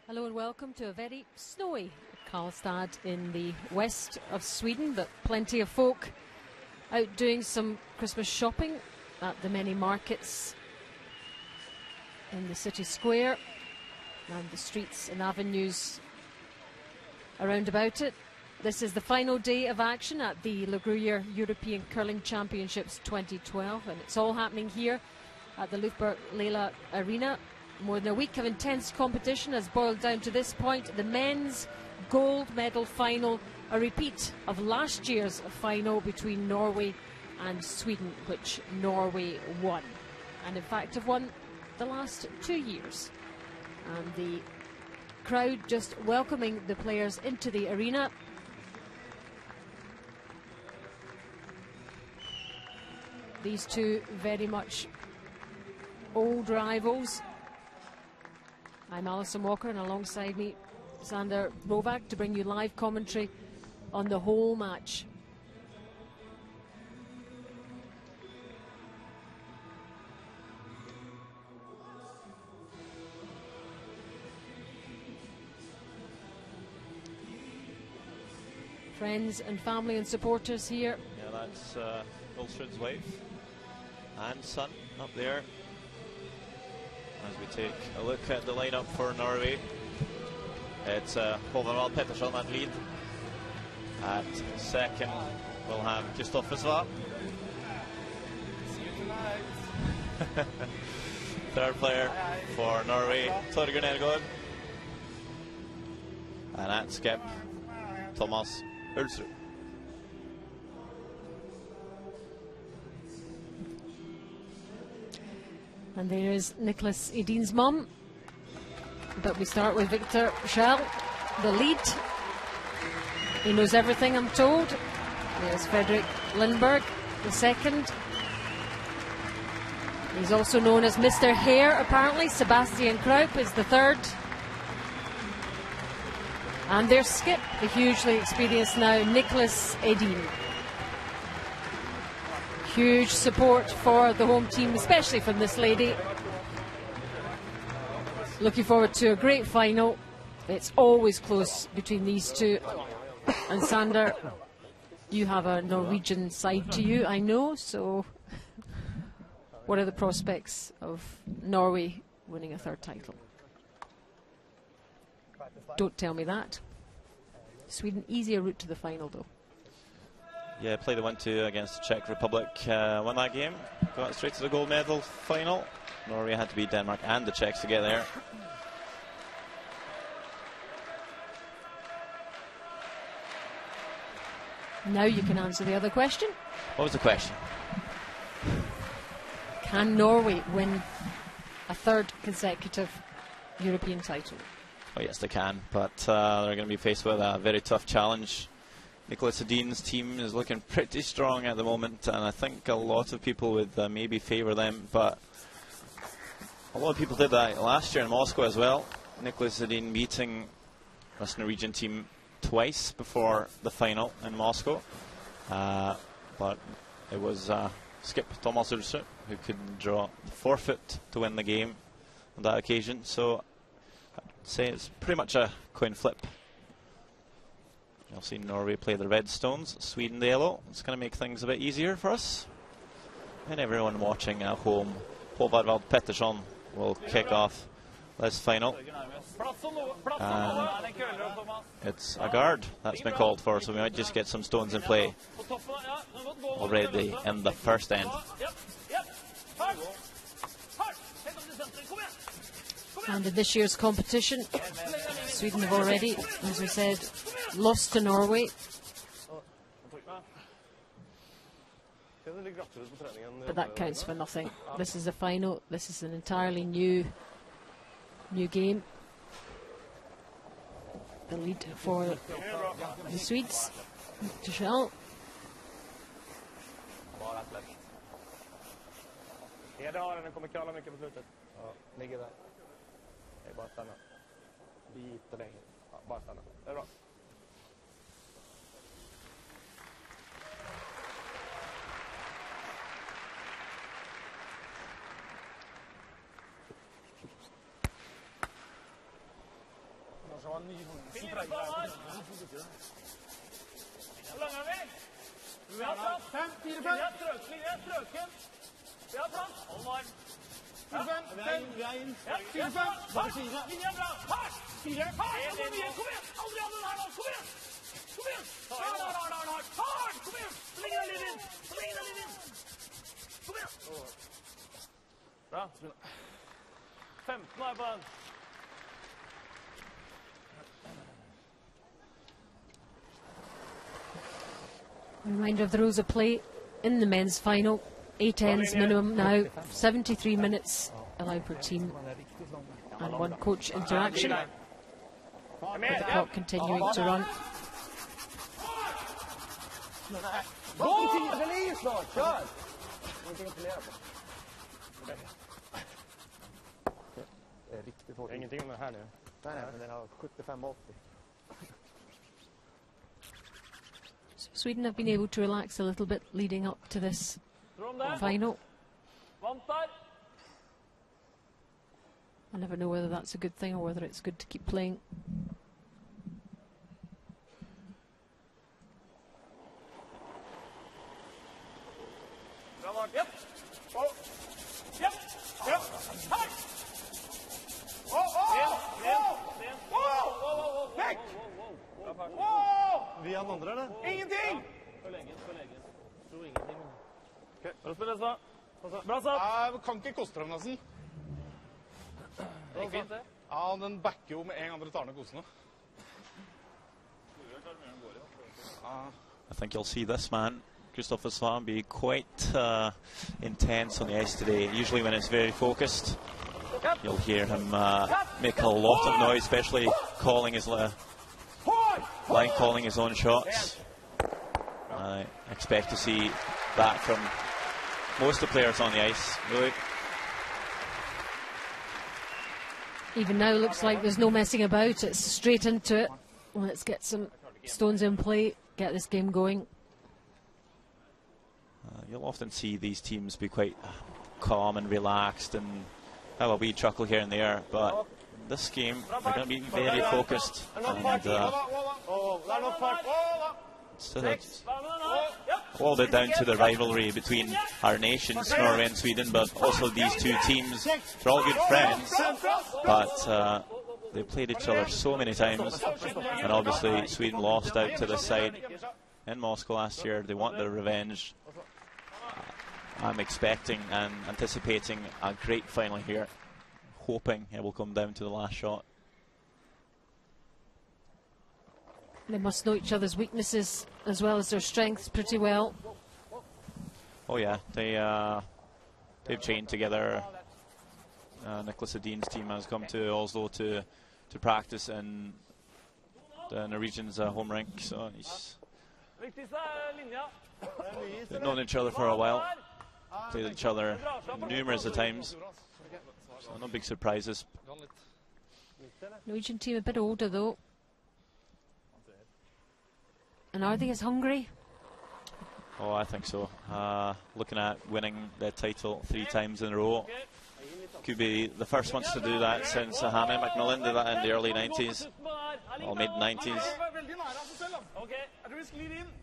Hello and welcome to a very snowy Karlstad in the west of Sweden, but plenty of folk out doing some Christmas shopping at the many markets in the city square and the streets and avenues around about it. This is the final day of action at the Gruyère European Curling Championships 2012, and it's all happening here at the Luftberg-Lehla Arena. More than a week of intense competition has boiled down to this point. The men's gold medal final, a repeat of last year's final between Norway and Sweden, which Norway won, and in fact have won the last 2 years. And the crowd just welcoming the players into the arena. These two very much old rivals. I'm Alison Walker, and alongside me Sander Rovak to bring you live commentary on the whole match. Friends and family and supporters here. Yeah, that's Ulstrud's wife and son up there. As we take a look at the lineup for Norway, it's Håvard Pettersson at lead. At second, we'll have Kristoffer SWE. See you tonight. Third player for Norway, Torgeir Nergård. And at skip, Thomas Ulstrud. And there is Nicholas Edin's mum. But we start with Victor Schell, the lead. He knows everything, I'm told. There's Fredrik Lindberg, the second. He's also known as Mr. Hare, apparently. Sebastian Kraup is the third. And there's Skip, the hugely experienced now Nicholas Edin. Huge support for the home team, especially from this lady. Looking forward to a great final. It's always close between these two. And Sander, you have a Norwegian side to you, I know, so what are the prospects of Norway winning a third title? Don't tell me that. Sweden, easier route to the final though. Yeah, played the 1-2 against the Czech Republic, won that game, got straight to the gold medal final. Norway had to beat Denmark and the Czechs to get there. Now you can answer the other question. What was the question? Can Norway win a third consecutive European title? Oh yes, they can, but they're going to be faced with a very tough challenge. Nicholas Edin's team is looking pretty strong at the moment, and I think a lot of people would maybe favour them, but a lot of people did that last year in Moscow as well. Nicholas Edin beating this Norwegian team twice before the final in Moscow, but it was skip Thomas Ulstrud who could draw the forfeit to win the game on that occasion, so I'd say it's pretty much a coin flip. You'll see Norway play the red stones, Sweden the yellow. It's going to make things a bit easier for us. And everyone watching at home, Håvard Pettersson will kick off this final. And it's a guard that's been called for, so we might just get some stones in play already in the first end. And in this year's competition, Sweden have already, as we said, lost to Norway. But that counts for nothing. This is the final. This is an entirely new game. The lead for the Swedes, to Schell. Bara stanna. Lite längre. Ja, bara stanna. Det är bra. Bra, 15 er på den. Reminder of the rules of play in the men's final. 8 ends minimum now, 73 minutes allowed per team, and 1 coach interaction, with the clock continuing to run. Ingenting om det här nu. Nej, men den har 75-80. Sweden have been able to relax a little bit leading up to this final. I never know whether that's a good thing or whether it's good to keep playing. Vi har andre, eller? Ingenting! Tror ingenting. Ok, bra spillet, så. Bra satt! Ja, kan ikke koste dem, nesten. Det gikk fint, det. Ja, den backer jo med en gang dere tar ned kosene. I think you'll see this man, Kristoffer Svan, be quite intense on the ice today. Usually when it's very focused, you'll hear him make a lot of noise, especially calling his line calling his own shots. I expect to see that from most of the players on the ice. Really. Even now looks like there's no messing about, it's straight into it. Let's get some stones in play, get this game going. You'll often see these teams be quite calm and relaxed and have a wee chuckle here and there, but this game they're going to be very focused, and it's a little bit down to the rivalry between our nations, Norway and Sweden, but also these two teams. They're all good friends, but they played each other so many times, and obviously Sweden lost out to this side in Moscow last year. They want their revenge. I'm expecting and anticipating a great final here, hoping it will come down to the last shot. They must know each other's weaknesses as well as their strengths pretty well. Oh yeah, they've trained together. Nicholas Edin's team has come to Oslo to practice in the Norwegian's home rink, so they've known each other for a while, played each other numerous of times, so no big surprises. Norwegian team a bit older though. And are they as hungry? Oh, I think so. Looking at winning the title 3 times in a row. Could be the first ones to do that since Hanne Macmillan did that in the early 90s, or mid-90s.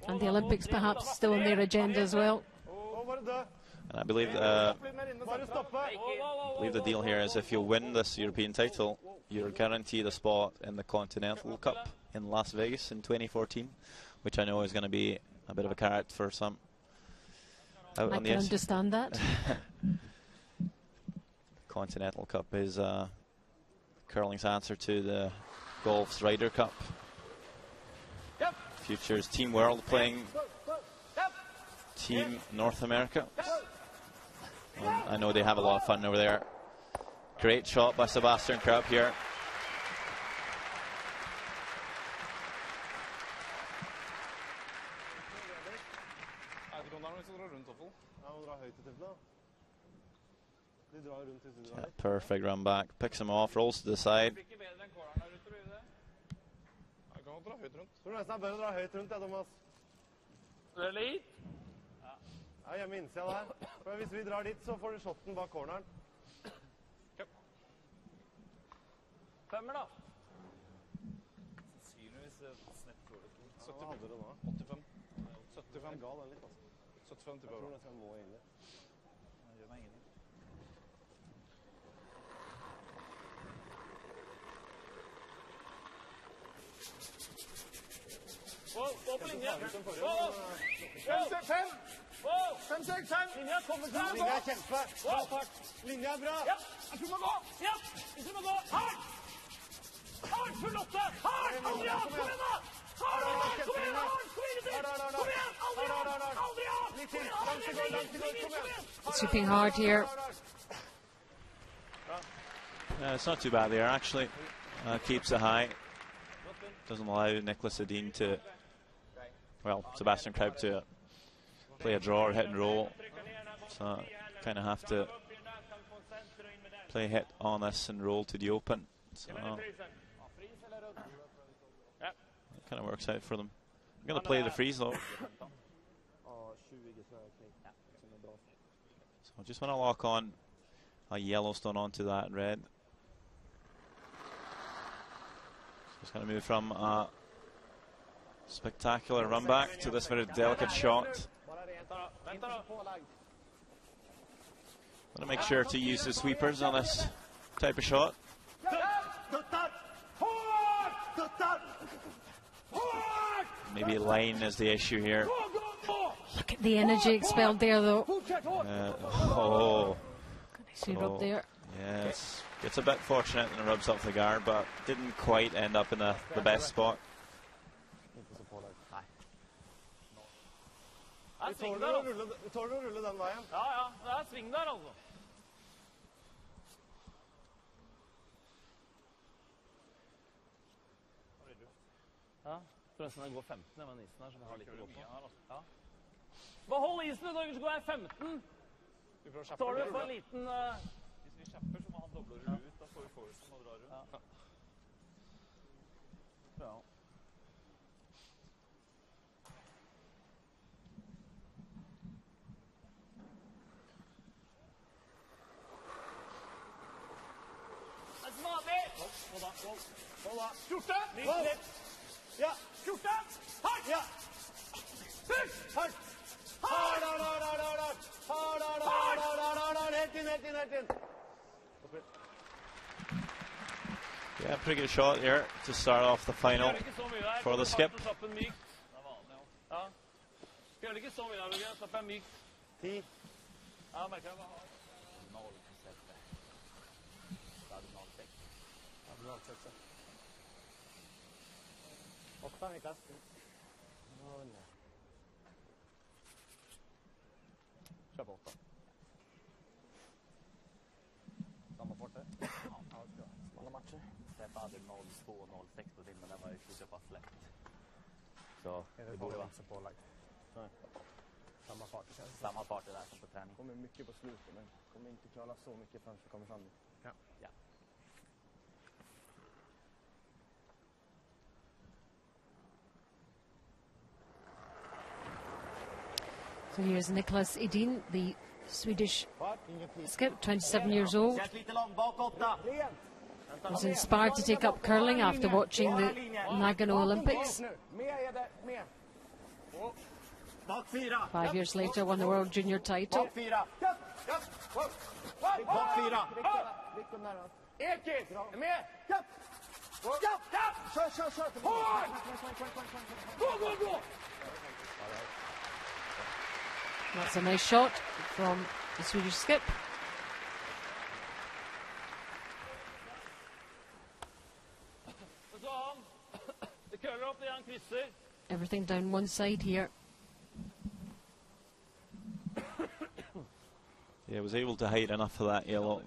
And the Olympics perhaps still on their agenda as well. And I believe the deal here is if you win this European title, you're guaranteed a spot in the Continental Cup in Las Vegas in 2014, which I know is going to be a bit of a carrot for some. I can understand that. Continental Cup is curling's answer to the golf's Ryder Cup. Future's Team World playing Team North America. I know they have a lot of fun over there. Great shot by Sebastian Kraup here. Yeah, perfect run back, picks him off, rolls to the side. Ja, jeg minnes jeg der. For hvis vi drar dit, så får du shotten bak corneren. Femmer da. Hva hadde du nå? 85. 75 gal den litt, altså. 75 typer. Jeg tror det må inn det. Det gjør meg ingenting. Gå på linje. 5-6! Linja kommer til. Linja er kjempe. Bra fart. Linja er bra. Ja, jeg tror man gå. Ja, jeg tror man gå. Hardt! Hardt, full 8! Hardt, Adrian, kom igjen da! Hardt, kom igjen, Hardt, kom igjen, Adrian! Litt til. Langt til går, kom igjen. Sweeping hard here. It's not too bad there, actually. Keeps it high. Doesn't allow Nicholas Edin to, well, Sebastian Kraub to play a draw or hit and roll. So kind of have to play hit on this and roll to the open. So it kind of works out for them. I'm going to play the freeze though. So I just want to lock on a Yellowstone onto that red. Just going to move from a spectacular run back to this very delicate shot. Want to make sure to use the sweepers on this type of shot. Maybe line is the issue here. Look at the energy expelled there, though. See it up there. Yes, it's a bit fortunate and it rubs off the guard, but didn't quite end up in the best spot. Det sving der, altså. Du tåler å rulle den veien. Ja, ja, det sving der, altså. Ja, forresten jeg går 15 med den isen her, så vi har litt å gå på. Ja. Behold isen, da, hvis du går 15. Står du for en liten... Hvis vi kjapper, så må han doble rulle ut, da får vi forresten og dra rundt. Ja. Ja. Hold da. 14! Ja. 14! Hardt! Ja. Push! Hardt! Helt inn. Yeah, pretty good shot here to start off the final for the skip. Ja. Gjør det ikke så mye der, Lugen. Slapp jeg mykt. 10. Ja, merker jeg. 8, Niklas. Kjør på 8. Samme fart det. Smalle matcher. Dette hadde 0-2-0-6 på din, men den var jo ikke såpass lett. Så det borde være så pålagt. Samma fart det känns. Samma fart där som på träning. Kommer mycket på slutet, men kommer inte klara så mycket förrän vi kommer fram. Ja. Ja. So here's Nicholas Edin, the Swedish skip, 27 years old. Was inspired to take up curling after watching the Nagano Olympics. 5 years later, won the World Junior title. That's a nice shot from the Swedish skip. Everything down one side here. Yeah, was able to hide enough of that yellow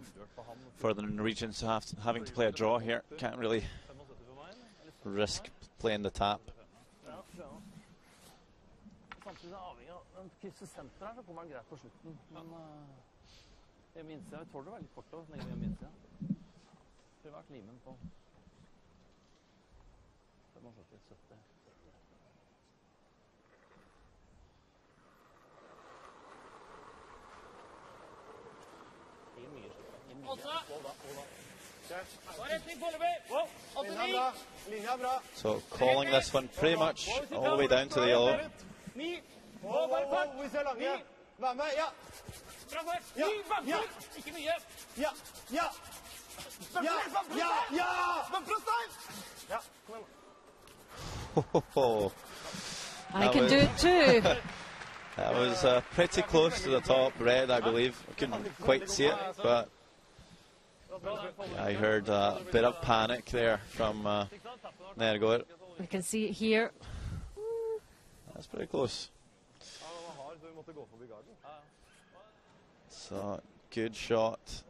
for the Norwegians having to play a draw here. Can't really risk playing the tap. Samtidig avhengig av den krysset senter her, så kommer han greit på slutten. Men jeg minns jeg tåler å være litt kort så lenge jeg minns jeg. Det har vært limen på 75-70. Det er mye. Hold da. So calling this one pretty much all the way down to the yellow. I can do it too. That was pretty close to the top red, I believe. I couldn't quite see it, but I heard a bit of panic there from Nergård. I can see it here. That's pretty close. So, good shot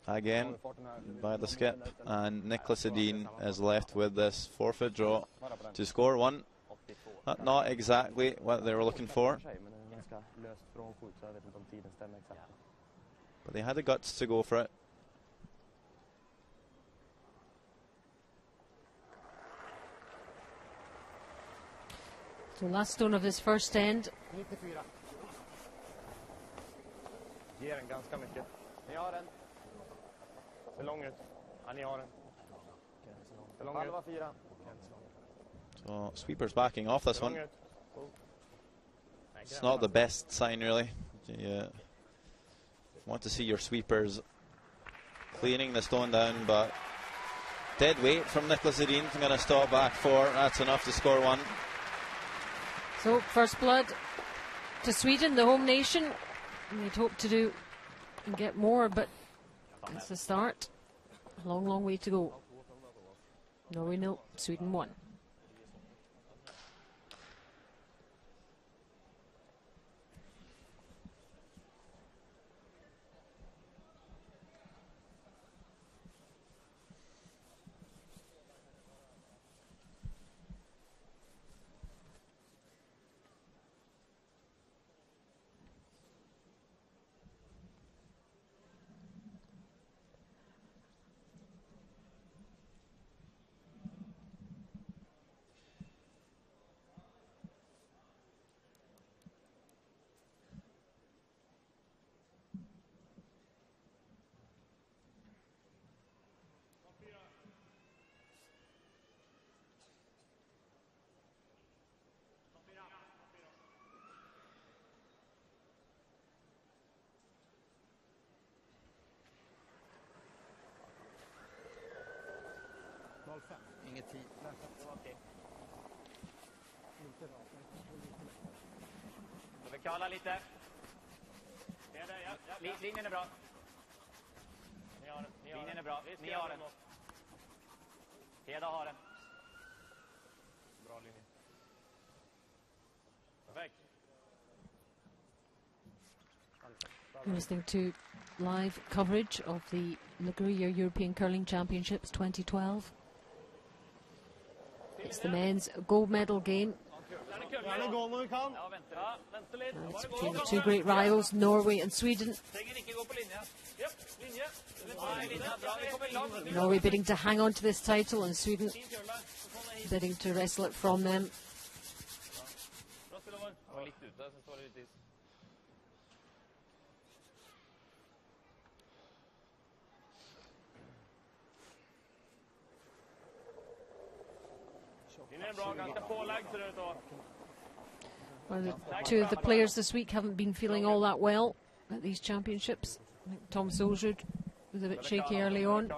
again by the skip, and Nicholas Edin is left with this forfeit draw to score one. Not exactly what they were looking for, but they had the guts to go for it. So last stone of this first end. Ger den ganska mycket. Ni har den. Ser lång ut. Ja, ni har den. Ser lång ut. Halva 4. So sweepers backing off this one. It's not the best sign, really. You want to see your sweepers cleaning the stone down, but dead weight from Nicholas Edin. I'm going to stop back 4. That's enough to score 1. So first blood to Sweden, the home nation. And they'd hope to do and get more, but it's the start. A long, long way to go. Norway 0, Sweden 1. Inget tid. Ska vi kalla lite? Linjen är bra. Linjen är bra. Ni har den. Heda har den. Bra linje. Perfekt. You're listening to live coverage of the Gruyère European Curling Championships 2012. It's the men's gold medal game. And it's between the two great rivals, Norway and Sweden. Norway bidding to hang on to this title, and Sweden bidding to wrestle it from them. Well, two of the players this week haven't been feeling all that well at these championships. I think Tom Solsrud was a bit shaky early on,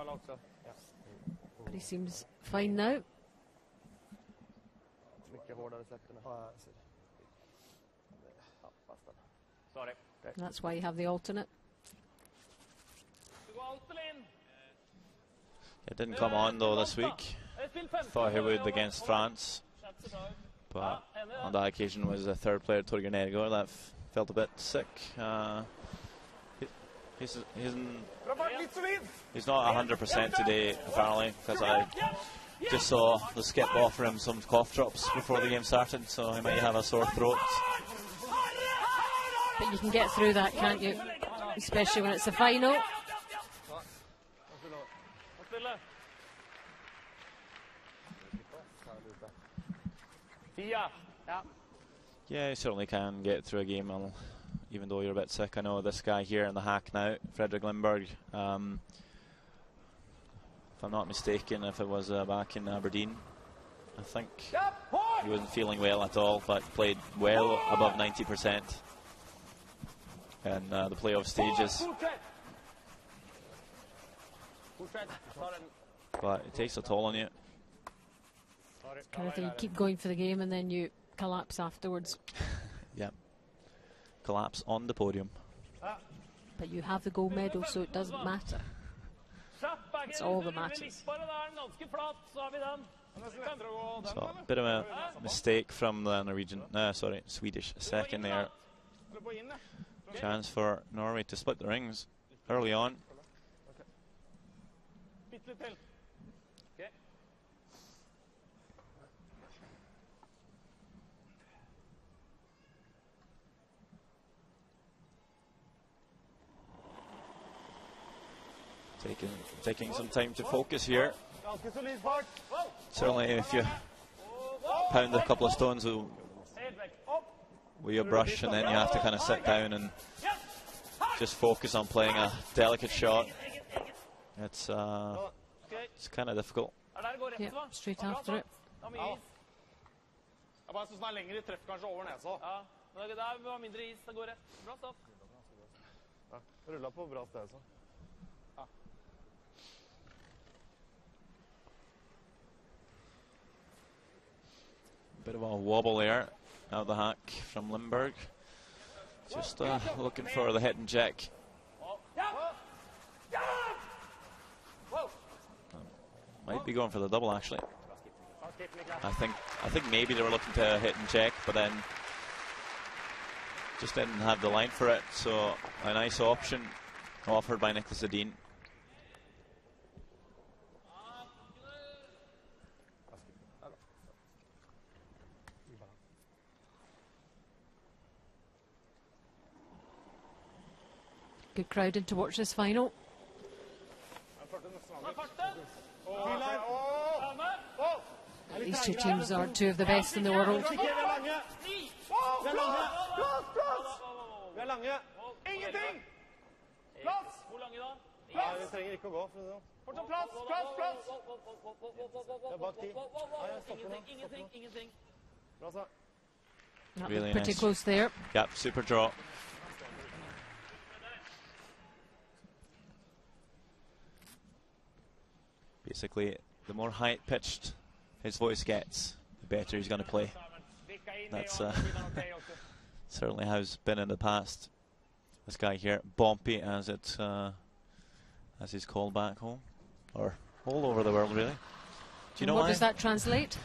but he seems fine now. That's why you have the alternate. It didn't come on though this week. Thought he would against France, but on that occasion was the third player, Torgeir Nergård, that felt a bit sick. He's not 100% today, apparently, because I just saw the skip offer him some cough drops before the game started, so he might have a sore throat. But you can get through that, can't you? Especially when it's the final. Yeah, you certainly can get through a game, even though you're a bit sick. I know this guy here in the hack now, Fredrik Lindberg, if I'm not mistaken, if it was back in Aberdeen. I think he wasn't feeling well at all, but played well above 90% in the playoff stages. But it takes a toll on you. Kind of thing, you keep going for the game and then you collapse afterwards. Yep. Collapse on the podium. But you have the gold medal, so it doesn't matter. It's all that matters. So a bit of a mistake from the Norwegian, Swedish second there. Chance for Norway to split the rings early on. Taking some time to focus here. Certainly if you pound a couple of stones with your brush and then you have to kind of sit down and just focus on playing a delicate shot, it's kind of difficult. Yeah, straight after it. Bit of a wobble there, out the hack from Lindberg. Just looking for the hit and check. Might be going for the double actually. I think maybe they were looking to hit and check, but then just didn't have the line for it. So a nice option offered by Niklas Edin. Good crowd in to watch this final. These two teams are two of the best in the world. Really pretty nice. Close there. Yep, super draw. Basically, the more high-pitched his voice gets, the better he's going to play. That's certainly how it's been in the past. This guy here, Bompy, as he's called back home, or all over the world, really. Do you know what why? Does that translate?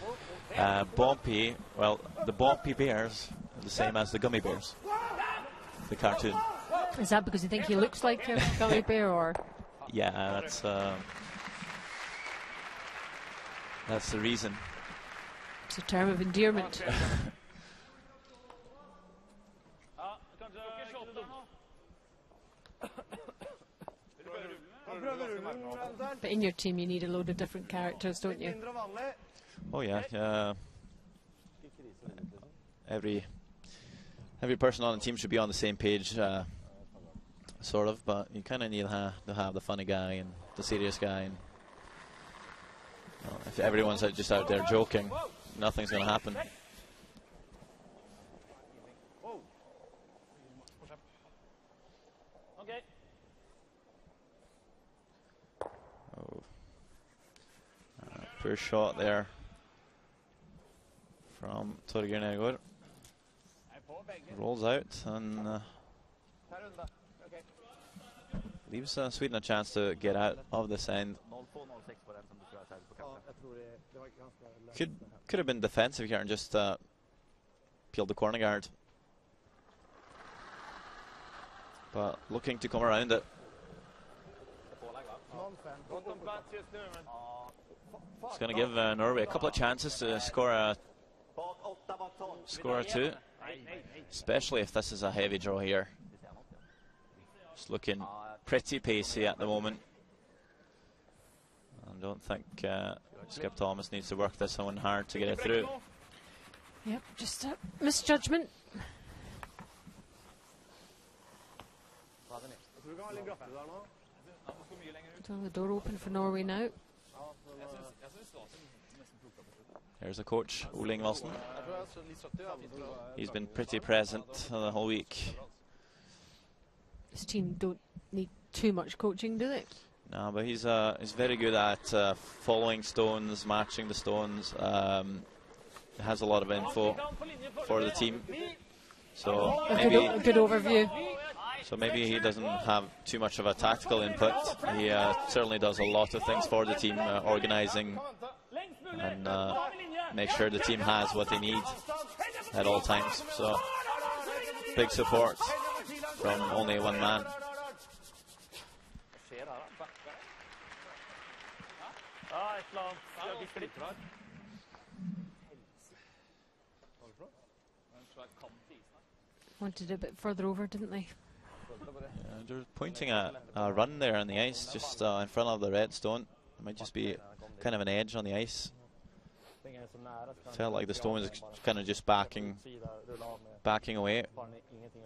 Bompy. Well, the Bompy bears are the same as the gummy bears, the cartoon. Is that because you think he looks like a gummy bear, or? Yeah, that's the reason. It's a term of endearment. But in your team you need a load of different characters, don't you? Oh yeah. Every person on the team should be on the same page, sort of. But you kind of need to have the funny guy and the serious guy. And if everyone's just out there joking, nothing's going to happen. Oh. Poor shot there from Torgeir Nergård. Rolls out and leaves Sweden a chance to get out of this end. Could have been defensive here and just peeled the corner guard, but looking to come around it. It's going to give Norway a couple of chances to score a two, especially if this is a heavy draw here. It's looking pretty pacey at the moment. I don't think Skip Thomas needs to work this one hard to get it through. Yep, just a misjudgment. So the door open for Norway now. There's the coach, Ole Ingvaldsen. He's been pretty present the whole week. This team don't need too much coaching, do they? No, but he's very good at following stones, matching the stones. Has a lot of info for the team. So maybe a good overview. So maybe he doesn't have too much of a tactical input. He certainly does a lot of things for the team, organising and make sure the team has what they need at all times. So big support from only one man. Wanted a bit further over, didn't they? They're pointing at a run there on the ice, just in front of the red stone. It might just be kind of an edge on the ice. Felt like the stone was kind of just backing away.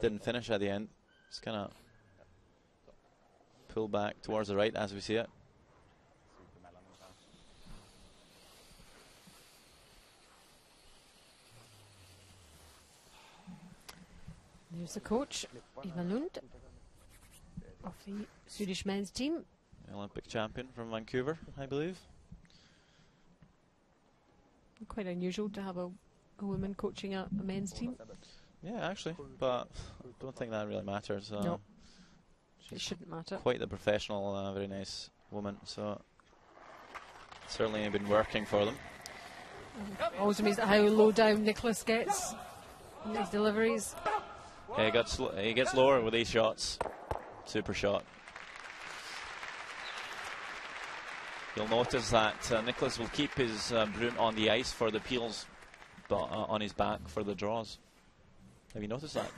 Didn't finish at the end. Just kind of pull back towards the right as we see it. There's the coach, Ivan Lund, of the Swedish men's team. Olympic champion from Vancouver, I believe. Quite unusual to have a woman coaching a men's team. Yeah, actually, but I don't think that really matters. No, it shouldn't matter. Quite the professional, very nice woman, so certainly been working for them. Always amazed at how low down Nicholas gets in his deliveries. Yeah, he gets lower with these shots. Super shot. You'll notice that Nicholas will keep his broom on the ice for the peels, but on his back for the draws. Have you noticed that?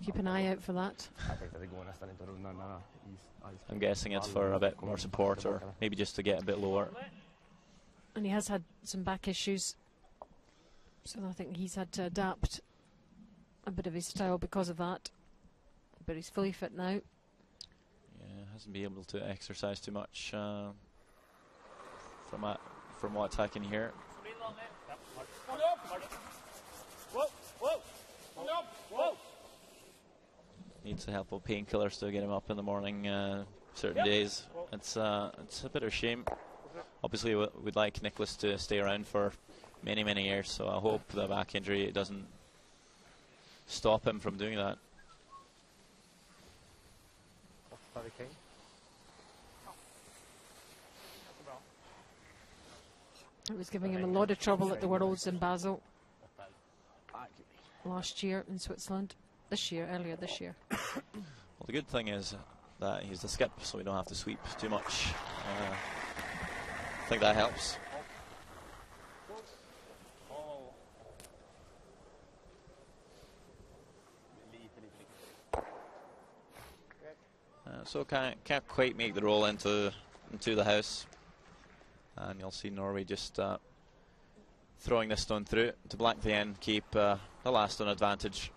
Keep an eye out for that. I'm guessing it's for a bit more support, or maybe just to get a bit lower. And he has had some back issues, so I think he's had to adapt a bit of his style because of that. But he's fully fit now. Yeah, hasn't been able to exercise too much from what I can hear. Needs the help of painkillers to get him up in the morning certain days. It's a bit of a shame. Obviously we'd like Nicholas to stay around for many years, so I hope the back injury doesn't stop him from doing that. It was giving him a lot of trouble at the Worlds in Basel last year in Switzerland. Earlier this year. Well, the good thing is that he's the skip, so we don't have to sweep too much. I think that helps. So can't quite make the roll into the house, and you'll see Norway just throwing this stone through to blank the end, keep the last stone advantage.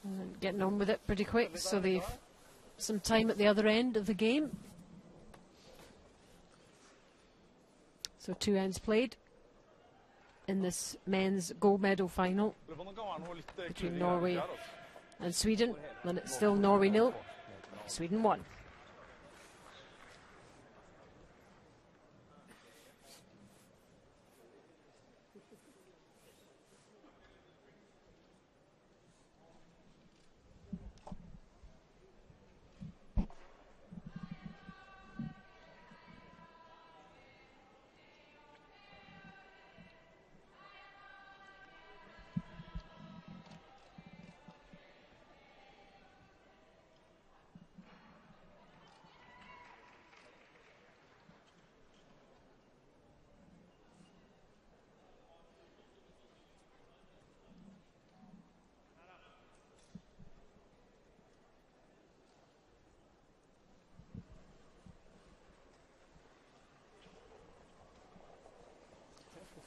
And getting on with it pretty quick, so they've some time at the other end of the game. So 2 ends played in this men's gold medal final between Norway and Sweden. And it's still Norway 0, Sweden 1.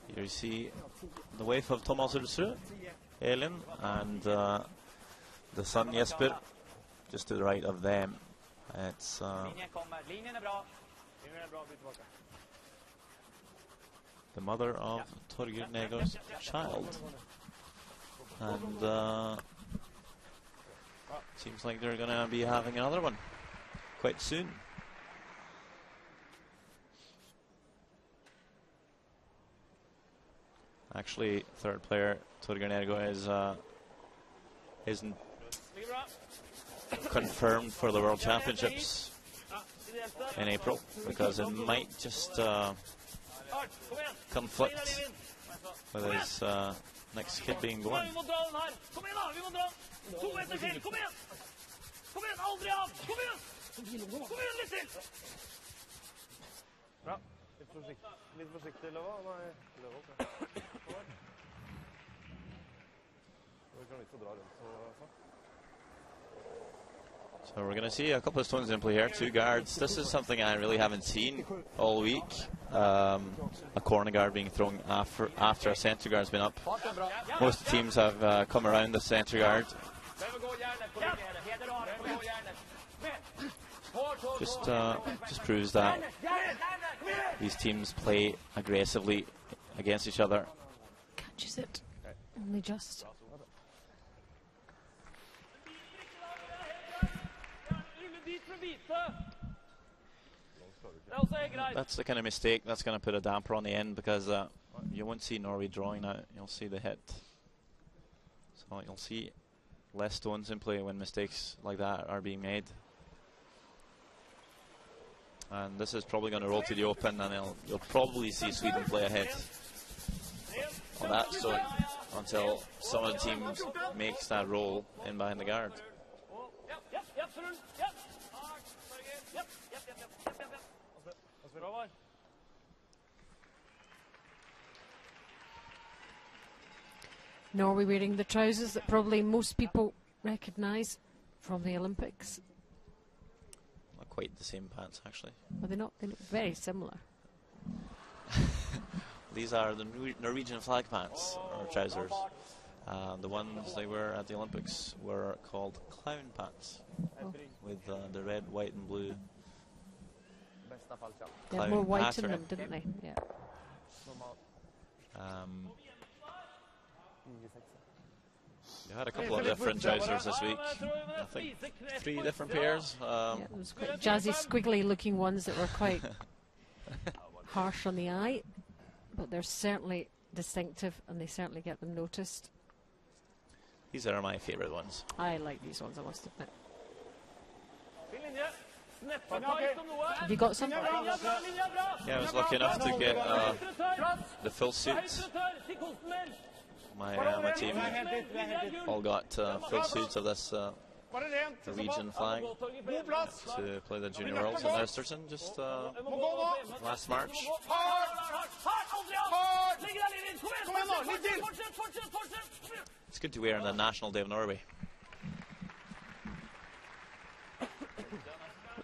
Here you see the wife of Thomas Ulsrud, Elin, and the son Jesper, just to the right of them. It's the mother of Torgeir Negård's child, and seems like they're going to be having another one quite soon. Actually, third player Torgeir Negård isn't confirmed for the World Championships in April, because it might just conflict with his next kid being born. So we're going to see a couple of stones in play here, 2 guards. This is something I really haven't seen all week. A corner guard being thrown after a centre guard's been up. Most of the teams have come around the centre guard. Just proves that these teams play aggressively against each other. Catches it. Only just. That's the kind of mistake that's going to put a damper on the end, because you won't see Norway drawing now. You'll see the hit. So you'll see less stones in play when mistakes like that are being made. And this is probably going to roll to the open, and you'll probably see Sweden play ahead on that stone until some of the teams makes that roll in behind the guard. Norway wearing the trousers that probably most people recognise from the Olympics. Not quite the same pants, actually. Are they not? They look very similar. These are the Norwegian flag pants, or trousers. The ones they wear at the Olympics were called clown pants, with the red, white and blue. They had more white in them, didn't they? Yeah. You had a couple of different trousers this week. I think 3 different pairs. Yeah, it was quite jazzy, squiggly looking ones that were quite harsh on the eye, but they're certainly distinctive, and they certainly get them noticed. These are my favourite ones. I like these ones, I must admit. Have you got some? Yeah, I was lucky enough to get the full suit. My team all got full suits of this Norwegian flag to play the Junior Worlds in Östersund just last March. It's good to wear on the National Day of Norway.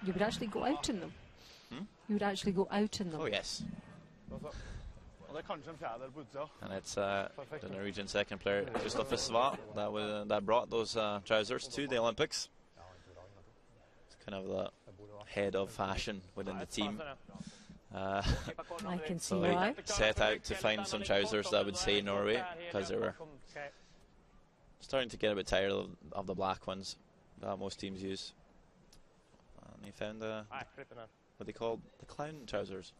You would actually go out in them? You would actually go out in them? Oh, yes. And it's the Norwegian second player, Kristoffer Sva, that brought those trousers to the Olympics. It's kind of the head of fashion within the team. I can see so why. They set out to find some trousers that would say Norway, because they were starting to get a bit tired of the black ones that most teams use. And they found what they called the clown trousers.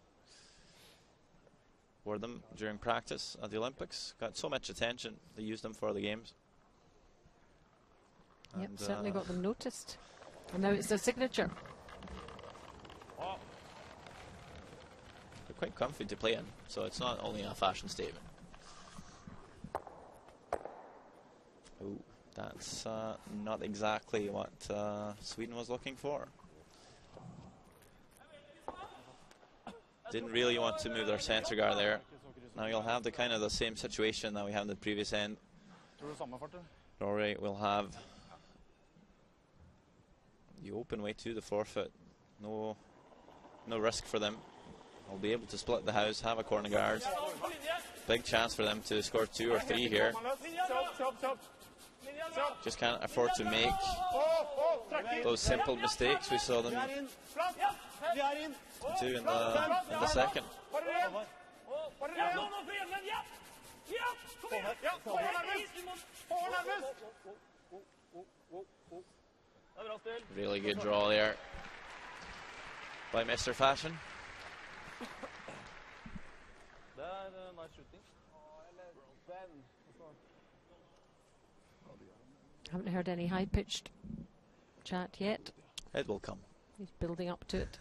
Wore them during practice at the Olympics. Got so much attention, they used them for the games. Yep, And, certainly got them noticed. And now it's their signature. They're quite comfy to play in, so it's not only a fashion statement. Oh, that's not exactly what Sweden was looking for. Didn't really want to move their centre guard there. Now you'll have the kind of the same situation that we had in the previous end. Norway will have the open way to the forfeit. No risk for them. will be able to split the house, have a corner guard. Big chance for them to score 2 or 3 here. Just can't afford to make those simple mistakes we saw them do in the second. Really good draw there by Mr. Fashion. Haven't heard any high-pitched chat yet. It will come. He's building up to it.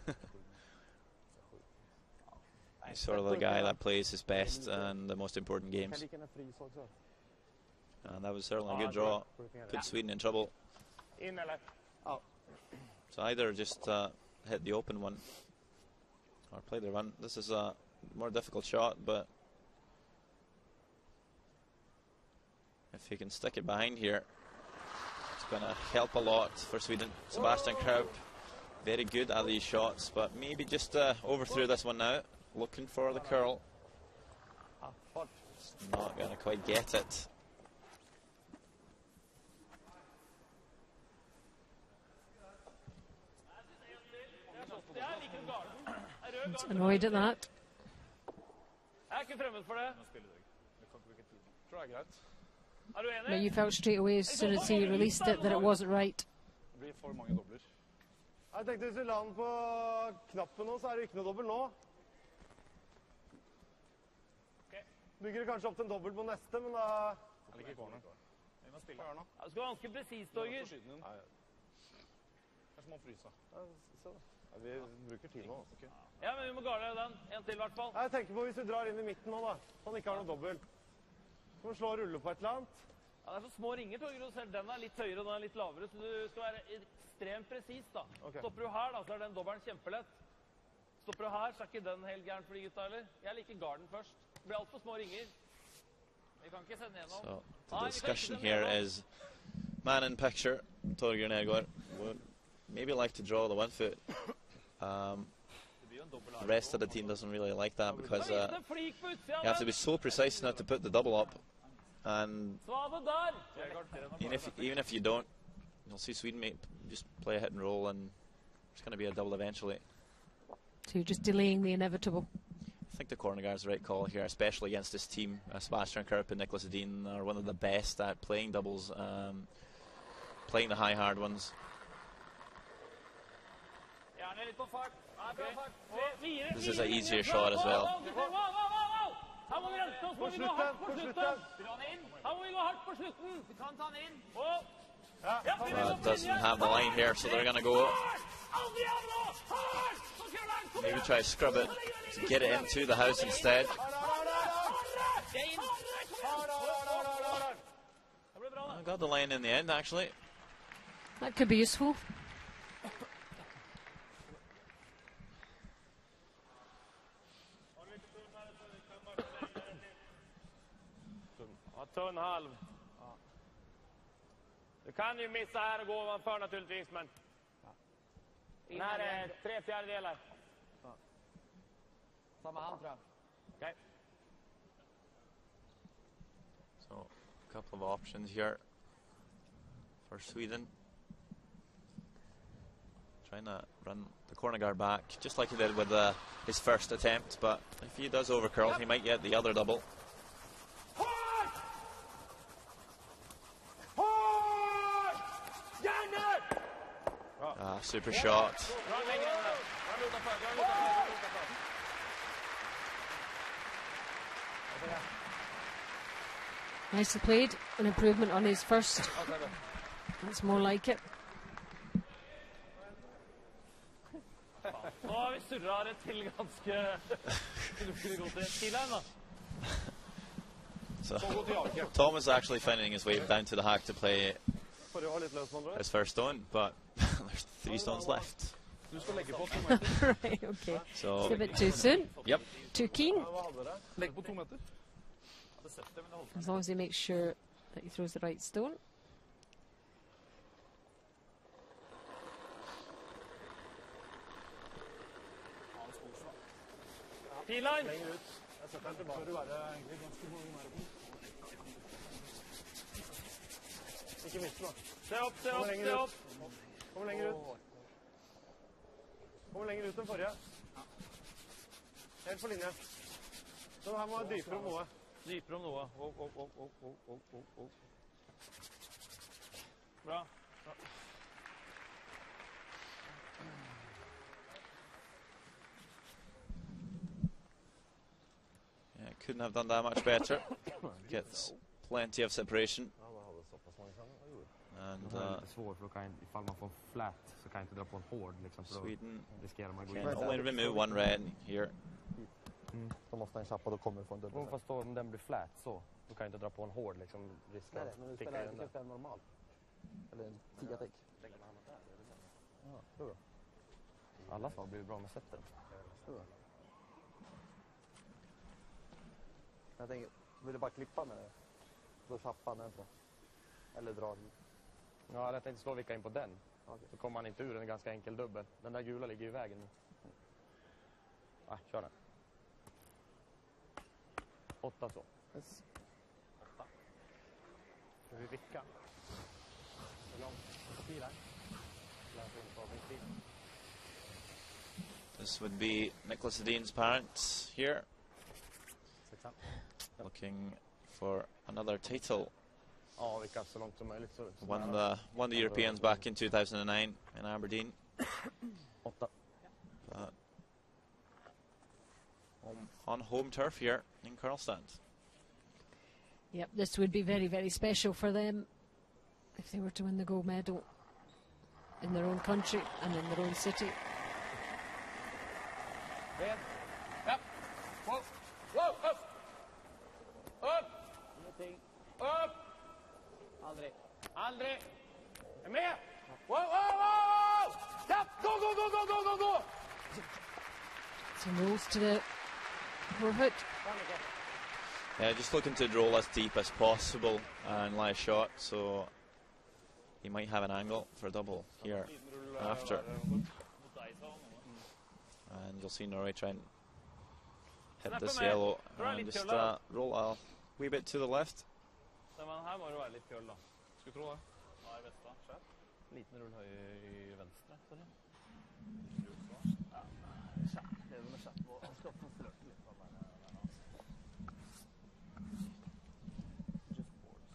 He's sort of the guy that plays his best and the most important games. And that was certainly a good draw. Put Sweden in trouble. So either just hit the open one or play the run. This is a more difficult shot, but if he can stick it behind here, it's going to help a lot for Sweden. Sebastian Kraup, very good at these shots, but maybe just overthrew this one now. Looking for the curl. Not going to quite get it. He's annoyed at that. No, you felt straight away as soon as he released it that it wasn't right. Jeg tenkte hvis vi la den på knappen nå, så det ikke noe dobbelt nå. Bygger kanskje opp til en dobbelt på neste, men da... Eller ikke corner. Vi må spille her nå. Det skal være ganske precis, Torger. Kanskje må fryse. Vi bruker tid nå. Ja, men vi må garde den. En til I hvert fall. Jeg tenker på hvis vi drar inn I midten nå da, så han ikke har noe dobbelt. Så må vi slå og rulle på et eller annet. Ja, det så små ringer, Torger. Du ser den litt høyere og den litt lavere, så du skal være ekstremt precis da. Okay. Stopper du her da, så den dobbelen kjempelett. Stopper du her, så ikke den helt gæren for de gutta, eller? Jeg liker garden først. Det blir alt for små ringer. Vi kan ikke sende gjennom. So the discussion here is man in picture. Torger Nergård would maybe like to draw the 1 foot. The rest of the team doesn't really like that because you have to be so precise not to put the double up, and even if you don't, you'll see Sweden just play a hit and roll, and it's going to be a double eventually. So you're just delaying the inevitable. I think the corner guard's the right call here, especially against this team. Sebastian Kerp and Nicholas Edin are one of the best at playing doubles, playing the high hard ones. This is an easier shot as well. Doesn't have the line here, so they're going to go maybe try to scrub it to get it into the house instead. I got the line in the end, actually. That could be useful. Tunn halv. Du kan ju missa här och gå ovanför naturligtvis, men den här är 3/4. Samma hand, tror jag. Okay. So, a couple of options here for Sweden. Trying to run the corner guard back, just like he did with his first attempt, but if he does overcurl, he might get the other double. Super shot. Nicely played. An improvement on his first. That's more like it. Nå har vi surret det til ganske tidligere, da. So, Tom is actually finding his way down to the hack to play his first stone, but there's 3 stones left. Right, okay. So it's a bit too soon. Yep. Too keen. As long as he makes sure that he throws the right stone. T-line. Lenger ut. Jeg setter den tilbake. Det være egentlig ganske mange nærmere. Ikke miste da. Se opp, se opp, se opp. Kommer lenger ut. Kommer lenger ut enn forrige. Helt på linje. Så her må jeg dypere om noe. Dypere om noe. Bra. Yeah, couldn't have done that much better. Gets plenty of separation. And Det är svårt för ifall man får flat så kan jag inte dra på en hård liksom, för Sweden då riskerar man att gå in. can only remove one red here. Då måste han chappa, då kommer från dubbel. Fast då, om den blir flat så, då kan jag inte dra på en hård liksom, riskera att sticka i den där. Nej, men normal. Eller en 10-tick. Ja, tror du? Alla slag blir bra med sätten. Tror du? Jag tänker, vill du bara klippa med det? Då chappa den inte. Eller dra den. Ja, jag tänkte slå vicka in på den. Okay. Så kommer man inte ur en ganska enkel dubbel. Den där gula ligger i vägen nu. Ah, kör den. 8 så. Yes. 8. Ska vi vicka? Hur långt? 4. This would be Nicholas Edin's parents here, looking for another title. Ja, vicka så långt som möjligt. Won the Europeans back in 2009 in Aberdeen. 8. On home turf here in Karlstad. Yep, this would be very, very special for them if they were to win the gold medal in their own country and in their own city. Red. Up. Whoa. Whoa. Up. Up. Ingenting. Upp. Aldrig. Aldrig. Är med. Wow, wow, wow. Tap. Go, go, go, go, go, go, go. So rolls to the forefoot. Yeah, just looking to roll as deep as possible and lie shot, so he might have an angle for a double here after. And you'll see Norway try and hit this yellow and just roll a wee bit to the left. Her må det være litt køl da. Skulle tro det. Ja, i vest da. Skjøp. Liten rull høy i venstre, sorry. Ja, skjøp. Det er med skjøp og stopp på flørt litt på meg. Just boards.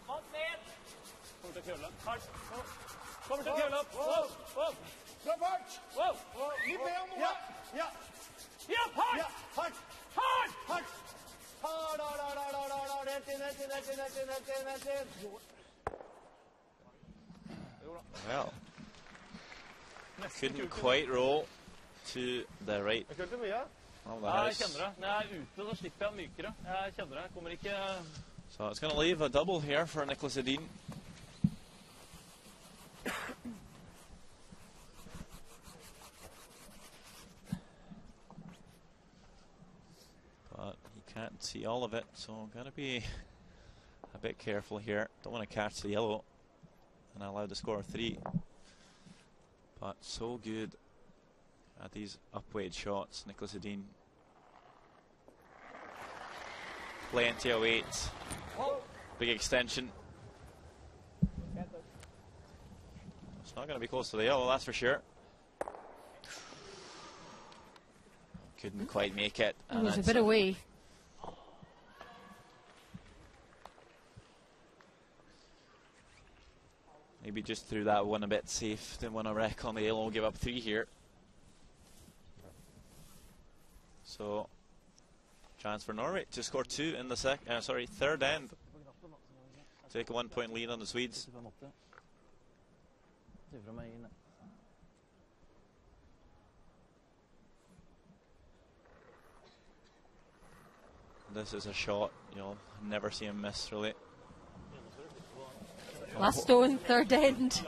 Opp ned! Kommer til køle. Hardt. Kommer til køle opp. Wow, wow. Bra fart! Wow. Litt mer om noe! Ja! Ja, hardt! Ja, hardt! Hardt! Hardt! Helt inn. Well, couldn't quite roll to the right. Jeg følte mye. Well, Ja, jeg kjenner det. Når jeg er ute, så slipper jeg mykere. Jeg kjenner det. Jeg kommer ikke... So it's going to leave a double here for Nicholas Edin. But he can't see all of it, so got to be a bit careful here. Don't want to catch the yellow and allow the score of 3. But so good at these upweight shots, Nicholas Edin. Plenty of weight. Big extension. It's not going to be close to the yellow, that's for sure. Couldn't quite make it. It was a bit away. Maybe just threw that one a bit safe. Didn't want to wreck on the yellow, give up 3 here. So, chance for Norway to score 2 in the third end. Take a 1-point lead on the Swedes. This is a shot you'll never see him miss, really. Last stone, third end.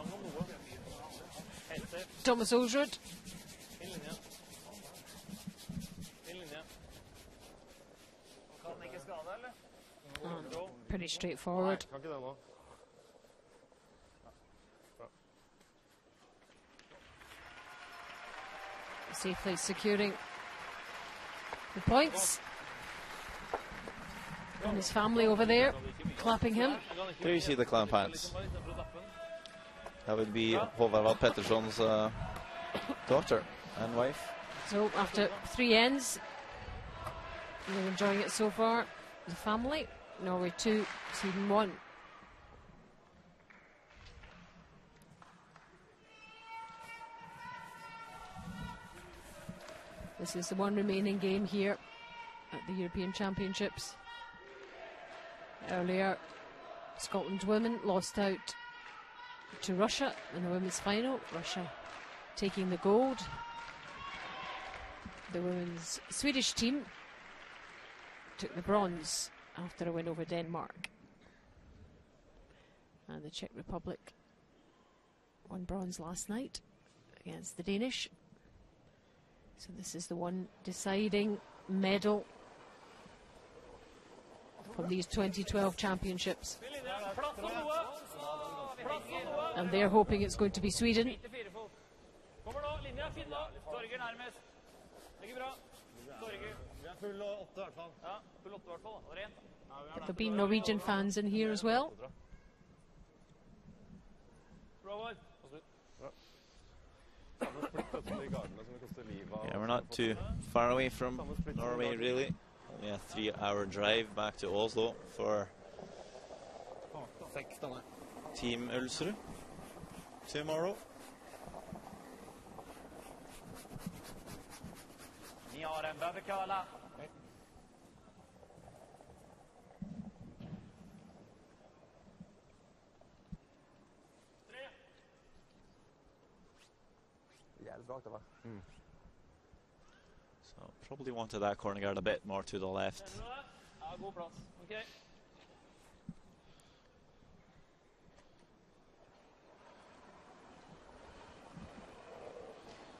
Thomas Olsrud. pretty straightforward. Safely securing the points. And his family over there clapping him. There you see the clamp hands. That would be Håvard Pettersson's daughter and wife. So after 3 ends, they're enjoying it so far. The family, Norway 2, Sweden 1. This is the one remaining game here at the European Championships. Earlier, Scotland's women lost out to Russia in the women's final. Russia taking the gold. The women's Swedish team took the bronze after a win over Denmark. And the Czech Republic won bronze last night against the Danish. So this is the one deciding medal from these 2012 championships. And they're hoping it's going to be Sweden. But there'll be Norwegian fans in here as well. Yeah, we're not too far away from Norway, really. Only a 3-hour drive back to Oslo for Team Ulsrud tomorrow. So probably wanted that corner guard a bit more to the left.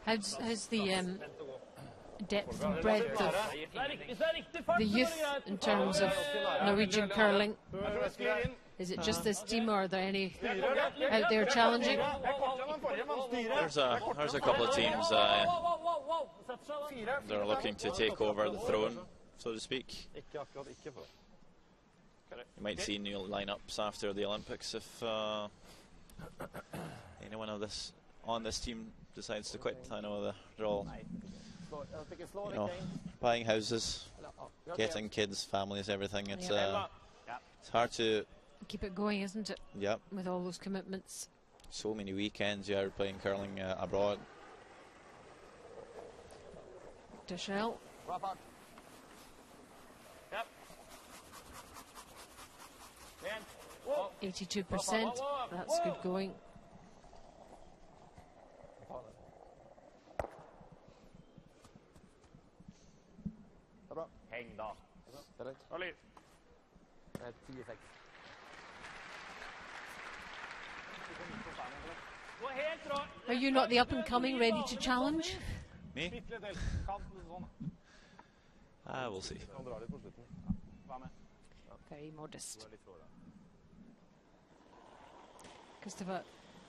How's the depth and breadth of the youth in terms of Norwegian curling? Is it just this team, or are there any out there challenging? There's a couple of teams that are looking to take over the throne, so to speak. You might see new lineups after the Olympics if anyone of this on this team decides to quit. I know they're all, you know, buying houses, getting kids, families, everything. It's hard to keep it going, isn't it? Yep. With all those commitments. So many weekends you are playing curling abroad. Deshell. 82%. That's good going. Häng då. Håll i. 10-6. Are you not the up-and-coming ready to challenge? Me? We'll see. Very modest. Christopher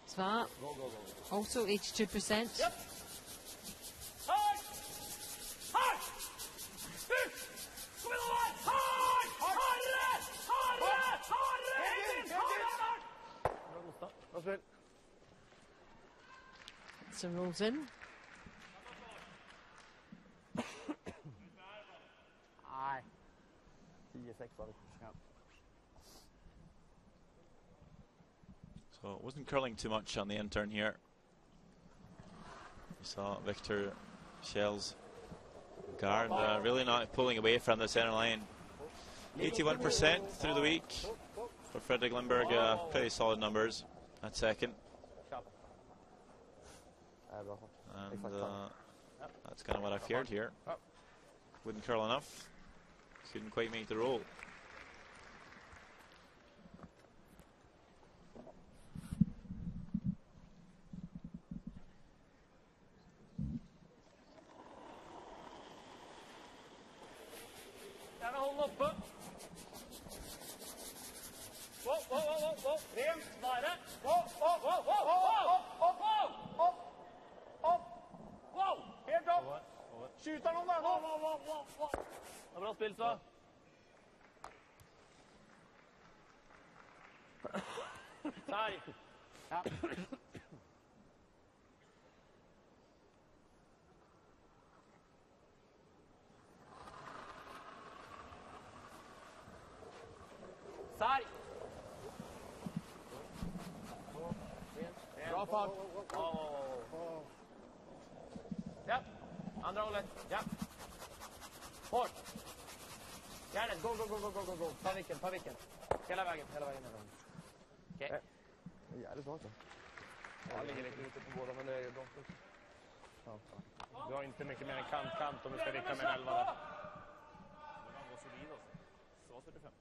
Sva, also 82%. Yep. So rolls in. Aye. 10-6 var det. So it wasn't curling too much on the intern here. You saw Victor Schell's guard really not pulling away from the center line. 81% through the week for Fredrik Lindberg. Pretty solid numbers at second. And that's kind of what I feared here. Wouldn't curl enough. Couldn't quite make the roll. Bra spill, så. Sari. Ja. Sari. Bra fart. Ja. Andra hållet. Ja. Hårt. Gärna. Gå. Ta vicken. Hela vägen. Okej. Det är jävligt bra så. Ja, ligger lite på båda, men det är ju bra. Ja. Du har inte mycket mer än kant om du ska vicka med en 11 där. Det var solid också. Så 45.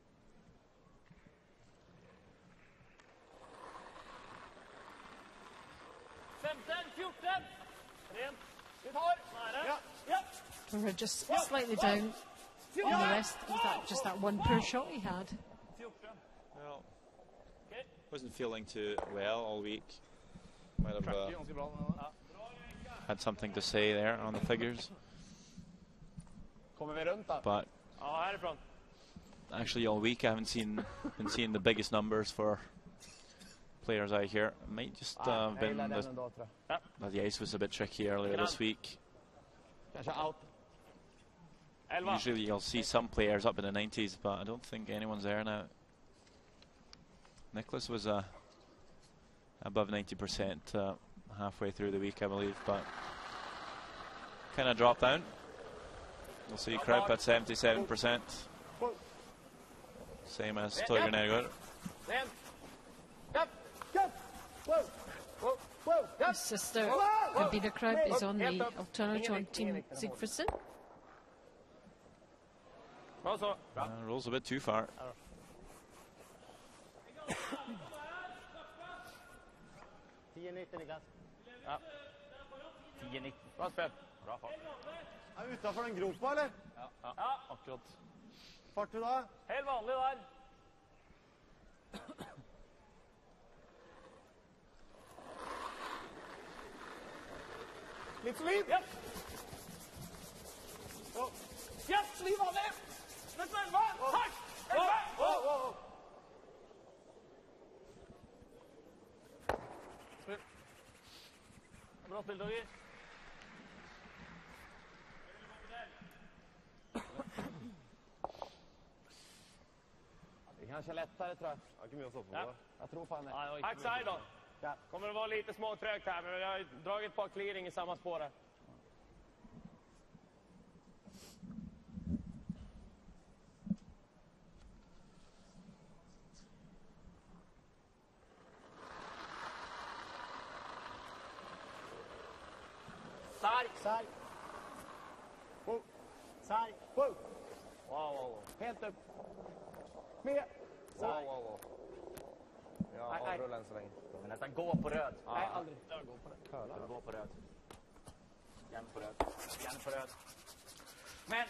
14. Rent. Vi tar. Nära. Ja. We were just slightly down on the rest. Was that just that one poor shot he had? 14. Well, wasn't feeling too well all week. Might have had something to say there on the figures. Kommer vi runt då? But ja, härifrån. Actually, all week I haven't been seeing the biggest numbers for players out here. It might just been that the ice was a bit tricky earlier this week. Usually you'll see some players up in the 90s, but I don't think anyone's there now. Nicholas was above 90% halfway through the week, I believe, but kind of dropped down. You'll see Kraup at 77%. Same as Torger Nergård. His sister, Abida Kraup, is on the alternative on Team Sigfridsson. Rolls a bit too far. Ja. 10-19. Bra spel. Bra fart. Er vi utenfor den gropa, eller? Ja, akkurat. Fart du da? Helt vanlig der. Litt solid? Ja. Ja, liv vanlig. Med 11. Takk! 11. Bra spill, Torger. Det kanske är lättare, tror jag. Jag kan ju stå på det. Jag tror fan det. Backside då. Ja. Kommer det vara lite småtrögt här, men jag har dragit ett par clearing i samma spår här. Sarg. Sarg. Wow. Helt upp. Med. Sarg. Ja, rulla än så länge. Men nästan gå på röd. Nej, aldrig. Gå på röd. Igen på röd. Men!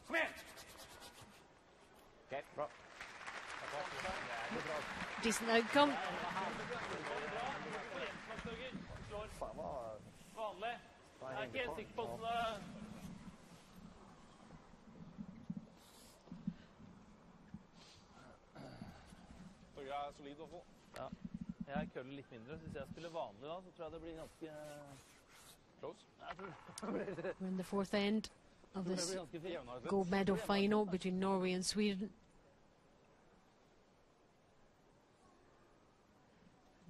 Kom igen! Okej, bra. Decent outcome. Fan vad... Vanlig. Jeg er ikke helt sikker på hvordan Torger er solid å få. Ja. Jeg køller litt mindre, så hvis jeg spiller vanlig da, så tror jeg det blir ganske... Close? We're in the fourth end of this gold medal final between Norway and Sweden.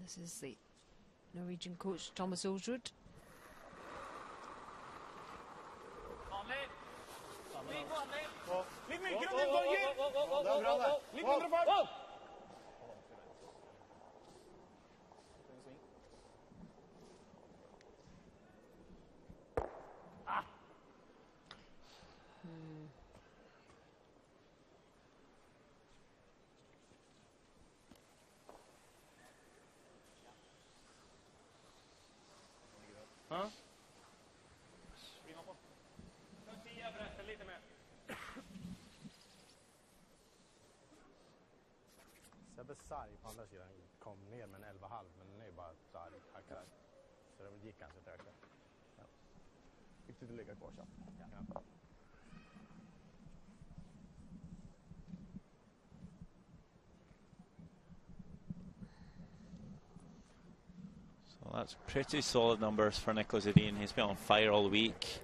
This is the Norwegian coach Thomas Olsrud. Litt mykere om din, Torger! Litt mindre fart! Sebbe Sarg på andra sidan kom ner med en 11,5, men den är ju bara Sarg hackar. Så det gick kanske inte öka. Viktigt att ligga kvar så. Ja. Well, that's pretty solid numbers for Nicholas Edin. He's been on fire all week.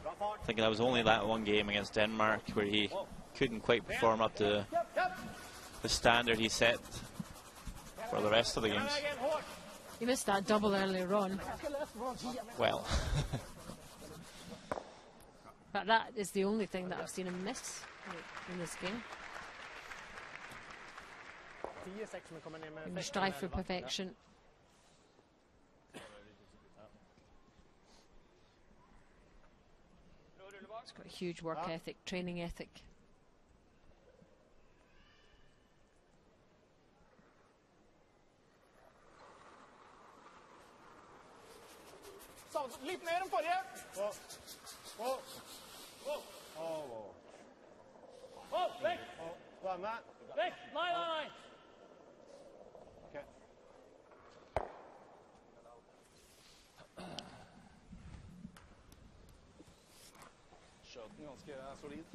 I think that was only that one game against Denmark where he couldn't quite perform up to the standard he set for the rest of the games. He missed that double earlier on. Well. But that is the only thing that I've seen him miss in this game. He strive for perfection. He's got a huge work ethic, training ethic. Litt mer enn forrige. Vekk! Vekk! Nei, nei, nei! Skjøt den ganske solid.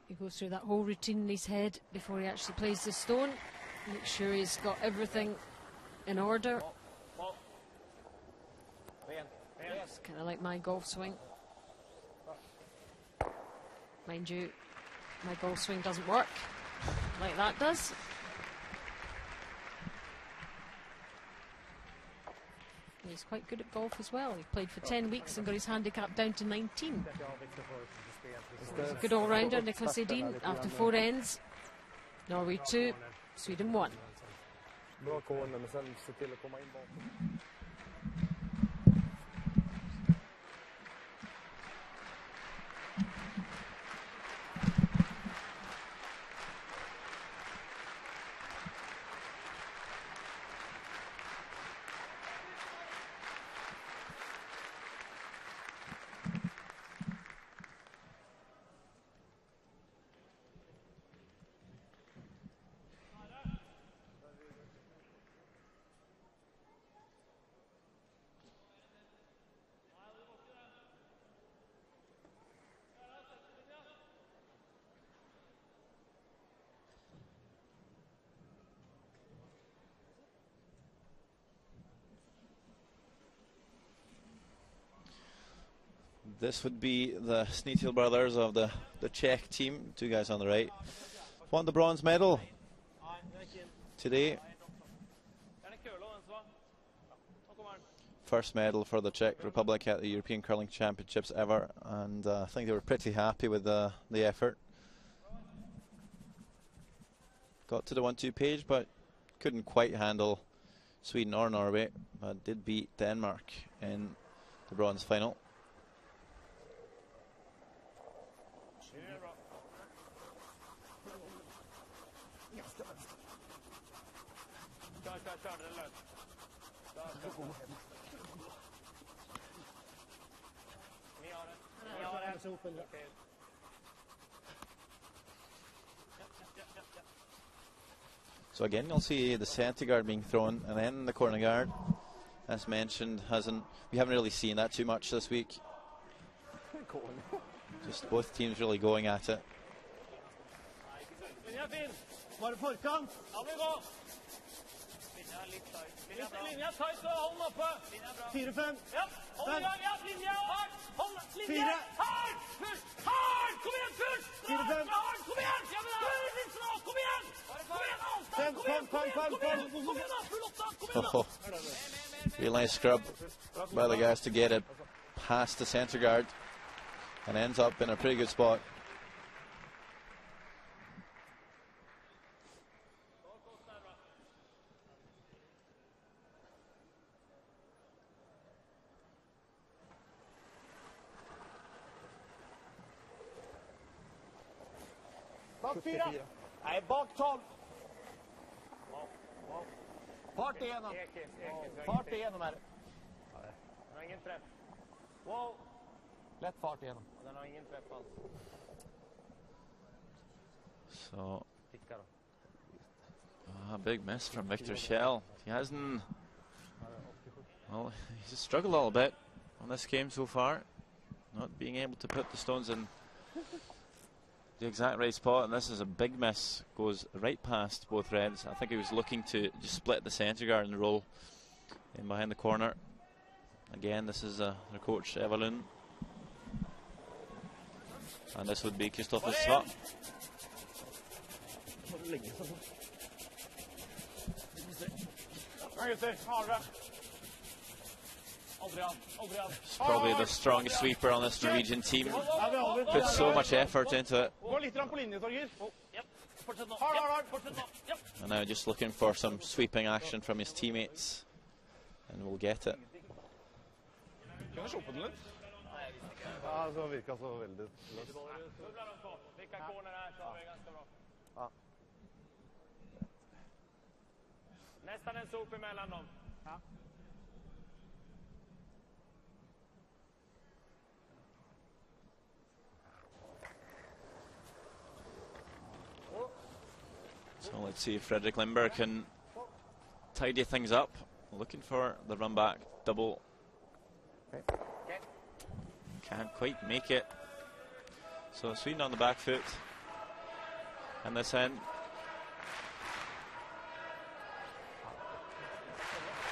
He goes through that whole routine in his head before he actually plays the stone. Make sure he's got everything in order. It's kind of like my golf swing. Mind you, my golf swing doesn't work like that does. He's quite good at golf as well. He played for 10 weeks and got his handicap down to 19. He's a good all-rounder, Nicholas Edin, after 4 ends. Norway 2, Sweden 1. This would be the Sneetil brothers of the Czech team, 2 guys on the right. Won the bronze medal today. First medal for the Czech Republic at the European Curling Championships ever, and I think they were pretty happy with the effort. Got to the 1-2 page, but couldn't quite handle Sweden or Norway, but did beat Denmark in the bronze final. So again, you'll see the center guard being thrown, and then the corner guard, as mentioned, we haven't really seen that too much this week. Just both teams really going at it. Linja tight og hold den oppe. 4-5. Ja, hold den i gang. Ja, linja. Hard. Hold den. Linja. Hard. Push. Hard. Kom igjen, push. 4-5. Hard. Kom igjen. Ja, men da. Kom igjen. Kom igjen, avstand. Kom igjen. Kom igjen, da. Full opptak. Kom igjen, da. Real nice scrub by the guys to get it past the center guard, and ends up in a pretty good spot. Bak 4. Nei, bak 12. Fart igjennom. Fart igjennom her. Den har ingen treff. Wow. Lett fart igjennom. Den har ingen treff alls. So, a big miss from Victor Schell. He hasn't, well, he's struggled a little bit on this game so far, not being able to put the stones in the exact right spot, and this is a big miss, goes right past both reds. I think he was looking to just split the centre guard and roll in behind the corner. Again, this is their coach Evelyn, and this would be Kristoffer Svart. He's probably the strongest sweeper on this Norwegian team. Puts so much effort into it. And now just looking for some sweeping action from his teammates, and we'll get it. Nästan en sop emellan dem. So let's see if Fredrik Limber can tidy things up. Looking for the run back double. Can't quite make it. So Sweden on the back foot. And this end.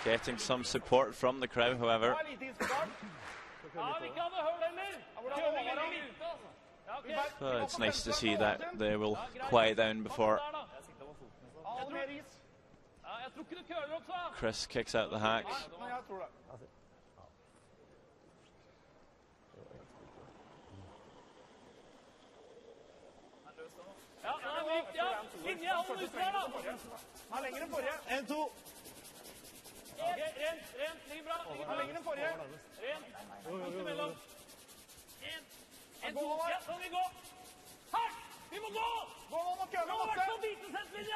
Getting some support from the crowd, however. But it's nice to see that they will quiet down before Chris kicks out the hack. Vi må gå! Nå har vært på vitensentslinja!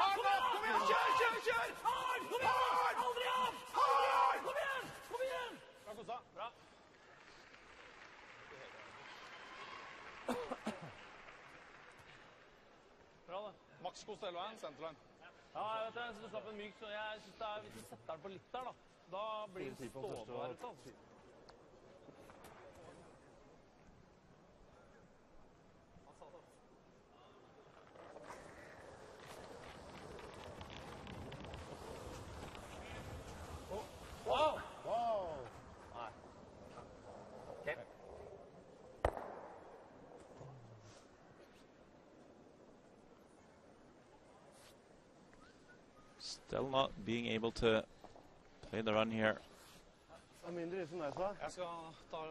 Kom igjen! Kjør! Kom igjen! Aldri av! Kom igjen! Bra, Kosa. Bra. Bra da. Max Costello senterline. Ja, jeg vet det. Jeg synes det slapp en myk, så jeg synes det hvis du setter den på litt der, da blir det stående her ute. Still not being able to play the run here.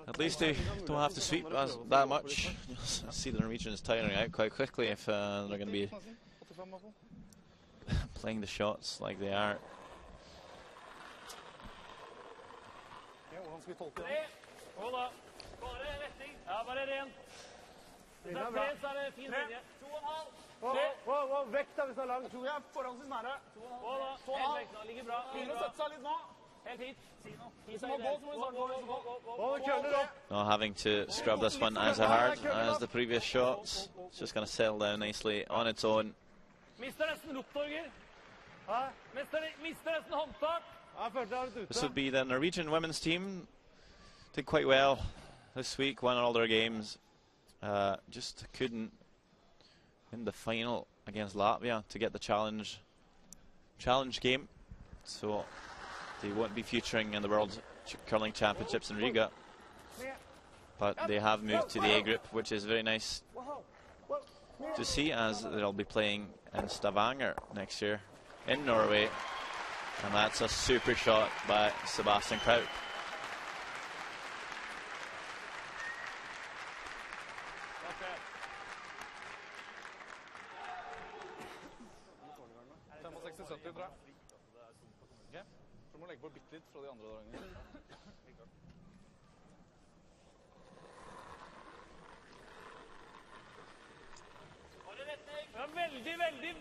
At least they don't have to sweep that much. You'll see the Norwegians tiring out quite quickly if they're going to be playing the shots like they are. Vekk da hvis det lang. Forholdsvis nære. Ligger bra. Fint å sette seg litt nå. Helt hit. Hvis du må gå, så må du starte gå. Not having to scrub this one as hard as the previous shots. It's just going to settle down nicely on its own. Mister nesten Rottorger. Mister nesten håndtak. This would be the Norwegian women's team. Did quite well this week, won all their games. Just couldn't in the final against Latvia to get the challenge game, so they won't be featuring in the World Curling Championships in Riga, but they have moved to the A group, which is very nice to see, as they'll be playing in Stavanger next year in Norway. And that's a super shot by Sebastian Kraut.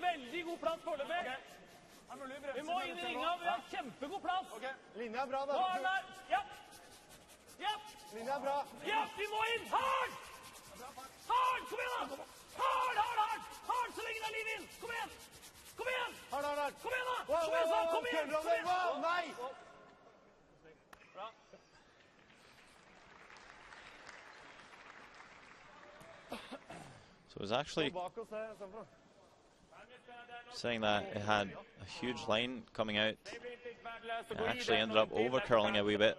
Veldig god plass foreløpig. Vi må inn i ringa, vi har kjempegod plass. Linja er bra da. Ja. Linja er bra. Ja, vi må inn. Hard! Kom igjen da! Hard, så lenge det er liv inn. it was actually saying that it had a huge line coming out. It actually ended up over curling a wee bit.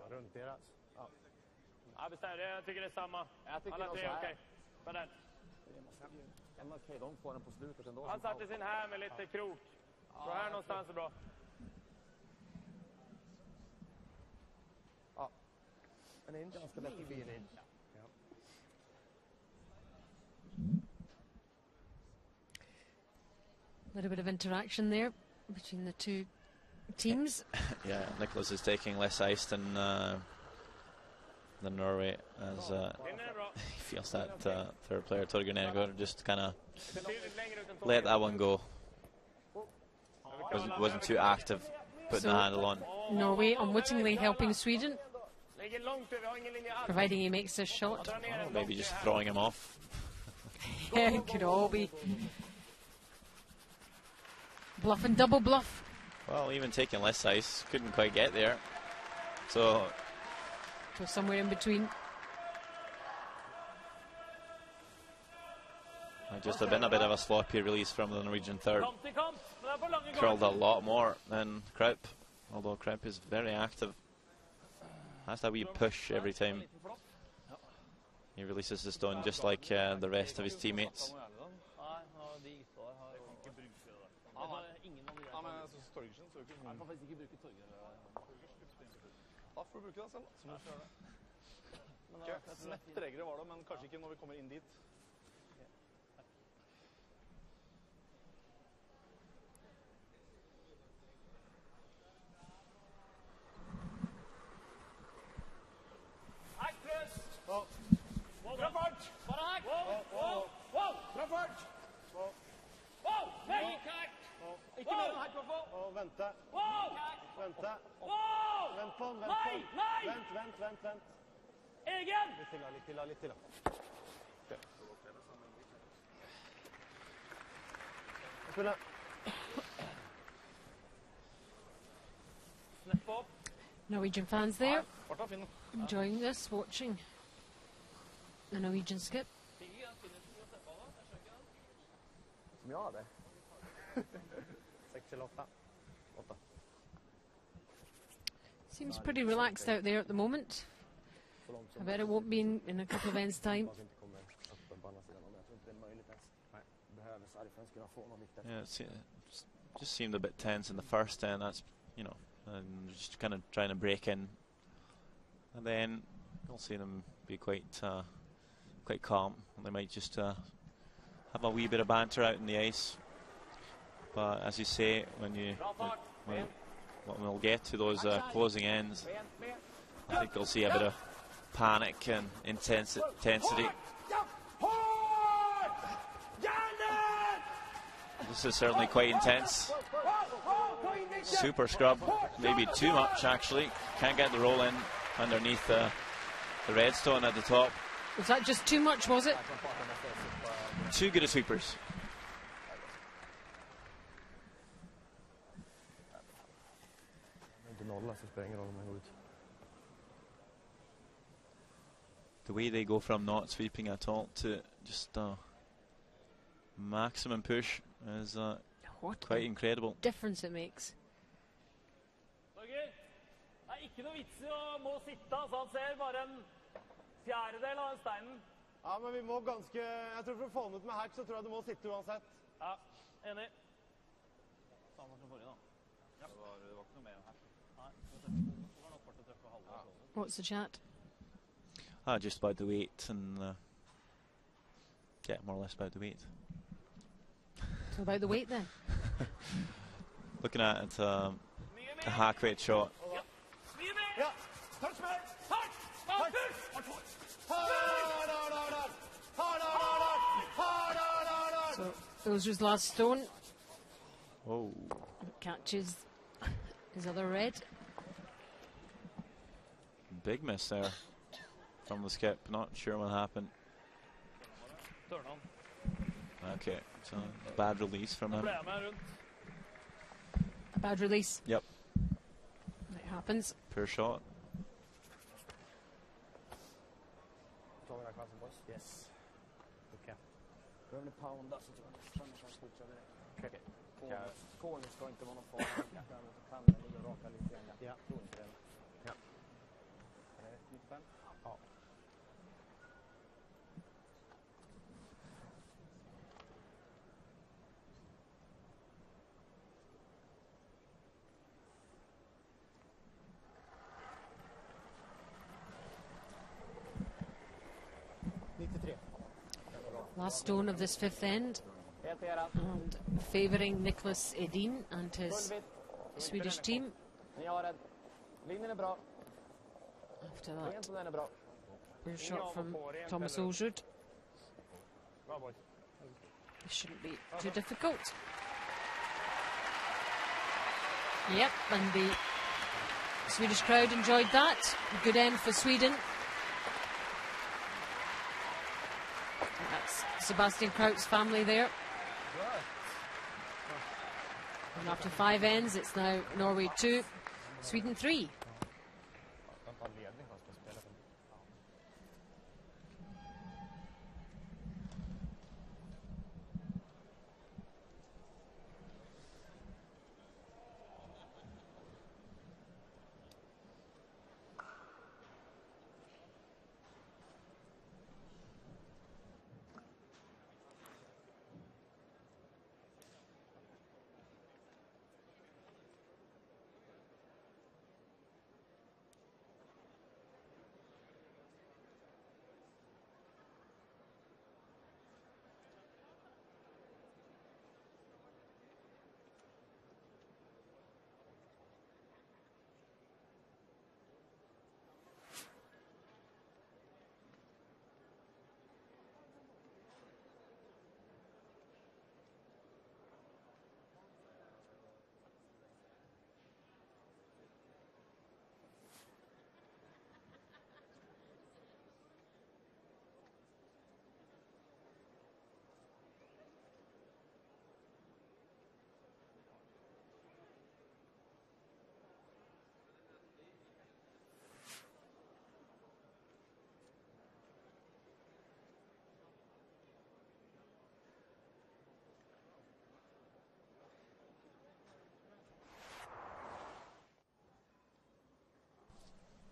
Runt deras. Ja. Ja, bestämmer det. Jag tycker det är samma. Alla tre är okej. Vad är den? Okej, de får den på slutet ändå. Han satte sin här med lite krok. Så här någonstans är bra. Ja. Men det är en ganska lätt fin. A little bit of interaction there between the two teams. Yeah, Nicholas is taking less ice than Norway, as he feels that third player, Torgeir Nergård, just kind of let that one go. Wasn't too active, putting the handle on. Norway unwittingly helping Sweden, providing he makes this shot. Oh, maybe just throwing him off. Yeah, it could all be bluff and double bluff. Well, even taking less ice, couldn't quite get there. So somewhere in between. Just been a bit of a sloppy release from the Norwegian third. Curled a lot more than Kraup, although Kraup is very active. Has that wee push every time he releases the stone, just like the rest of his teammates. Da får du bruke det selv, så må du gjøre det. Ok, nett tregere var det, men kanskje ikke når vi kommer inn dit. Bra fart! Bare her! Bra fart! Nei! Ikke mer her, Kofo! Vente. Vente. Vent på den, vent. Egen! Litt til. Spille. Snepp opp. Norwegian fans there, enjoying this, watching the Norwegian skip. Som jag hade. 6 eller 8. Seems pretty relaxed out there at the moment. I bet it won't be in a couple of ends time. Yeah, just seemed a bit tense in the first end. That's, you know, just kind of trying to break in, and then you'll see them be quite calm. They might just have a wee bit of banter out in the ice. But as you say, when we'll get to those closing ends, I think you'll see a bit of panic and intensity. This is certainly quite intense. Super scrub, maybe too much actually. Can't get the roll in underneath the redstone at the top. Was that just too much, was it? Too good a sweepers. The way they go from not sweeping at all to just maximum push is quite incredible. Difference it makes. Det er ikke noe vits I å må sitte, så han ser bare en fjerdedel av den steinen. Ja, men vi må ganske... Jeg tror for å få den ut med hack, så tror jeg du må sitte uansett. Ja, enig. Samme som forrige da. Ja. Det var ikke noe mer enn hack. Nei, det var nok fort å treffe halve. What's the chat? Just about the weight and yeah, more or less about the weight. So about the weight then? Looking at it, a hack weight shot. Ja, touch mer! Touch! So those was last stone. Whoa. Catches his other red. Big miss there from the skip. Not sure what happened. Okay, so bad release from him. A bad release. Yep. It happens. Poor shot. chansen boys? Yes. Okay. Behöver ni pounda så tror jag att vi switchar direkt. Okej. Skål ska inte vara någon fara. Däremot så kan den ligga och raka lite grann. Ja. Tror inte det. Ja. Är det 95? Ja. Last stone of this fifth end, and favouring Nicholas Edin and his Swedish team. Ni har det. Linjen är bra. After Rent that, som den är bra. good shot from Thomas Olsrud. Bra boys. This shouldn't be too difficult. Yep, and the Swedish crowd enjoyed that. Good end for Sweden. That's Sebastian Kraut's family there. And after 5 ends, it's now Norway 2, Sweden 3.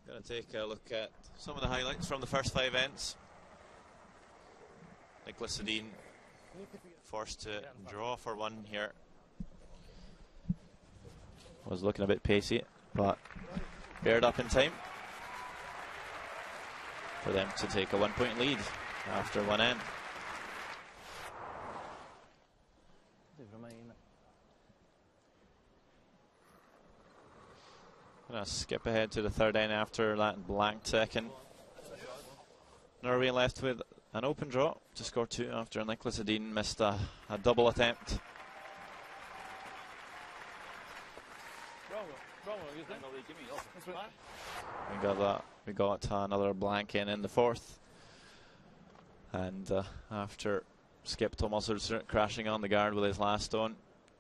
Going to take a look at some of the highlights from the first 5 ends. Nicholas Edin forced to draw for 1 here. Was looking a bit pacey, but bared up in time for them to take a 1-point lead after 1 end. Gonna skip ahead to the 3rd end after that blank second. Norway left with an open draw to score 2 after Nicholas Edin missed a double attempt. We got another blank in the 4th, and after Skip Thomas crashing on the guard with his last stone,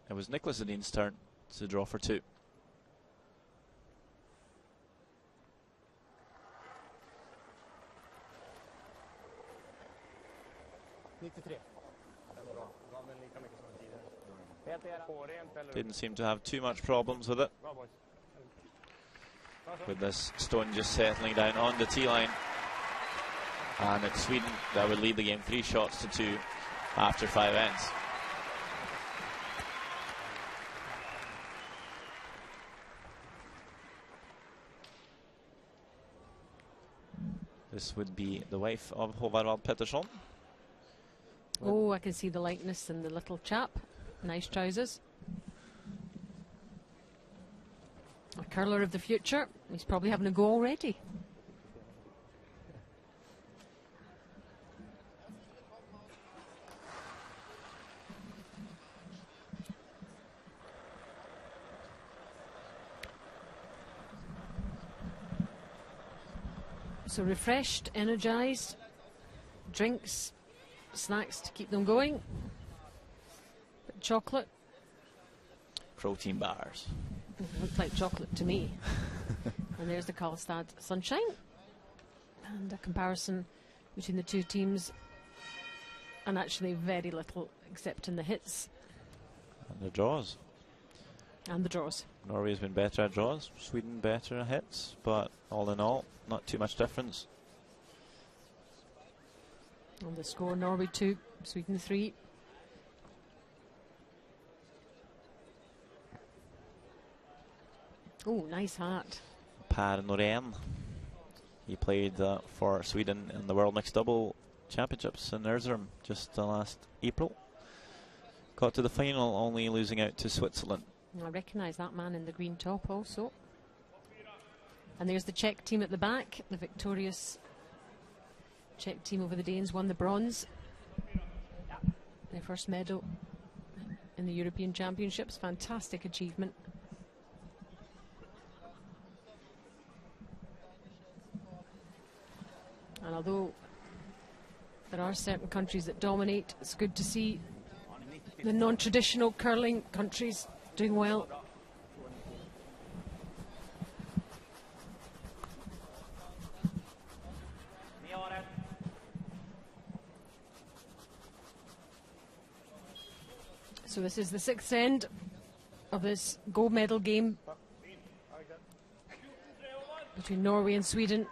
it was Nicholas Edin's turn to draw for 2. Didn't seem to have too much problems with it, with this stone just settling down on the tee line, and it's Sweden that would lead the game 3 shots to 2 after 5 ends. This would be the wife of Håvard Pettersson. Oh, I can see the likeness in the little chap. Nice trousers. A curler of the future. He's probably having a go already. So refreshed, energized, drinks, snacks to keep them going. Bit chocolate. Protein bars. Looked like chocolate to me. And there's the Karlstad sunshine. And a comparison between the two teams, and actually very little except in the hits. And the draws. And the draws. Norway's been better at draws, Sweden better at hits, but all in all, not too much difference. On the score, Norway 2, Sweden 3. Oh, nice hat. Per Norén. He played for Sweden in the World Mixed Double Championships in Erzurum just last April. Got to the final, only losing out to Switzerland. I recognise that man in the green top also. And there's the Czech team at the back. The victorious Czech team over the Danes won the bronze. Their first medal in the European Championships. Fantastic achievement. And although there are certain countries that dominate, it's good to see the non-traditional curling countries doing well. So this is the sixth end of this gold medal game between Norway and Sweden.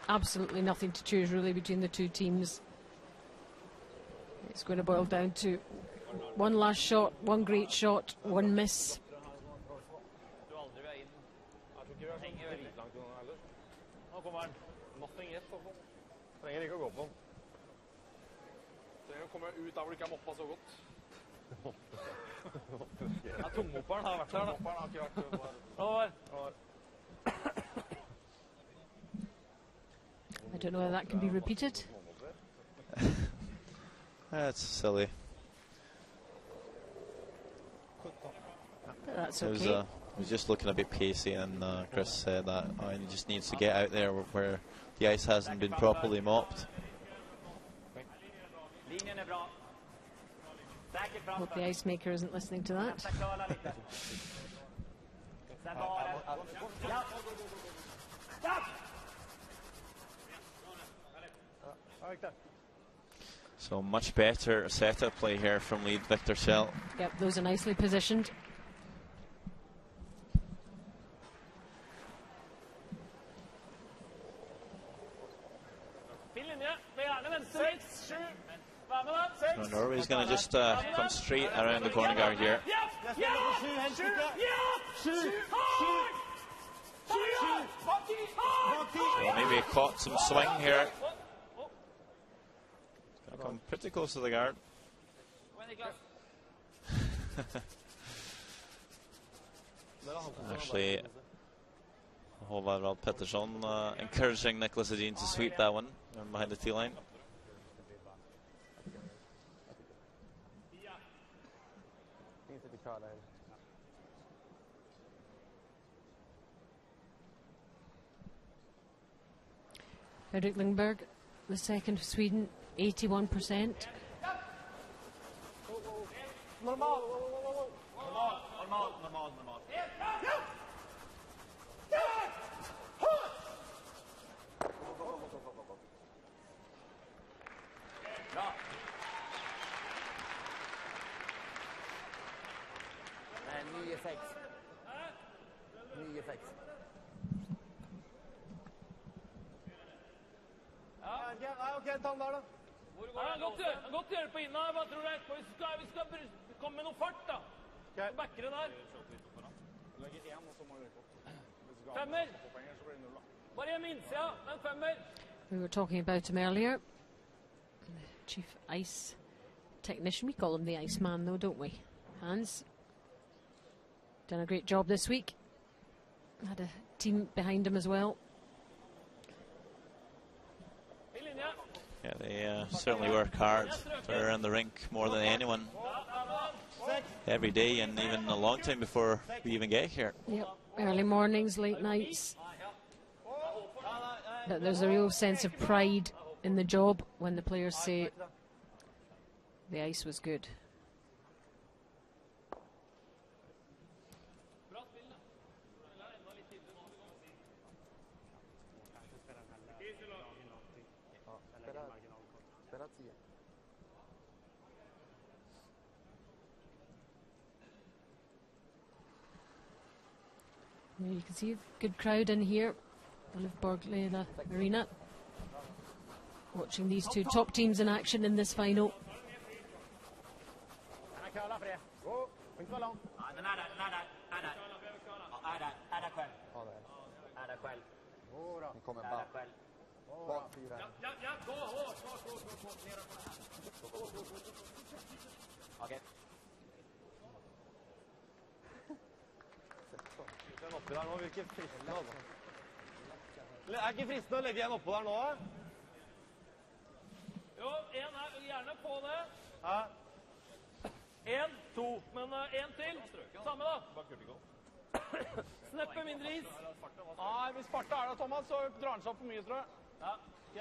Absolutely nothing to choose really between the two teams. It's going to boil down to one last shot, one great shot, one miss. I don't know whether that can be repeated. That's silly. But that's It was, okay. it was just looking a bit pacey, and Chris said that he just needs to get out there where the ice hasn't been properly mopped. Hope the ice maker isn't listening to that. So much better setup play here from lead Victor Schell. Yep, those are nicely positioned. So Norway's going to just come straight around the corner guard here. So maybe caught some swing here. Gonna come pretty close to the guard. Actually, Håvard Pettersson encouraging Niklas Edin to sweep that one behind the tee line. Fredrik Lindberg, the second for Sweden, 81%. Ny effekt. Ny effekt. Ok, ta den der, da. Godt hjelpe inn her, hva tror du? Vi skal komme med noe fart, da. Backer det der. Femmer. Bare en innsida, en femmer. We were talking about him earlier. The chief ice technician. We call him the ice man though, don't we? Hans. Done a great job this week. Had a team behind him as well. Yeah, they certainly work hard. They're in the rink more than anyone every day, and even a long time before we even get here. Yep, early mornings, late nights. But there's a real sense of pride in the job when the players say the ice was good. There you can see a good crowd in here, Olive Borgley, the arena, watching these two top teams in action in this final. Oppi der nå virker fristende, altså. Ikke fristende å legge en oppå der nå? Jo, en gjerne på det. Ja. 1, 2, men en til. Samme da. Sneppe mindre is. Nei, hvis farta der, Thomas, så drar han seg opp for mye, tror jeg. Ja, ok.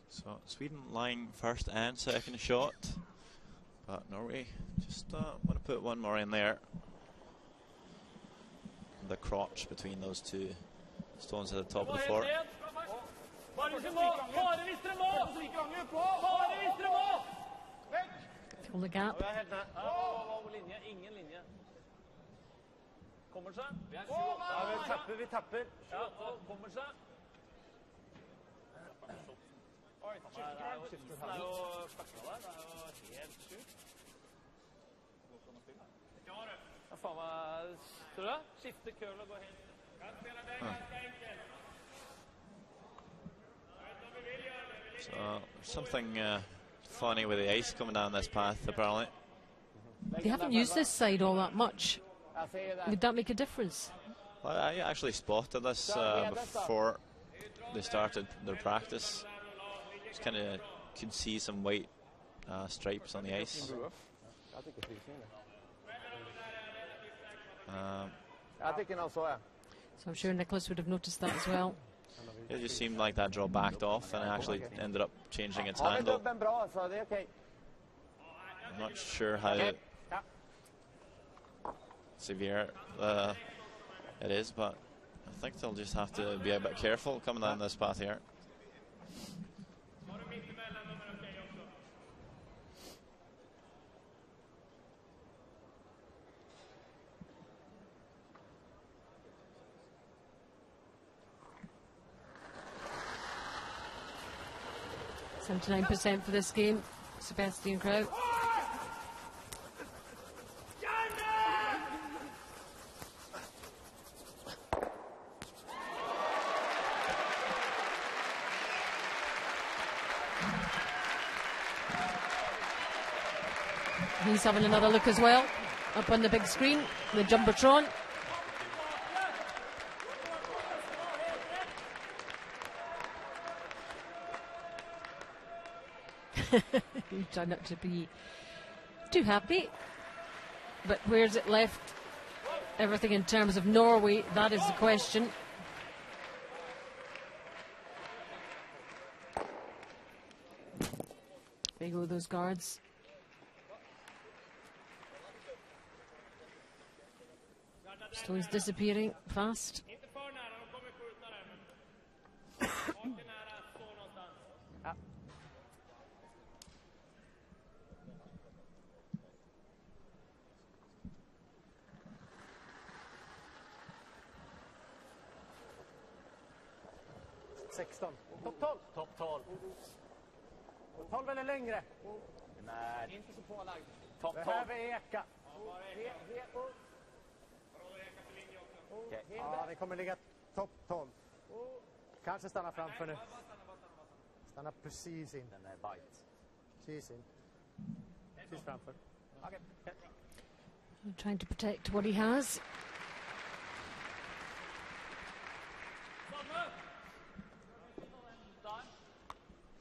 So Sweden lying first and second shot, but Norway just want to put one more in there. The crotch between those two stones at the top of the fort. Fill the gap. Ingen linje. Kommer seg. Ja, vi tapper. Ja, kommer seg. Oi, det er jo spekka der, det er jo helt sjukt. Ja, faen meg, tror du det? Skifte køl og gå helt. So something funny with the ice coming down this path, apparently. They haven't used this side all that much. Would that make a difference? Well, I actually spotted this before they started their practice. Just kind of could see some white stripes on the ice. So I'm sure Nicholas would have noticed that as well. It just seemed like that draw backed off and it actually ended up changing its handle. I'm not sure how severe it is, but I think they'll just have to be a bit careful coming down this path here. %79 for this game, Sebastian Kraut. He's having another look as well, up on the big screen, the Jumbotron. You try not to be too happy, but where's it left everything in terms of Norway? That is the question. There you go, those guards. Stones disappearing fast. Topp 12. 12 eller längre. Nej, inte så pålagd. Topp 12. Behöver eka. Ja, vi kommer ligga topp 12. Kanske stanna framför nu. Stanna precis in. Den är bite. Precis in. Precis framför. Okay. Trying to protect what he has.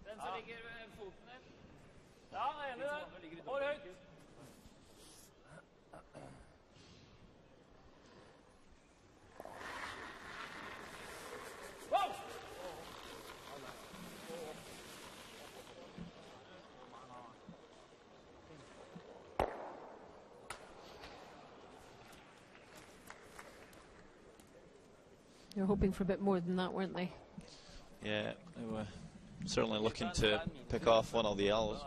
Den som ligger foten ner. Ja, jeg er enig der. Hold høyt. Wow! They were hoping for a bit more than that, weren't they? Yeah, they were certainly looking to pick off one of the L's.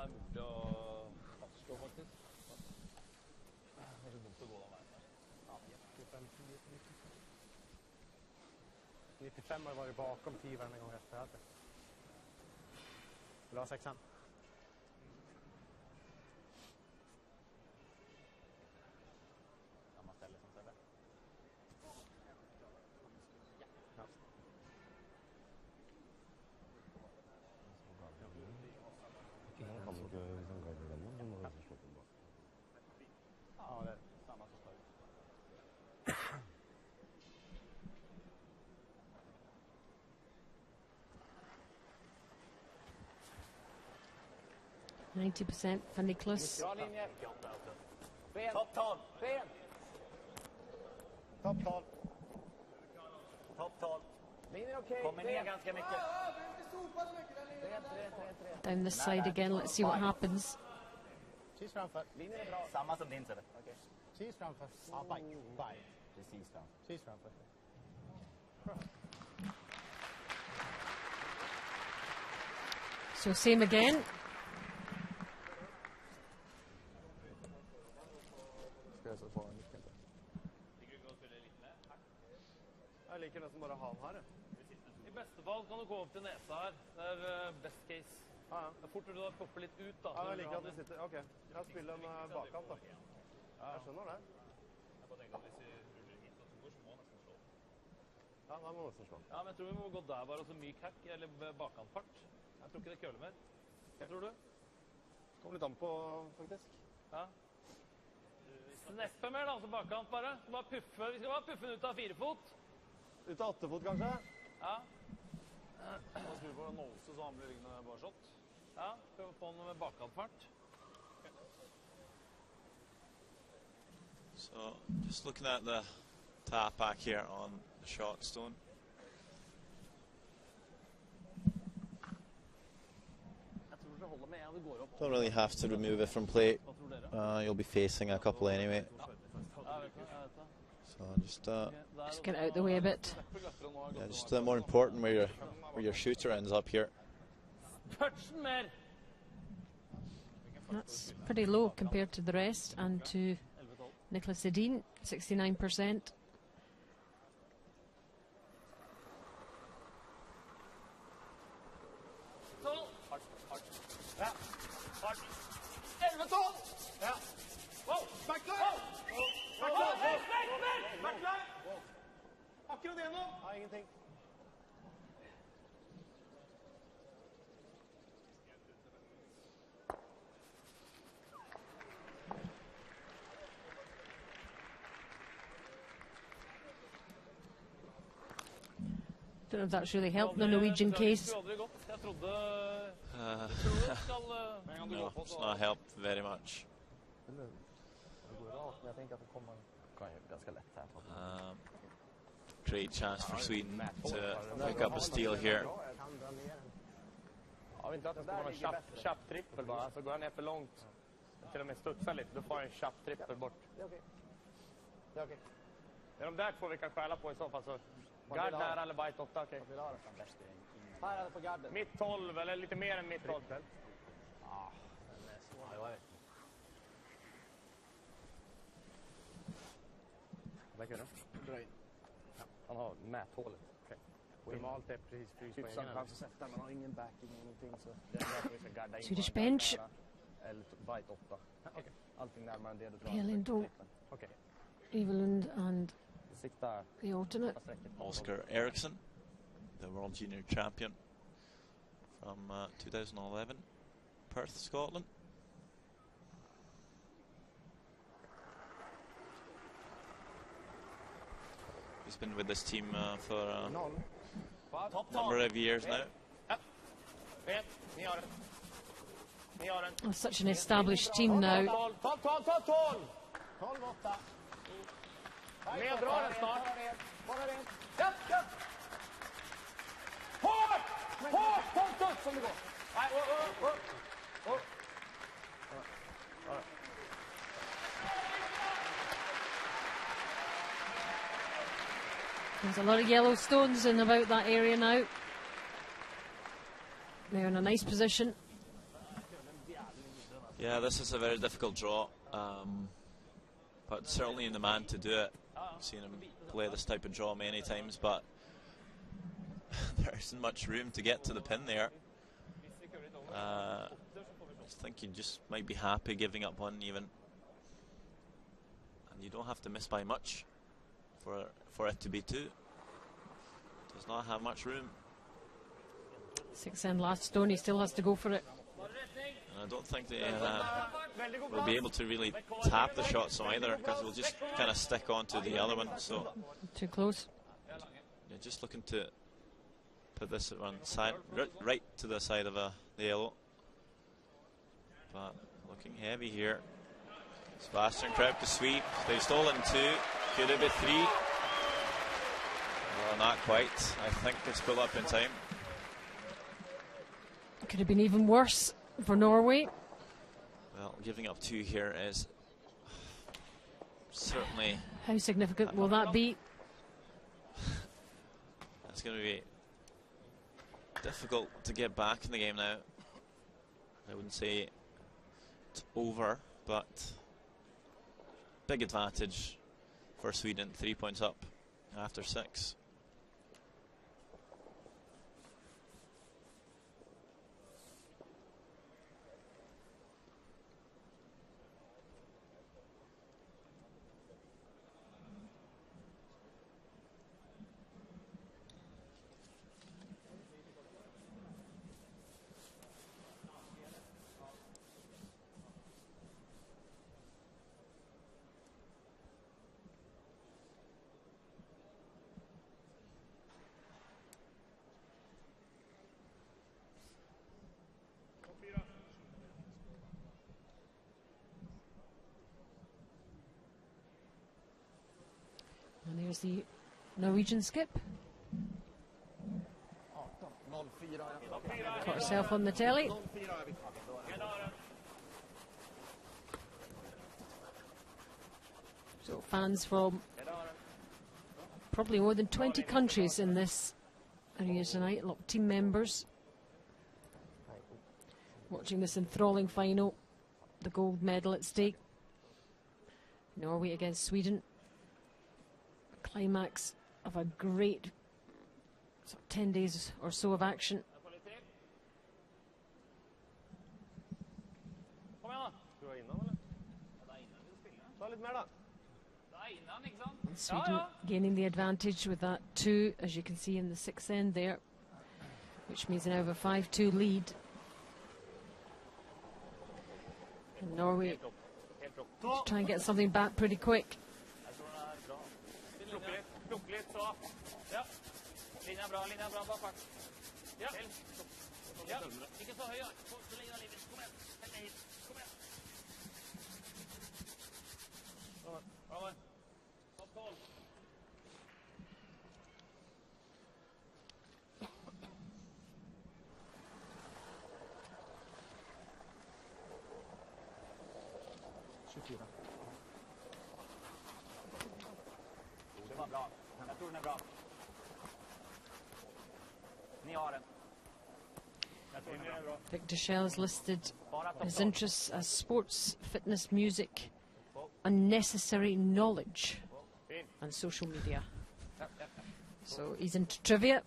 Har varit bakom tivaren en gång efter det. Vill du ha sexan? Samma ställe som Sebbe. Ja, det är samma som förut. 90% for Niklas. Bra linje. Ben. Topp 12. Ben. Topp 12. Topp 12. Linjen okej. Kommer ner ganska mycket. Down this side again, let's see what happens. Precis framför. Linjen är bra. Samma som din Sebbe. Okej. Precis framför. Ja, baj. Precis framför. Precis framför. So same again. Jeg liker nesten bare å ha den her. I beste fall kan du gå opp til nesa her. Det er best case. Ja, ja. Det er fort å poppe litt ut da. Ja, jeg liker at vi sitter. Ok, jeg spiller en bakkant da. Jeg skjønner det. Ja, da må vi nesten slå. Ja, men jeg tror vi må gå der bare, og så myk hack, eller bakkantfart. Jeg tror ikke det køler mer. Hva tror du? Kommer litt an på, faktisk. Ja. Sneppe mer da, så bakkant bare. Så bare puffe. Vi skal bare puffe den ut av 4-fot. Ut av 8-fot kanskje? Ja. Da skrur på nose, så han blir liggende bare shot. Ja, prøv å få den med bakkantfart. So just looking at the tap back here on the shot stone. Jeg tror det holder med en, det går opp. Don't really have to remove it from play. Hva tror dere? You'll be facing a couple anyway. Ja, jeg vet det. So just Just get out the way a bit. yeah, just more important where your shooter ends up here. Touchen mer! That's pretty low compared to the rest and to Niklas Edin, 69%. Ja. 11-12! Ja. Wow! Backline! Backline! Backline! Akkurat gjennom! Nei, ingenting. Don't know if that's really helped the Norwegian case. Jeg trodde... No, it's not helped very much. Det går rakt, men jag tänker att det kommer ganska lätt här. Great chance for Sweden to pick up a steal here. Ja, vi inte att det ska vara en chapp-trippel bara. Så går han ner för långt, till och med studsar lite, då får han en chapp-trippel bort. Det är okej. Det är okej. Det är de där två vi kan skälla på i så fall. Så guard där eller bite 8, okej. Här eller på garden. Mitt 12, eller lite mer än mitt 12. Ja, jag vet. Vad gör du? Dra in. Han har mäthålet. Okay. Normalt är precis fryspoängen. Hyfsad chans att sätta, men har ingen backing, ingenting. Så det är därför vi ska garda in. Swedish bench. Eller bite 8. Okay. Allting närmare det du drar. Helindo, okay. Evelund and Sikta the alternate. Oscar Eriksson, the world junior champion from 2011, Perth, Scotland. He's been with this team for a number of years now. Oh, such an established team now. 12-8. Med drar den snart. Japp, japp. Hårt! Hårt! Hårt som det går. Nej, There's a lot of yellow stones in about that area now. They're in a nice position. Yeah, this is a very difficult draw, but certainly in the man to do it. I've seen him play this type of draw many times, but there isn't much room to get to the pin there. I think you just might be happy giving up one even, and you don't have to miss by much for it to be two. Does not have much room. 6 end last stone, he still has to go for it. And I don't think they will be able to really tap the shots either, because we'll just kind of stick onto the other one. So too close. You're just looking to put this one side right to the side of the yellow, but looking heavy here. Sebastian Krebs to sweep. They've stolen 2. Could it be 3? Well, not quite. I think it's pulled up in time. Could have been even worse for Norway. Well, giving up 2 here is certainly... How significant will that be? It's going to be difficult to get back in the game now. I wouldn't say it's over, but big advantage for Sweden. 3 points up after 6. And there's the Norwegian skip. Got herself on the telly. So fans from probably more than 20 countries in this arena tonight. A lot of team members watching this enthralling final. The gold medal at stake. Norway against Sweden. Climax of a great 10 days or so of action. And Sweden gaining the advantage with that 2, as you can see in the 6th end there, which means now have a 5-2 lead. And Norway try and get something back pretty quick. Ja. Linja bra bak. Ja. Ja. Ikke så høy, ja. Så lenge livet. Kom igjen. Hent hit. Kom igjen. Bra. Topp 12. Det var bra. Jag tror den är bra. Ni har den. Jag tror den är bra. Victor Schell has listed his interests as sports, fitness, music, unnecessary knowledge, and social media. So he's into trivia,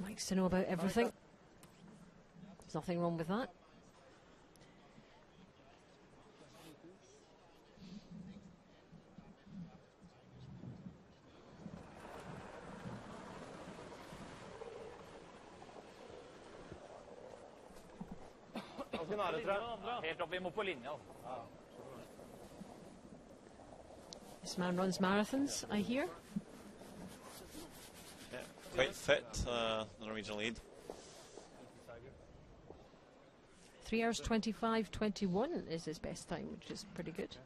likes to know about everything. There's nothing wrong with that. Helt opp, vi må på linja. This man runs marathons, I hear. Yeah, quite fit, the Norwegian lead. 3 hours 25:21 is his best time, which is pretty good.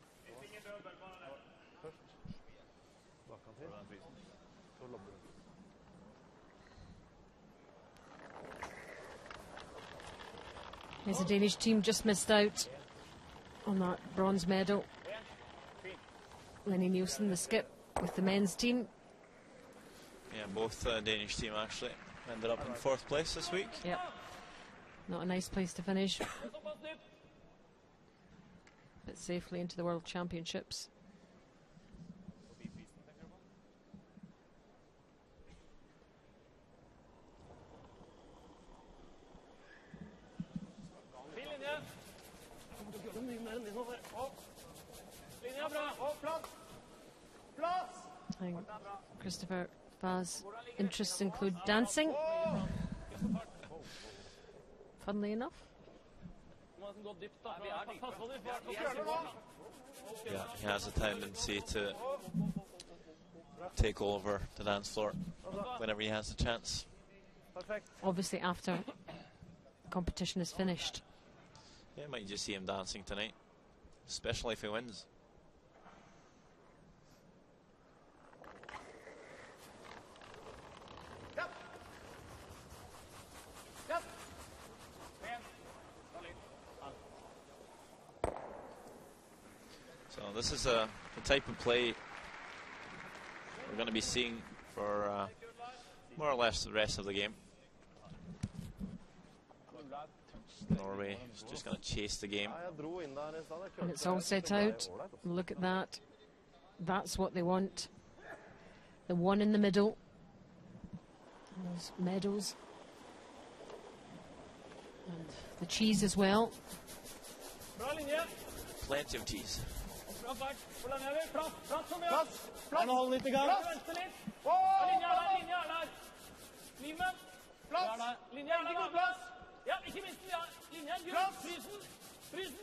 Here's the Danish team just missed out on that bronze medal. Lenny Nielsen, the skip, with the men's team. Yeah, both Danish team actually ended up in 4th place this week. Yep. Not a nice place to finish. But safely into the World Championships. And Christopher Vaz's interests include dancing. Funnily enough. Yeah, he has a tendency to take over the dance floor whenever he has a chance. Obviously after competition is finished. Yeah, you might just see him dancing tonight, especially if he wins. So this is the type of play we're going to be seeing for more or less the rest of the game. Norway is just going to chase the game. And it's all set out. Look at that. That's what they want. The one in the middle. Those medals. And the cheese as well. Plenty of cheese. Ja, ikke minst, ja. Linja er grønn. Frysen. Frysen.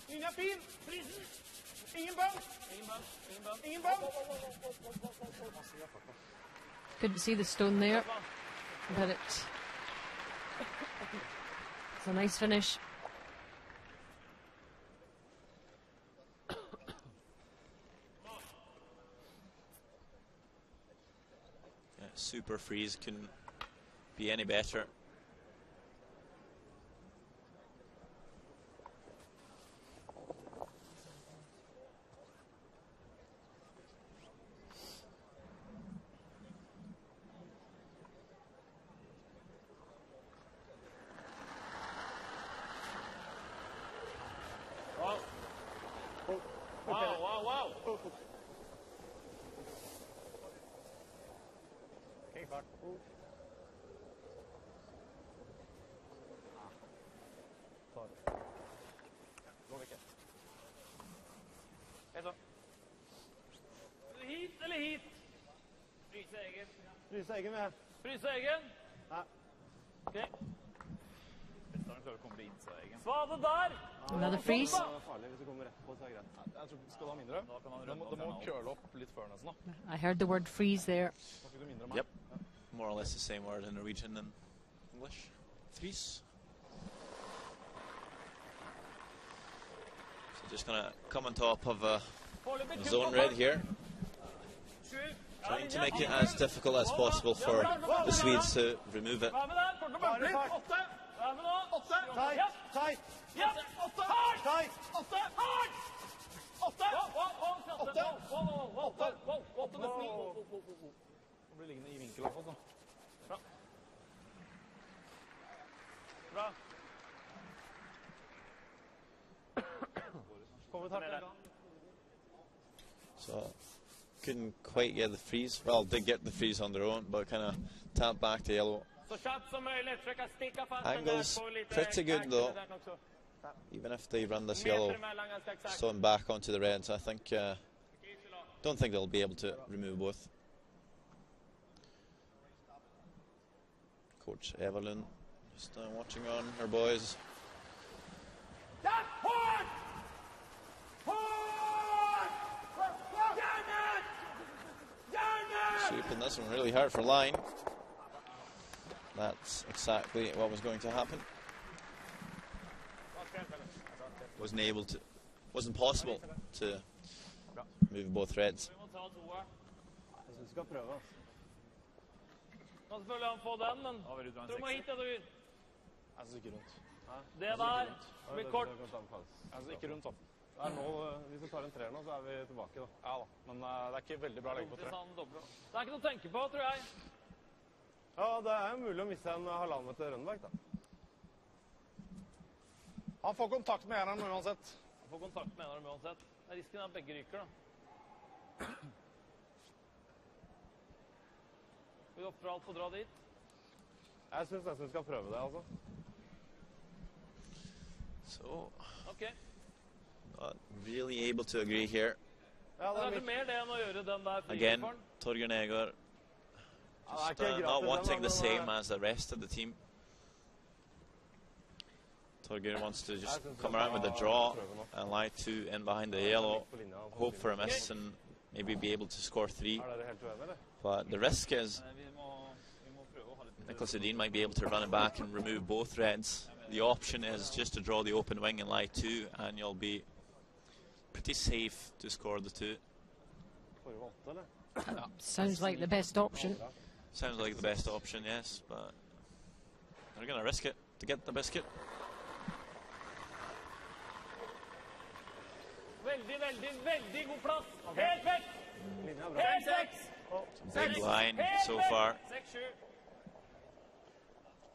Linja er fin. Frysen. Ingen bønn. Ingen bønn. Ingen bønn. Ingen bønn. Couldn't see the stone there, but it's a nice finish. Yeah, super freeze couldn't be any better. Hit eller hit? Fryse egen. Fryse egen med. Fryse egen? Ja. Ok. Svade der! Another freeze. Det er farlig hvis du kommer rett på, så er det greit. Jeg tror, skal du ha mindre? Da må køle opp litt før nesten da. I heard the word freeze there. Da fikk du mindre med. Yep, more or less the same word in Norwegian and English. Freeze. So just gonna come on top of zone red here. Trying to make it as difficult as possible for the Swedes to remove it. Tight, tight. Ja, 8! Hard! Tight. 8! Hard! 8! 8 med sni. Nå blir liggende i vinkel også. Bra. Bra. Kommer takk. So couldn't quite get the freeze. Well, did get the freeze on their own, but kind of tapped back to yellow. Så kjapt som mulig. Forsøk å stikke fast. Angles pretty good though, even if they run this yellow stone back onto the reds. I think don't think they'll be able to remove both. Coach Evelyn just watching on her boys. Sweeping this one really hard for line. That's exactly what was going to happen. Wasn't possible to move both reds. Jeg synes vi skal prøve. Nå selvfølgelig han få den, men du må hit eller ut. Jeg synes ikke rundt. Det der blir kort. Jeg synes ikke rundt sånn. Hvis vi tar en treer nå, så er vi tilbake da. Ja da, men det er ikke veldig bra legge på tre. Det er ikke noe å tenke på, tror jeg. Ja, det er jo mulig å misse en halvannen meter rønnverk da. Han får kontakt med eneren uansett. Han får kontakt med eneren uansett. Risken er at begge ryker, da. Vil du oppdra alt for å dra dit? Jeg synes nesten vi skal prøve det, altså. So, Ok. not really able to agree here. Ja, Det er mer det enn å gjøre den der Again, frihjulfaren. Torgeir Negård Ja, just det er ikke not gratis, wanting the men, same as the rest of the team. Torgeir wants to just come around with a draw and lie 2 in behind the yellow, hope for a miss and maybe be able to score 3. Er dere helt uenige, eller? But the risk is Vi må prøve å ha litt... Nicholas Edin might be able to run it back and remove both reds. The option is just to draw the open wing and lie 2, and you'll be pretty safe to score the 2. Sounds like the best option. Sounds like the best option, yes, but they're going to risk it to get the biscuit. Veldig, veldig, veldig god plass. Helt vekk! Helt 6! Big line so far. 6-7.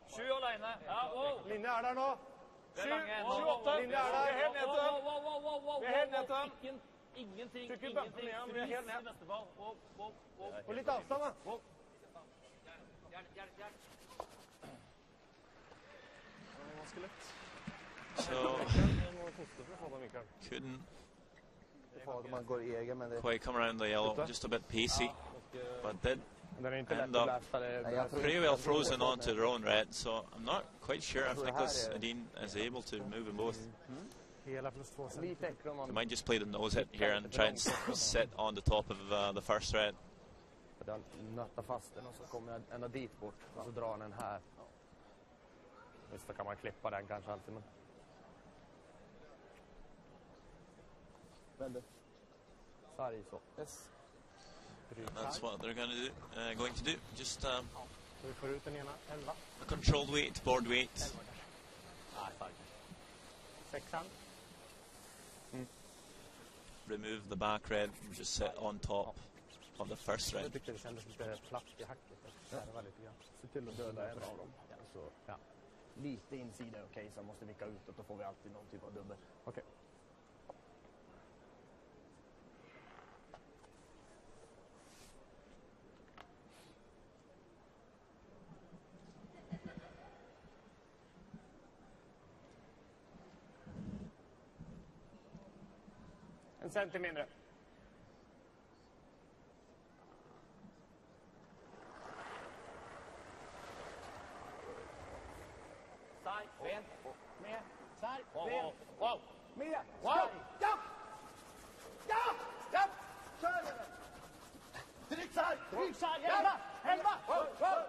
7 alene. Ja, wow. Linje er der nå. 7-8. Linje er der. Helt ned til dem. Vi er helt ned til dem. Ingenting. Trykker bømpen igjen, vi er helt ned. I beste fall. Og litt avstand, da. So couldn't Man går i egen, men det... quite come around the yellow, just a bit pacey, but did Den er ikke end lett å up lese. pretty well frozen onto their own red, so I'm not quite sure if Nicholas Edin is able to move them both. Hela plus 2 cent. Lite extra om They man... might just play the nose hit here and try and sit on the top of the first red. Den nöttar fast den och så kommer den ända dit bort. Och så drar den här. Visst, da kan man klippa den kanskje alltid, men... Vänder. Sarg så. Yes. That's what they're going to do. Just Så vi får ut den ena, 11. a controlled weight, board weight. Nej, starkt. 6an. Remove the back red and just sit on top of the first Jag red. tyckte det kändes lite platt i hacket. Det var lite grann. Se till att döda en av dem. Ja. Så, ja. Lite insida är okej, så måste vicka utåt. Då får vi alltid någon typ av dubbel. Okej. En centi mindre. Sarg, ben. Med. Sarg. Wow, Ben. wow, wow. Med. Wow. Sarg. Ja! Ja! Ja! Kör! Drygt sarg. Drygt sarg. 11. 11. Wow. Wow.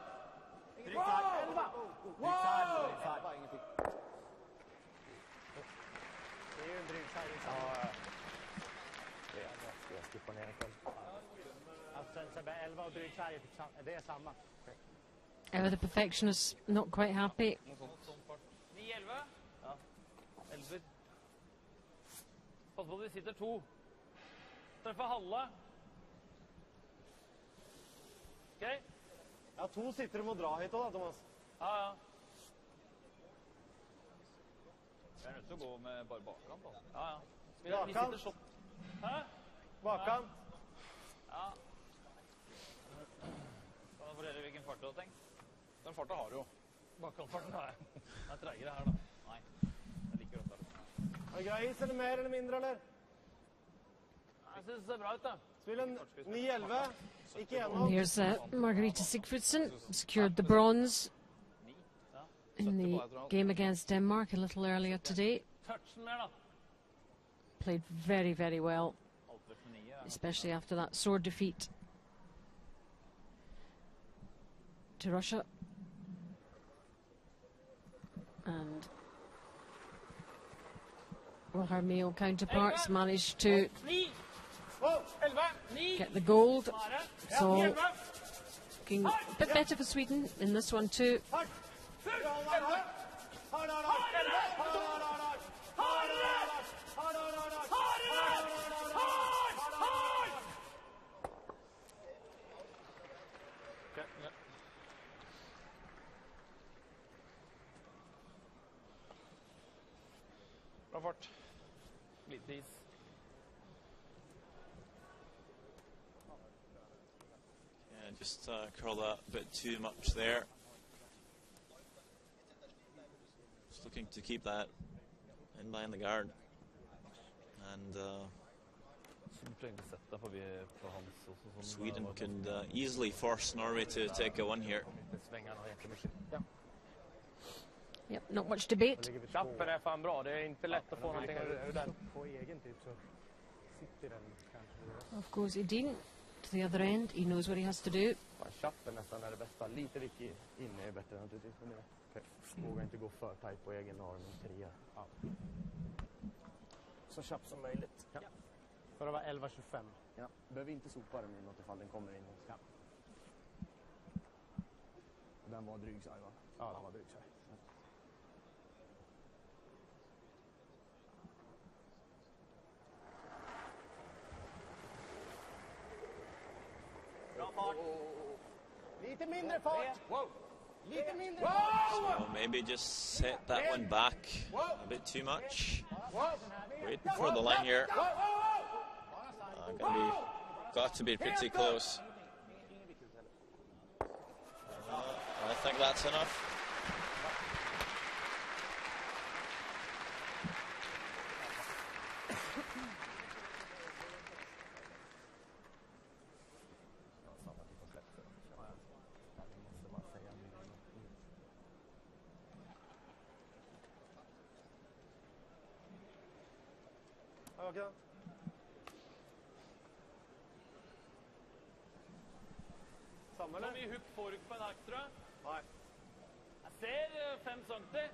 Drygt sarg. 11. Wow. Ingenting. Det är ju en dryg sarg. Ja. Jag skippar ner den själv. Alltså, 11 och dryg sarg, det är samma. Ever the perfectionist not quite happy. 9-11. Ja. 11. Pass på at de sitter 2. Treffer halve. Ok? Ja, 2 sitter du må dra hit også, da, Thomas. Ja, ja. Jeg er nødt til å gå med bare bakkant, altså. Ja, ja. Vi Bakkant. sitter sånn. Hæ? Bakkant. Ja. Kan du fortelle hvilken fart du har tenkt? Den farta har du jo. Bakkantfarten har jeg. Den er tregere her, da. Nei, jeg liker å ta det. Er det greit, eller mer eller mindre, eller? Jeg synes det ser bra ut, da. Spill en 9-11. Ikke And gjennom. here's Margarita Sigfridsson, secured the bronze in the game against Denmark a little earlier today. Touchen mer, da. Played very, very well, Altfor 9 er especially after that sore defeat to Russia. And well, her male counterparts managed to 9. 11. 9. get the gold. Bare. So 11. looking a bit better for Sweden in this one too. Hardt. Hardt. Hardt. Hardt. Bra fart. Lite is. Yeah, just curled that a bit too much there. Just looking to keep that in behind the guard. And Sweden could easily force Norway to take a one here. Yep, not much debate. Chappen är fan bra. Det är inte lätt att få någonting ur den. På egen typ så sitter den kanske. Off goes Edin to the other end. He knows what he has to do. Chappen nästan är det bästa. Lite ryckig inne är bättre naturligtvis. Vågar inte gå för tajt på egen arm. Trea. Ja. Så chapp som möjligt. Ja. För att vara 11-25. Ja. Behöver inte sopa den in ifall den kommer in. Ja. Den var dryg sarg, va? Ja, den var dryg sarg. Bra fart. Lite mindre fart! Wow. Lite mindre fart! So maybe just set that one back a bit too much. Waiting for the line here. Got to be pretty close. I think that's enough. Okay. Samme, eller? Så mye hook får du ikke på en hakk, tror jeg. Nei. Jeg ser 5 centimeter.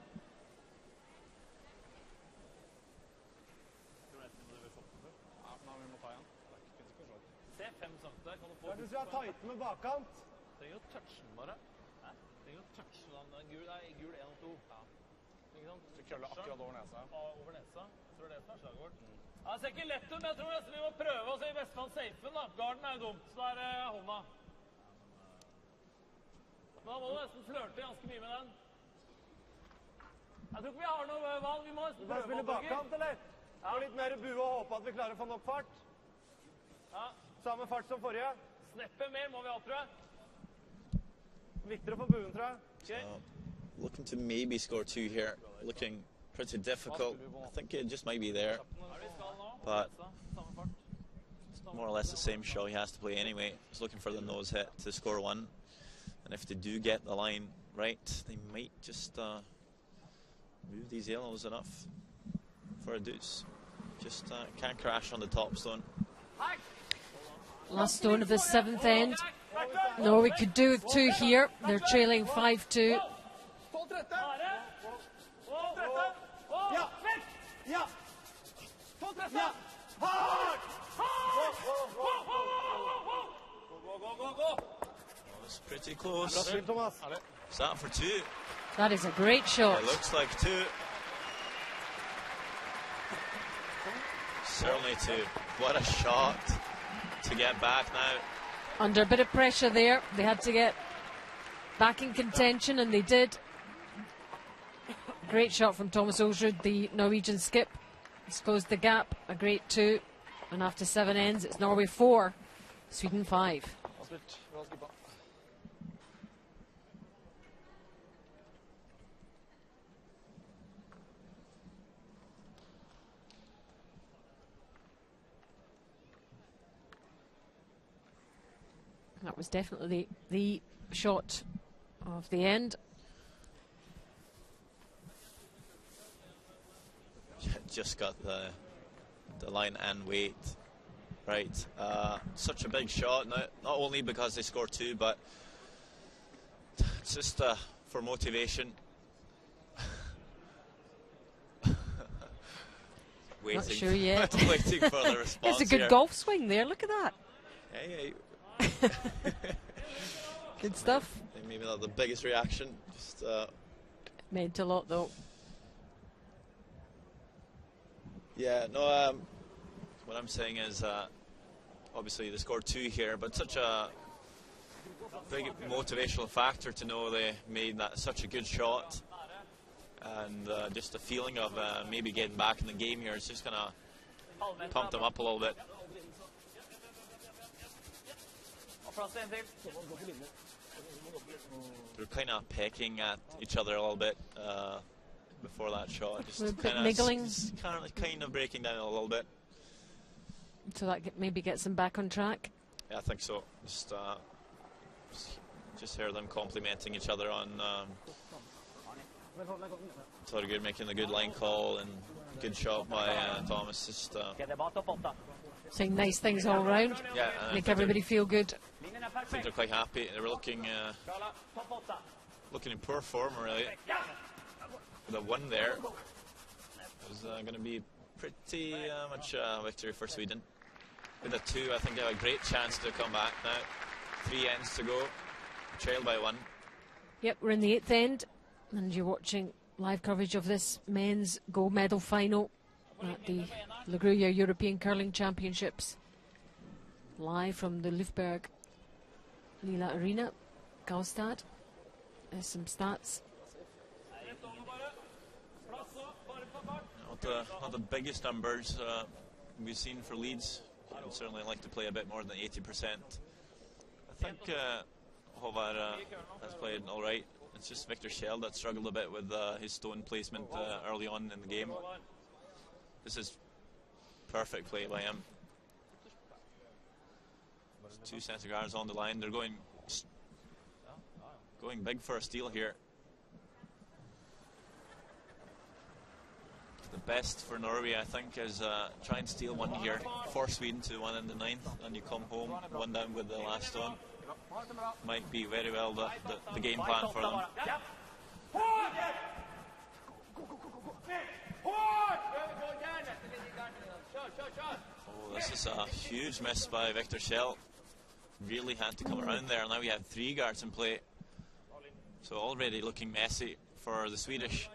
Tror nesten du vil få den før. Ja, men vi må ta igjen. Det finnes ikke å slå. Se 5 centimeter, kan du få. Ja, du skal ha tight med bakkant. Trenger å touche den bare. Hæ? Trenger å touche den. Den er gul 1 og 2. Ja. Ikke sant? Så kølle akkurat over nesa. Over nesa. Jeg tror det er som er slaget vårt. Ja, det ser ikke lett ut, men jeg tror nesten vi må prøve oss i Vestfold safen da. Garden er jo dumt, så der er hånda. Men da må du nesten flørte ganske mye med den. Jeg tror ikke vi har noe valg, vi må nesten Du bare spille bakkant, eller? Ja. Og litt mer bue og håpe at vi klarer å få nok fart. Ja. Samme fart som forrige. Sneppet mer må vi ha, tror jeg. Viktigere å få buen, tror jeg. So, looking to maybe score 2 here. Looking pretty difficult. I think it just might be there. But more or less the same shot he has to play anyway. He's looking for the nose hit to score 1. And if they do get the line right, they might just move these yellows enough for a deuce. Just can't crash on the top stone. Last stone of the 7th end. Norway could do with 2 here. They're trailing 5-2. Ja! Ja! Hard! Gå! It's pretty close. Bra spill, Thomas. Is that for 2? That is a great shot. It looks like 2. Certainly 2. What a shot to get back now. Under a bit of pressure there. They had to get back in contention, and they did. Great shot from Thomas Olsrud, the Norwegian skip. He's closed the gap. A great 2. And after 7 ends, it's Norway 4, Sweden 5. That was definitely the shot of the end. Just got the line and weight right. Such a big shot, not only because they scored 2, but it's just for motivation. Waiting, Not sure yet. waiting for the response. It's a good here. golf swing there. Look at that. Hey. Good stuff. Maybe not the biggest reaction. Just Meant a lot though. yeah, no. What I'm saying is, obviously they scored 2 here, but such a big motivational factor to know they made that such a good shot, and just a feeling of maybe getting back in the game here is just going to pump them up a little bit. They're kind of pecking at each other a little bit before that shot. Just kind of breaking down a little bit. So that maybe gets them back on track? Yeah, I think so. Just hear them complimenting each other on Torgeir making a good line call and good shot by Thomas. Just saying nice things all round. Yeah, make everybody feel good. I think they're quite happy. They were looking in poor form, really. With a 1 there, it was going to be pretty much a victory for Sweden. With a 2, I think they have a great chance to come back now. 3 ends to go, trailed by 1. Yep, we're in the 8th end, and you're watching live coverage of this men's gold medal final at the Gruyère European Curling Championships. Live from the Lufberg Lila Arena, Karlstad. There's some stats. Not the biggest numbers we've seen for leads. I'd certainly like to play a bit more than 80%. I think Håvard has played all right. It's just Victor Schell that struggled a bit with his stone placement early on in the game. This is perfect play by him. 2 center guards on the line. They're going big for a steal here. The best for Norway, I think, is try and steal 1 here, force Sweden to 1 in the 9th, and you come home 1 down with the last stone. Might be very well the game plan for them. Oh, this is a huge miss by Victor Schell. Really had to come around there. Now we have 3 guards in play. So already looking messy for the Swedish.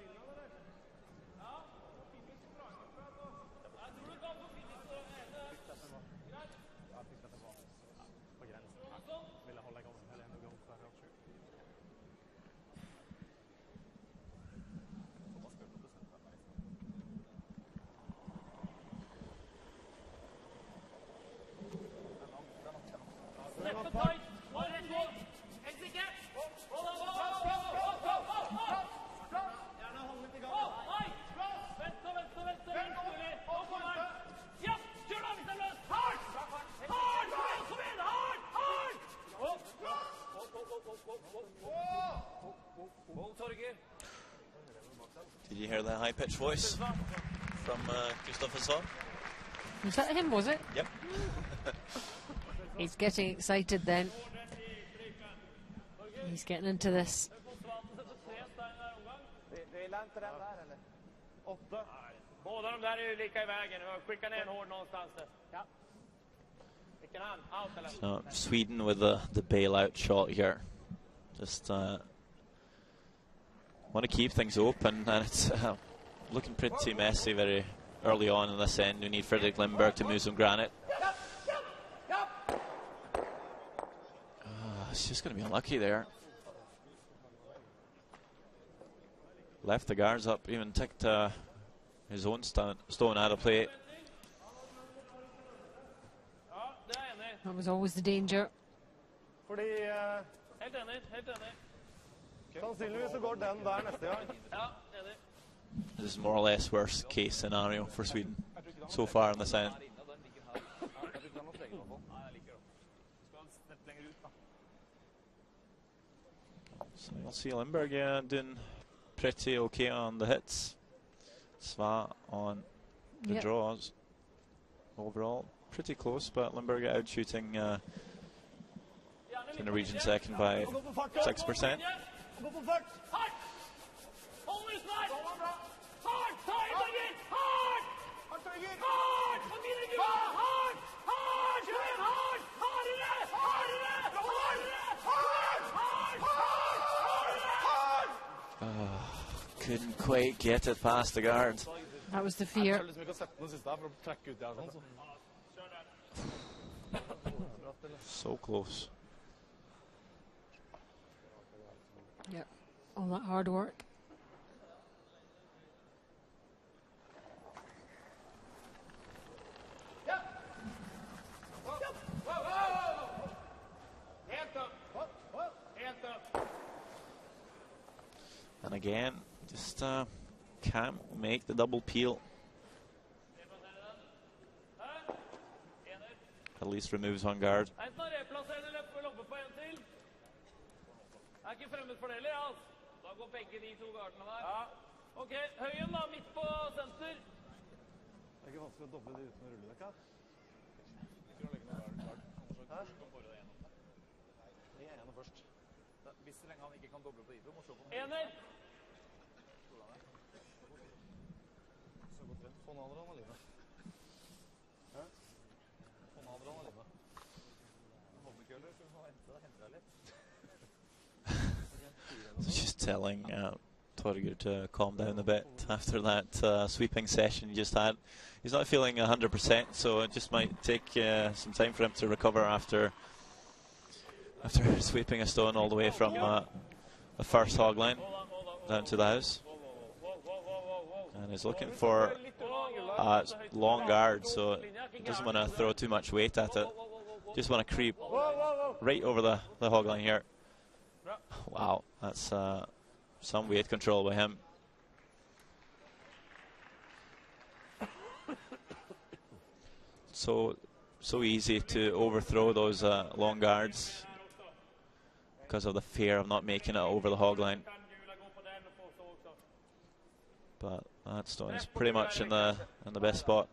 Did you hear the high-pitched voice from Kristoffersson? Was that him, was it? Yep. He's getting excited then. He's getting into this. So Sweden with the bailout shot here. Just want to keep things open, and it's looking pretty messy very early on in this end. We need Fredrik Lindberg to move some granite. It's just going to be unlucky there. Left the guards up, even ticked his own stone out of play. That was always the danger. This is more or less worst case scenario for Sweden so far in this end. So we'll see Lindberg doing pretty okay on the hits. SWE on the draws. Overall, pretty close, but Lindberg out shooting in the region second by 6%. Couldn't quite get it past the guard. That was the fear. So close. Yep, all that hard work. again, just can't make the double peel. At least removes one guard. Ok, Høyen da, midt på senter. Det er ikke vanskelig å doble det uten å rulle dekka. Det er ene først. Hvis så lenge han ikke kan doble på de to, må se på den. Ener. Så godt rett. Få Nadran av livet. Få Nadran av livet. Hobbykøller, så må hente deg litt. Just telling Torger to calm down a bit after that sweeping session he just had. He's not feeling 100%, so it just might take some time for him to recover after sweeping a stone all the way from the first hog line down to the house. And he's looking for a long guard, so he doesn't want to throw too much weight at it. Just want to creep right over the hog line here. Wow, that's some weight control by him. So easy to overthrow those long guards because of the fear of not making it over the hog line. But that stone is pretty much in the best spot.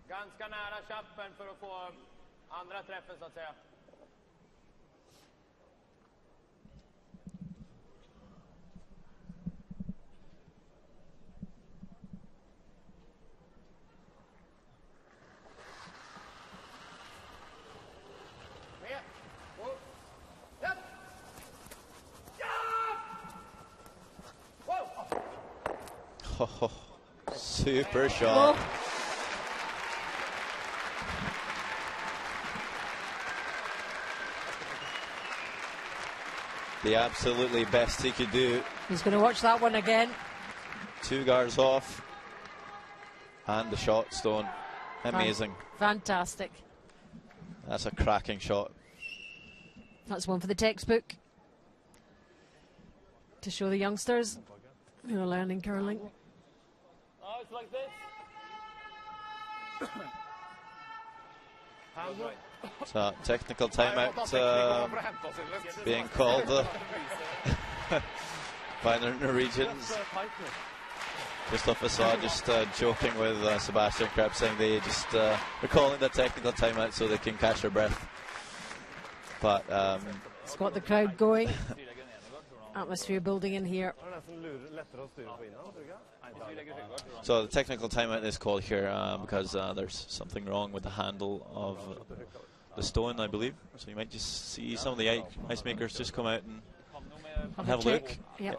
Ganska nära chappen för att få andra träffen så att säga. Oh, super shot. Oh. The absolutely best he could do. He's going to watch that one again. 2 guards off. And the shot stone. Amazing. Fantastic. That's a cracking shot. That's one for the textbook. To show the youngsters who are learning curling. Oh, it's like this. So technical timeout being called by the Norwegians. Christoph Assad just joking with Sebastian Krebs, saying they just are calling the technical timeout so they can catch their breath. But it's got the crowd going. Atmosphere building in here. So the technical timeout is called here because there's something wrong with the handle of the stone, I believe. So you might just see some of the ice makers just come out and have a look. Yeah.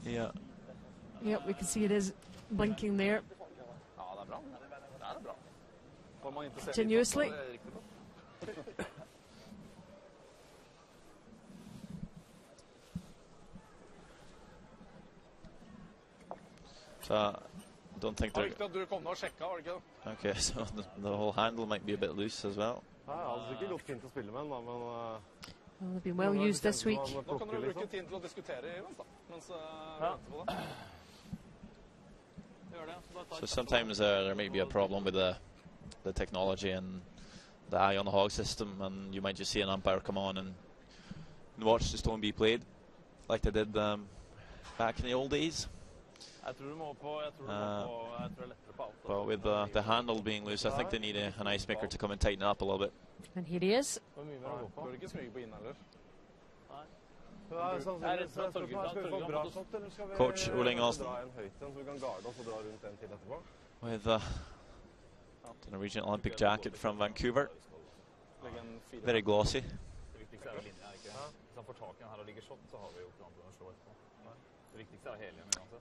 Yeah. Yep, we can see it is blinking there. Continuously. So I don't think they're... Okay, so the whole handle might be a bit loose as well. Well, they've been well used this week. So sometimes there may be a problem with the technology and the eye on the hog system, and you might just see an umpire come on and watch the stone be played, like they did back in the old days. But with the handle being loose, I think they need an ice maker to come and tighten it up a little bit. And here he is. Coach Uling Austin with the Norwegian Olympic jacket from Vancouver. Very glossy.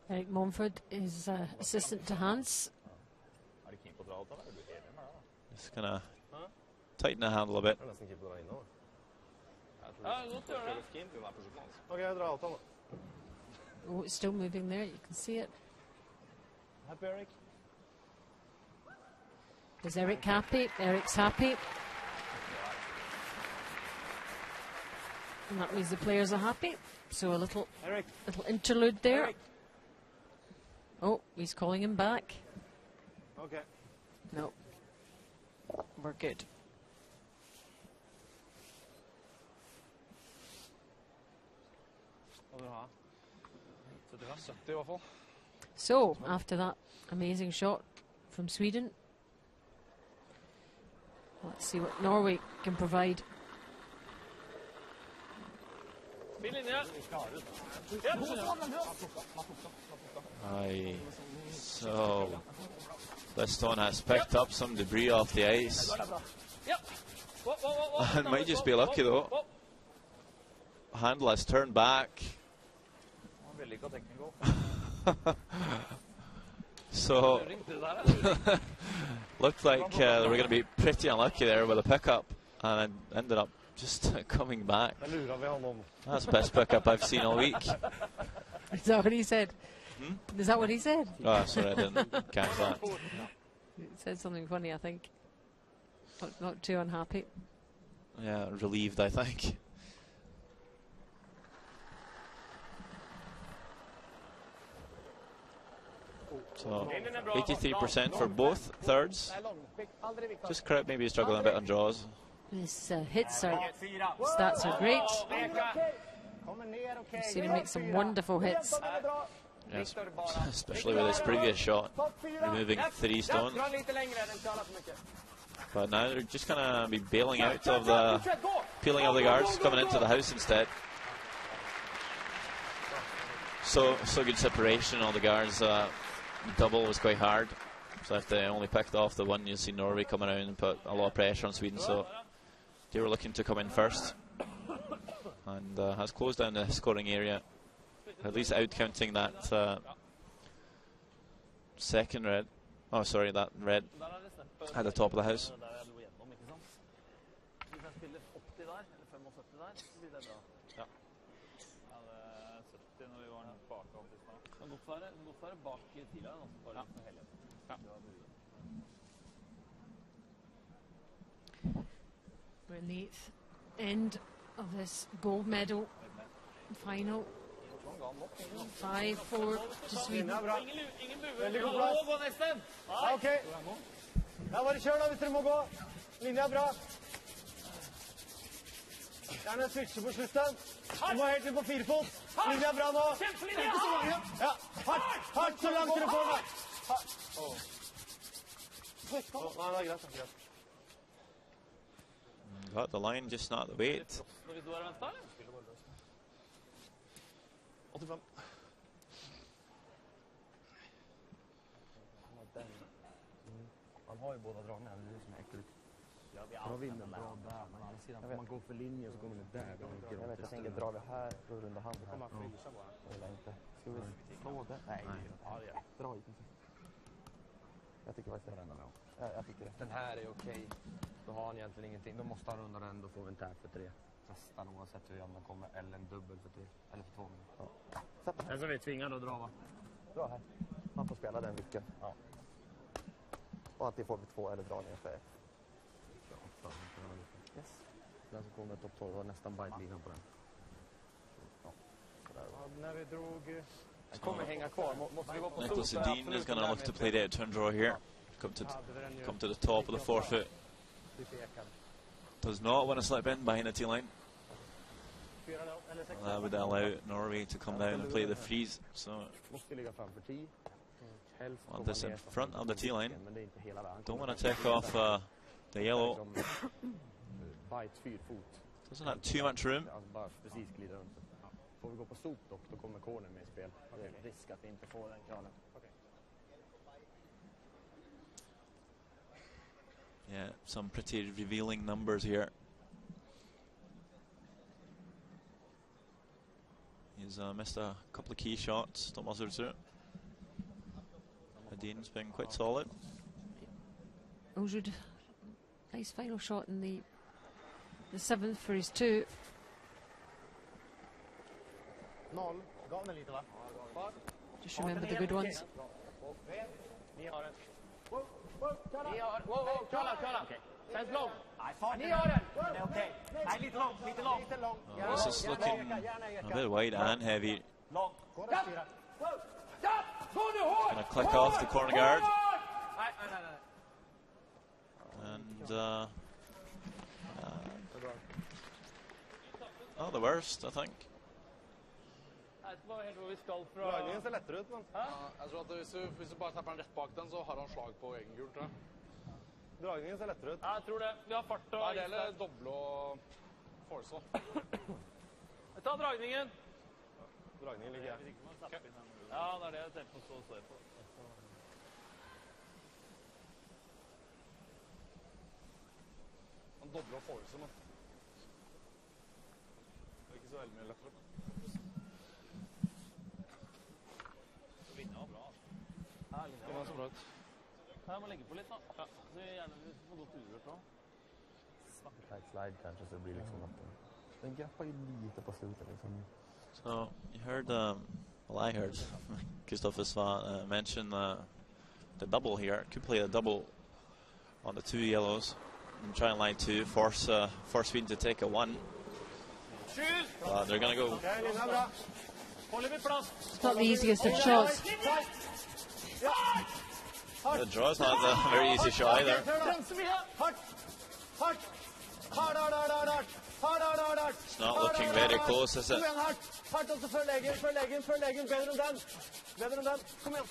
Eric Monford is assistant to Hans. Just gonna tighten the handle a bit. Oh, it's still moving there, you can see it. Is Eric happy? Eric's happy. And that means the players are happy. So a little interlude there. Eric. Oh, he's calling him back. Okay. No. We're good. So, after that amazing shot from Sweden, let's see what Norway can provide. Aye. So, this stone has picked up some debris off the ice. And might just be lucky though. Handle has turned back. So, looked like they were going to be pretty unlucky there with a pickup, and ended up just coming back. That's the best pickup I've seen all week. Is that what he said? Is that what he said? Oh, sorry, I didn't catch that. He said something funny, I think. Not too unhappy. Yeah, relieved, I think. So 83% for both thirds. Just correct, maybe he's struggling a bit on draws. His hits are, stats are great. You've seen him make some wonderful hits. Yes, especially with his previous shot, removing 3 stones. But now they're just going to be bailing out of the peeling of the guards, coming into the house instead. So good separation on the guards. Double was quite hard. So if they only picked off the one, you'll see Norway coming around and put a lot of pressure on Sweden. So they were looking to come in first, and has closed down the scoring area, at least out counting that second red. Oh, sorry, that red at the top of the house. We're in the end of this gold medal final. 5-4 to Sweden. Okej. Där var det kör då, hvis dere må gå. Linja er bra. Gjerne switche på slutten. Du må helt inn på 4 fot. Linja er bra nå. Ja, hardt så langt dere får meg. Nei, det er greit. Got the line, just not the weight. 85. Han har ju båda dragningarna, det är det som är äckligt. Jag vinner bra där, men å andra sidan, om man går för linje så kommer det där. Jag vet, jag tänker, drar vi här, då rundar han här. Eller inte. Ska vi slå det? Nej. Dra hit. Jag tycker faktiskt det. Jag tycker det. Den här är okej. Då har han egentligen ingenting. Då måste han runda den, då får vi en tag för 3. Nästan oavsett hur den kommer, eller en dubbel för 3. Eller för 2 minuter. Ja. Eller så är vi tvingade att dra, va? Dra här. Han får spela den lyckan. Ja. Och antingen får vi 2 eller dragningar för 1. Yes. Den som kommer topp 12 har nästan bite-linan på den. Ja. När vi drog... Den kommer hänga kvar. Måste vi gå på Nicholas Edin is going to look to play the out-turn draw here. Come to the top of the forefoot. Does not want to slip in behind the T-line. That would allow Norway to come down and play the freeze. So want this in front of the T-line. Don't want to take off the yellow. Doesn't have too much room. Får vi gå på sop dock, då kommer corner med i spel. Det är risk att vi inte får den kranen. Yeah, some pretty revealing numbers here. He's missed a couple of key shots. Thomas Ursrud. Edin's been quite solid. Ursrud, nice final shot in the 7th for his 2. 0. Gav den lite, va? Just remember the good ones. Ni har den. Karla. Känns lång. Ni har den. Den är okej. Nej, lite lång. Well, this is looking a bit wide and heavy. Lång. Gonna click off the corner guard. Nej. And not the worst, I think. Det var helt hvor vi skal fra. Dragningen ser lettere ut, men. Ja, jeg tror at hvis du bare tapper den rett bak den, så har han slag på egen gul, tror jeg. Dragningen ser lettere ut. Ja, jeg tror det. Vi har fart og... Nei, det gjelder doble og force også. Ta dragningen. Dragningen ligger her. Ja, det er det jeg tenker på så ser på. Han dobler og force, men. Det er ikke så veldig mye lettere. Linja var bra. Ja, linja var så bra ut. Her må legge på litt da. Ja, så gjerne vi får godt urørt da. Tight slide kanske, så det blir liksom att den grappar ju lite på slutet liksom. So you heard, well, I heard Kristoffer Svan mention the double here. Could play a double on the 2 yellows and try and line 2, force Sweden to take a 1. They're gonna go. Okej, linjen bra. Håller vi plats. It's not the easiest of shots. The draw's not a very easy shot either. It's not looking very close, is it? Hardt også før legen. Bedre enn den. Kom igjen.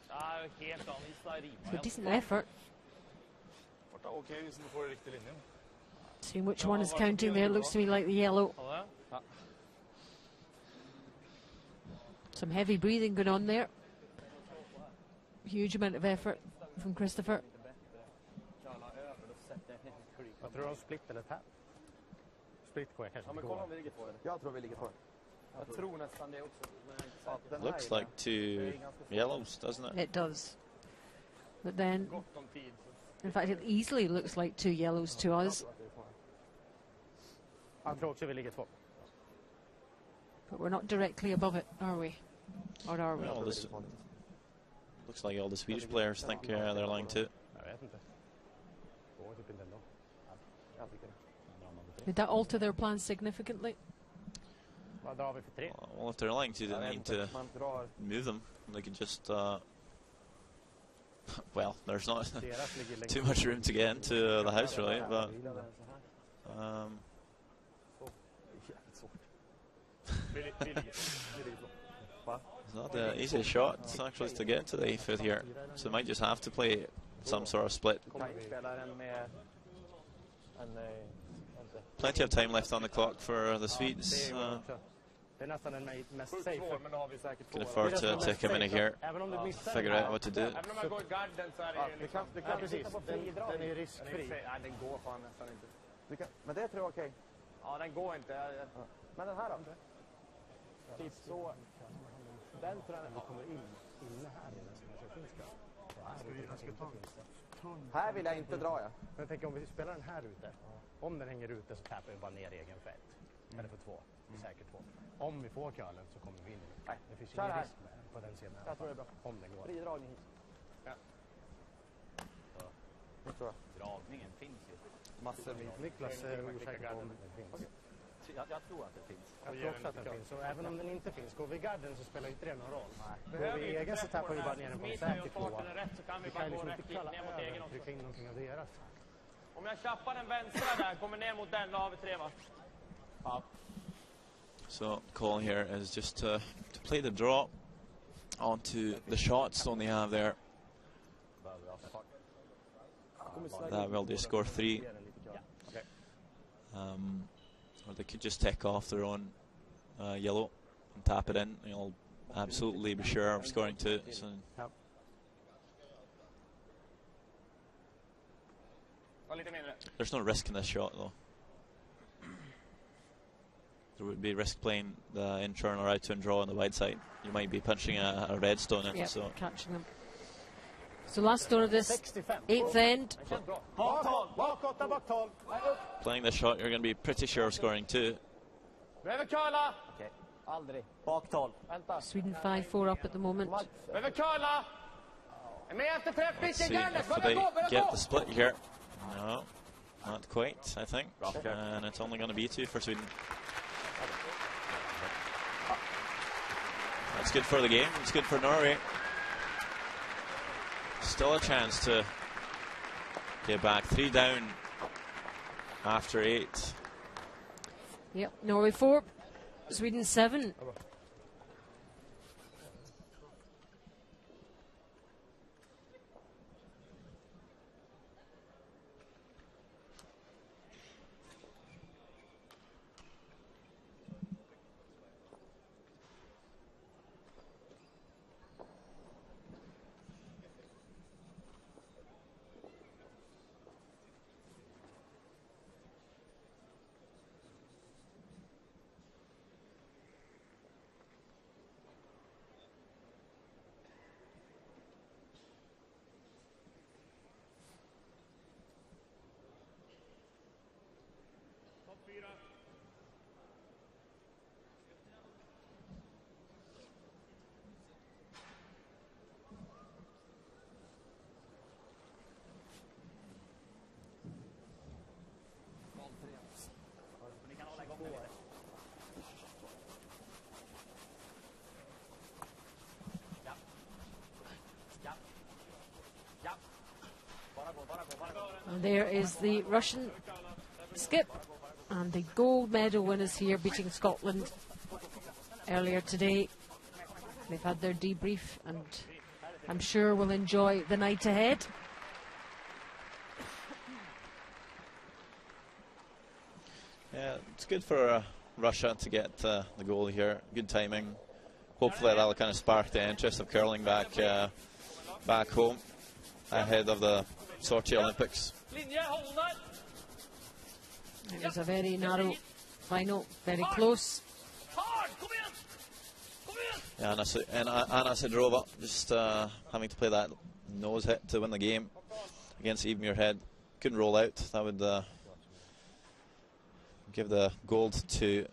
Det er jo helt annen is, det er So rimet decent effort. Fart er ok hvis du får riktig linje. Seeing which one is counting there, looks to me like the yellow. Some heavy breathing going on there. Huge amount of effort from Kristoffer. Jag tror de split eller tap. Split går jag kanske inte gå. Jag tror vi ligger två. Jag tror nästan det också. Looks like 2 yellows, doesn't it? It does. But then, in fact, it easily looks like 2 yellows to us. Jag tror också vi ligger två. But we're not directly above it, are we? Or are we? Well, this looks like all the Swedish players think they're line 2. Jag vet inte. Går typ inte ändå. Jag tycker det. Did that alter their plans significantly? Vad drar vi för 3? Well, if they're line 2, they need to move them. They could just, well, there's not too much room to get into the house, really, but it's not the easiest shot actually to get into the 8th here, so they might just have to play some sort of split. Plenty of time left on the clock for the Swedes. Det är nästan den mest safe. Can afford to take a minute here, figure out what to do. Även om jag går i garden så är det... Ja, precis. Den är riskfri. Nej, den går fan nästan inte. Men det tror jag okej. Ja, den går inte. Men den här då? Typ så. Den tror jag kommer inne här i den. Här vill jag inte dra, ja. Men jag tänker om vi spelar den här ute. Om den hänger ute så tappar vi bara ner egen fält. Eller för 2. Säkert 2. Om vi får curlen så kommer vi in. Nej, det finns ingen risk med på den sidan. Jag tror det är bra. Om den går. Fri dragning hit. Ja. Det tror jag. Dragningen finns ju. Massor med. Niklas är osäker på om den finns. Jag tror att det finns. Jag tror också att den finns. Och även om den inte finns, går vi i garden så spelar inte det någon roll. Går vi i egen så tappar vi bara ner den på en säker 2. Vi kan liksom inte kalla över och trycka in någonting av deras. Om jag chappar den vänstra där, kommer ner mot den, då har vi 3 va? Ja. So call here is just to play the draw onto the shots they have there. That will they score 3. Or they could just take off their own yellow and tap it in. You'll absolutely be sure of scoring 2. So there's no risk in this shot though. There would be risk playing the internal or out-turn draw on the wide side. You might be punching a red stone in. Yep, So catching them. So last stone of this 8th end. playing this shot, you're going to be pretty sure of scoring 2. Behöver curla! Aldrig. Bak 12. Vänta. Sweden 5-4 up at the moment. Behöver curla! Är med efter träff, Let's see if they get the split here. No, not quite, I think. And it's only going to be 2 for Sweden. That's good for the game. It's good for Norway. Still a chance to get back. 3 down after 8. Yep, Norway 4, Sweden 7. And there is the Russian skip and the gold medal winners here, beating Scotland earlier today. They've had their debrief and I'm sure will enjoy the night ahead. Yeah, it's good for Russia to get the goal here. Good timing. Hopefully that'll kind of spark the interest of curling back back home ahead of the Sochi Olympics. It was a very narrow final, very close. Yeah, Anna Sidorova just having to play that nose hit to win the game against Eve Muirhead. Couldn't roll out. That would give the gold to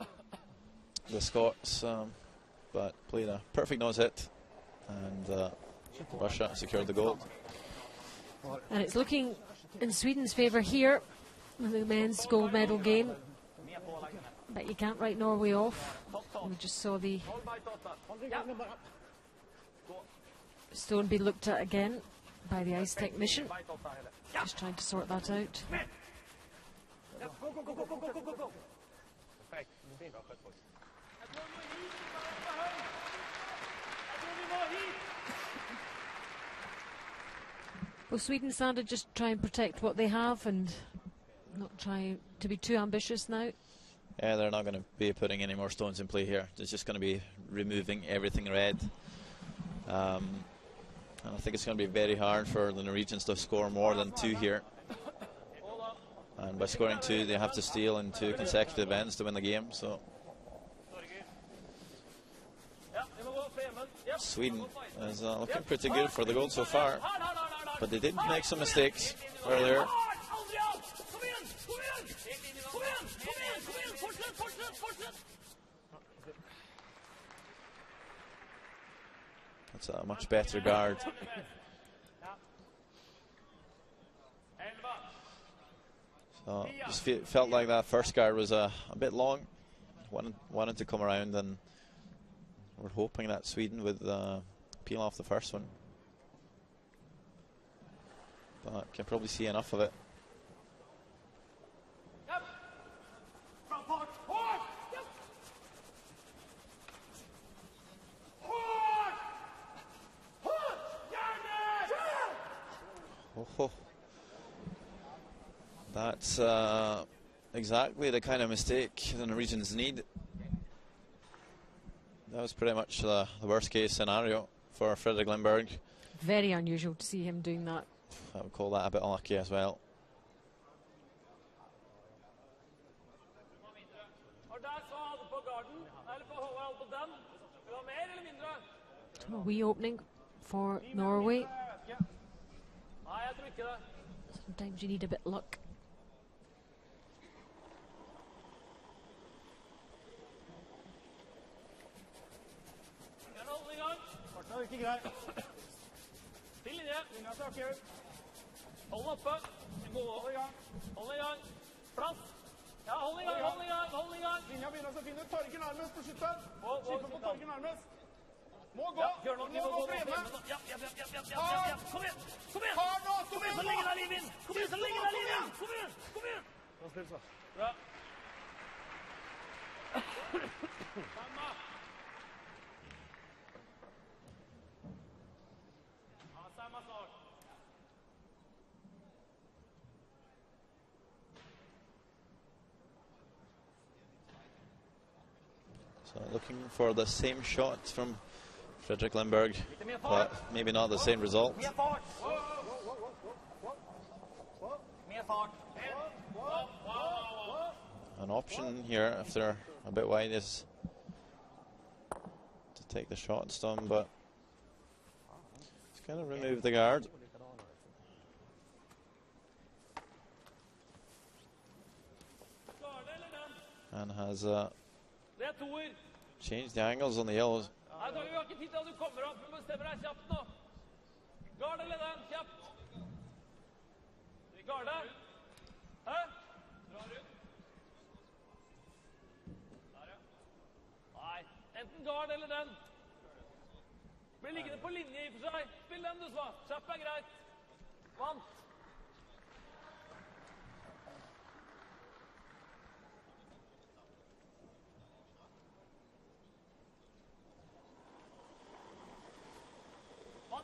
the Scots, but played a perfect nose hit, and Russia secured the gold. And it's looking in Sweden's favour here in the men's gold medal game. But you can't write Norway off. We just saw the stone be looked at again by the ice technician. Just trying to sort that out. Well, Sweden standard just try and protect what they have and not try to be too ambitious now. Yeah, they're not going to be putting any more stones in play here. It's just going to be removing everything red. And I think it's going to be very hard for the Norwegians to score more than 2 here. And by scoring 2, they have to steal in 2 consecutive ends to win the game. So Sweden is looking pretty good for the goal so far. But they did make some mistakes earlier. That's a much better guard. So just felt like that first guard was a bit long. Wanted to come around, and we're hoping that Sweden would peel off the first one. But can probably see enough of it. Oh, that's exactly the kind of mistake the Norwegians need. That was pretty much the worst case scenario for Fredrik Lindberg. Very unusual to see him doing that. I would call that a bit unlucky as well. A wee opening for Norway. Sometimes you need a bit of luck. Like grei. Still linje. Linja snakker. Hold den oppe. Hold i gang. Hold den i gang. Plass. Ja, hold den i gang, hold den i gang, hold den i gang. Linja begynner så fin ut. Torger nærmest på slutten. Skift Skift på Torger nærmest. Må gå. Ja, kjør nok, Må gå gå fremme. Ja. Kom igjen, kom igjen. Hard nå, Kom igjen, så lenge det er liv inn. Kom igjen, så lenge det er liv inn. Kom igjen, kom igjen. Nå still så. Bra. Samma snart. So looking for the same shot from Fredrik Lindberg, but maybe not the same result. Mer fart. Mer fart. An option here, if they're a bit wide, is to take the shot stun, but it's kind of remove the guard. And has changed the angles on the yellows. Nei, da, vi har ikke tid til at du kommer opp. Du må bestemme deg kjapt nå. Gard eller den, kjapt. Garde. Hæ? Drar ut. Der, ja. Nei, enten gard eller den. Blir liggende på linje i for seg. Spill den, du, Sva. Kjapp er greit. Vant.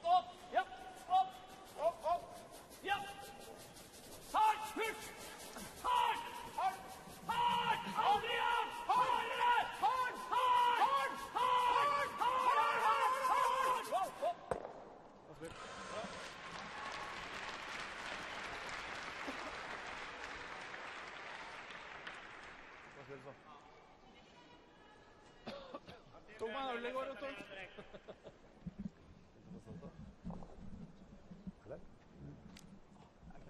Opp! Ja! Opp! Opp, opp! Ja! Hardt! Furt! Hardt! Hardt! Hardt! Aldri igjen! Hardere! Hard! Hardt! Hardt! Hardt! Nå still så. Tog meg en øl i går, vet du.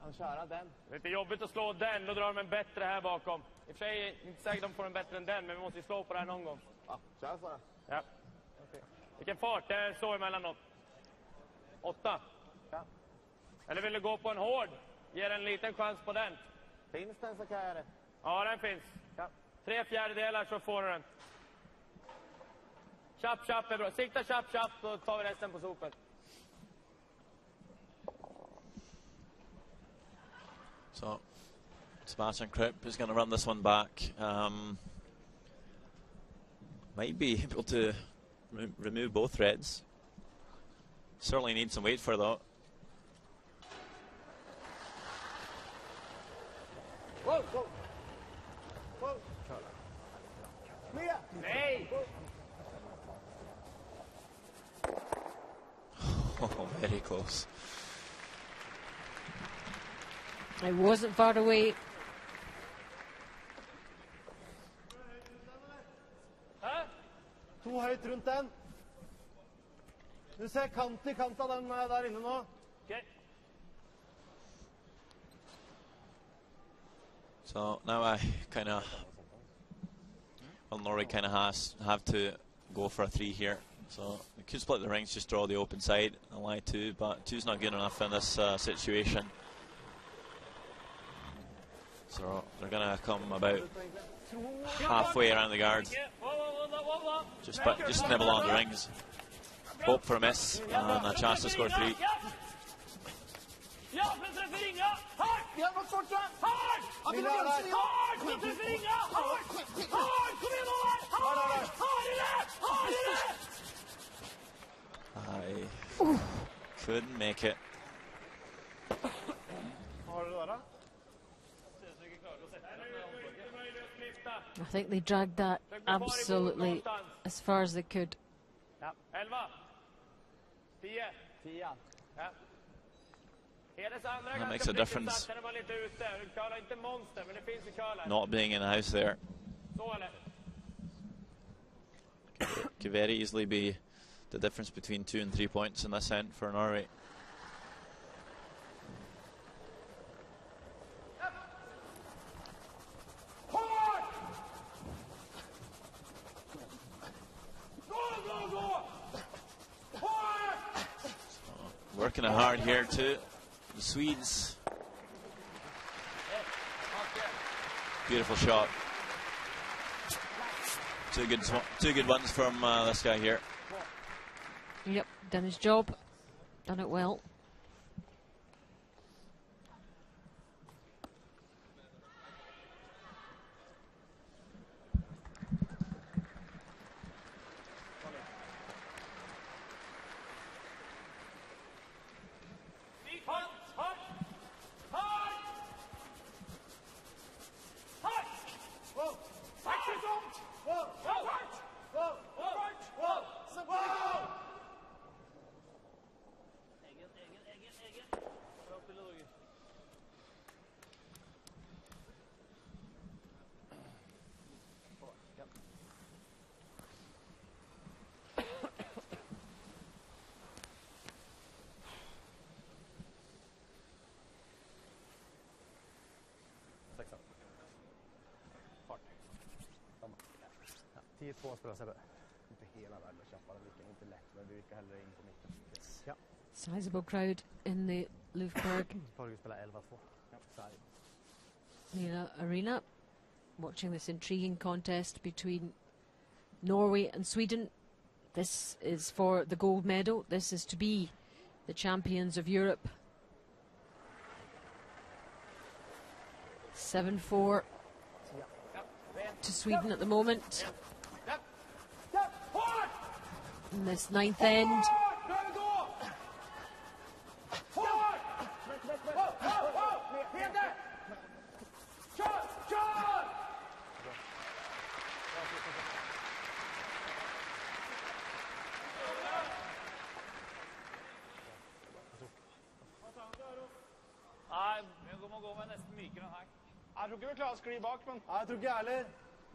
Han köra den. Det är lite jobbigt att slå den, då drar de en bättre här bakom. I och för sig är inte säkert de får en bättre än den, men vi måste ju slå på det här någon gång. Ja, kör så. Ja. Vilken fart, det är så emellanåt. 8. Ja. Eller vill du gå på en hård? Ger en liten chans på den. Finns den så kan jag göra det. Ja, den finns. Ja. 3/4 så får du den. Chapp är bra. Sikta chapp, så tar vi resten på sopen. So Sebastian Kripp is going to run this one back. Might be able to remove both reds. Certainly need some weight for though. Whoa, whoa. Whoa. Mia! Nej! Oh, very close. It wasn't far away. To høyt rundt den. Du ser kant i kant av den der inne nå. Okay. So now I kind of, well, Norway kind of have to go for a 3 here. So we could split the rings, just draw the open side and lie 2, but 2's not good enough in this situation. So they're going to come about halfway around the guard. Just nibble on the rings. Hope for a miss and a chance to score 3. Ja, men träffer ringa! Hårt! Vi har gått fort där! Hårt! Hårt! Men träffer ringa! Hårt! Hårt! Kom igen, Hårt! Hårt! Hårdare! I couldn't make it. Har du det där? I think they dragged that absolutely as far as they could. Ja. 11. 10. 10. Ja. That makes a difference. Not being in the house there could very easily be the difference between 2 and 3 points in this end for Norway. working it hard here too. The Swedes. Beautiful shot. Two good ones from this guy here. Yep, done his job. Done it well. Ja, 10-2 spelar Sebbe. Inte hela världen att kämpa, det virker inte lätt, men vi virker hellre in på mitten. Ja. Sizable crowd in the Löfberg Portugal spelar 11-2. Nina Arena. Watching this intriguing contest between Norway and Sweden. This is for the gold medal. This is to be the champions of Europe. 7-4 to Sweden at the moment. In this ninth end. Nei, vi må gå med nesten mykere enn her. Jeg tror ikke vi klarer å skli bak, men... Nei, jeg tror ikke jeg heller.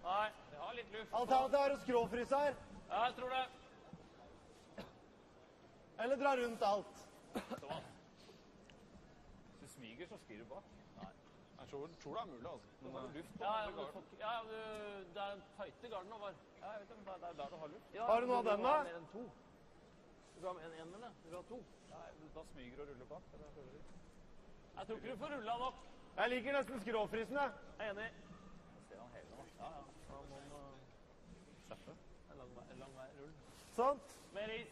Nei, det har litt luft. Alternativet er å skråfryse her. Ja, jeg tror det. Eller dra rundt alt. Sånn. Hvis du smyger, så sklir du bak. Nei. Jeg tror det er mulig, altså. Nå har du luft på andre garden. Ja, det er en tighte garden nå, bare. Ja, jeg vet ikke, det er der du har luft. Ja, har du noe av den, da? Du mer enn 2. Du vil ha en eller? Du vil ha 2? Ja, da smyger og ruller bak. Jeg tror ikke du får rulla nok. Jeg liker nesten skråfrysen, jeg. Jeg er enig. Se han hele nå. Ja, ja. Han må sette. En lang vei, rull. Sånn. Mer is.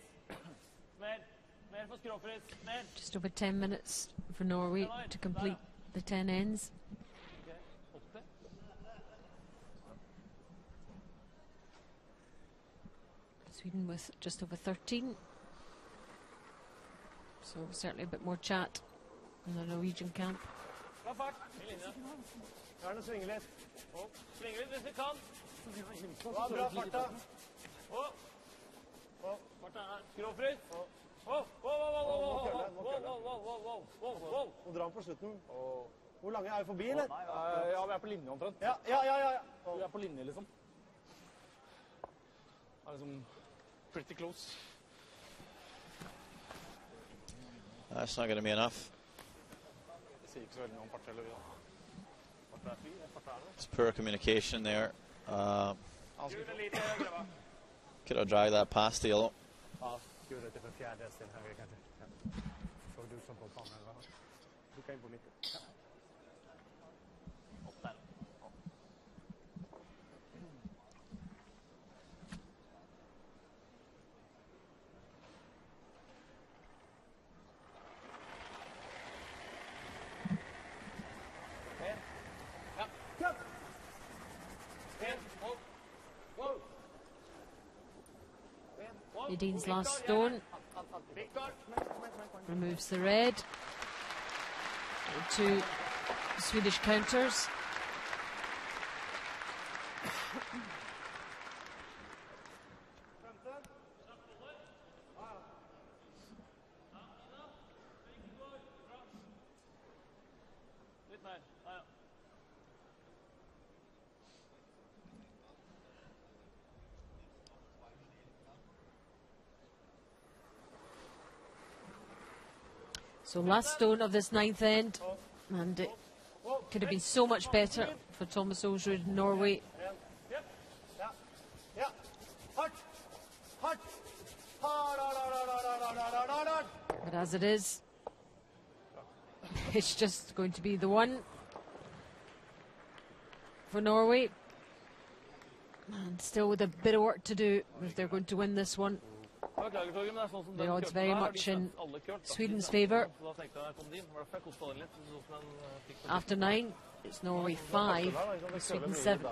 Mer for skråfrys. Mer. Just over 10 minutes for Norway to complete the 10 ends. Okay. 80. Sweden with just over 13. So certainly a bit more chat in the Norwegian camp. Bra fart. I linje. Gjerne svinge litt. Svinge litt hvis vi kan. Bra farta. Farta her. Skråfrys. Nå drar han på slutten. Hvor lange er vi forbi, eller? Ja, vi er på linje omtrent. Ja. Vi er på linje, liksom. Det er liksom pretty close. That's not going to be enough. Det sier ikke så veldig mye om fart heller, vi da. It's poor communication there. Could have dragged that past the yellow. Ja, gjorde det för fjärde sen höger kanske. Såg du som på kameran, va? Du kan in på mitten. Opp der. Nadine's last stone removes the red. Two Swedish counters. So last stone of this ninth end, and it could have been so much better for Thomas Olsrud in Norway. But as it is, it's just going to be the one for Norway. And still with a bit of work to do if they're going to win this one. The odds very much in Sweden's favour. After 9, it's Norway 5, Sweden 7.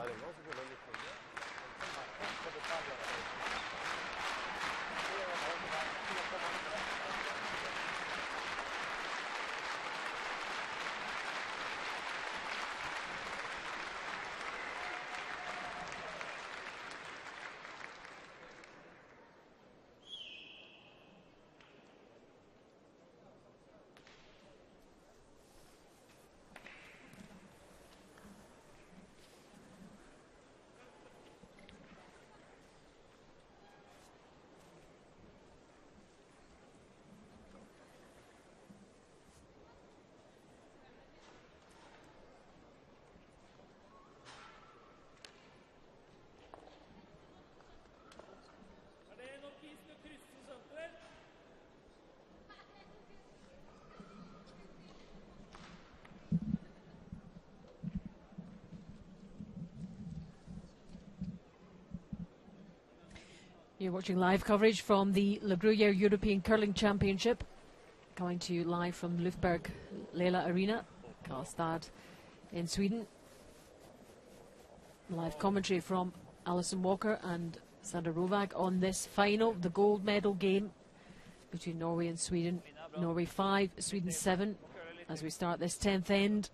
You're watching live coverage from the Gruyère European Curling Championship, coming to you live from Lufberg Leila Arena, Karlstad in Sweden. Live commentary from Alison Walker and Sandra Rovag on this final, the gold medal game between Norway and Sweden. Norway 5, Sweden 7, as we start this 10th end.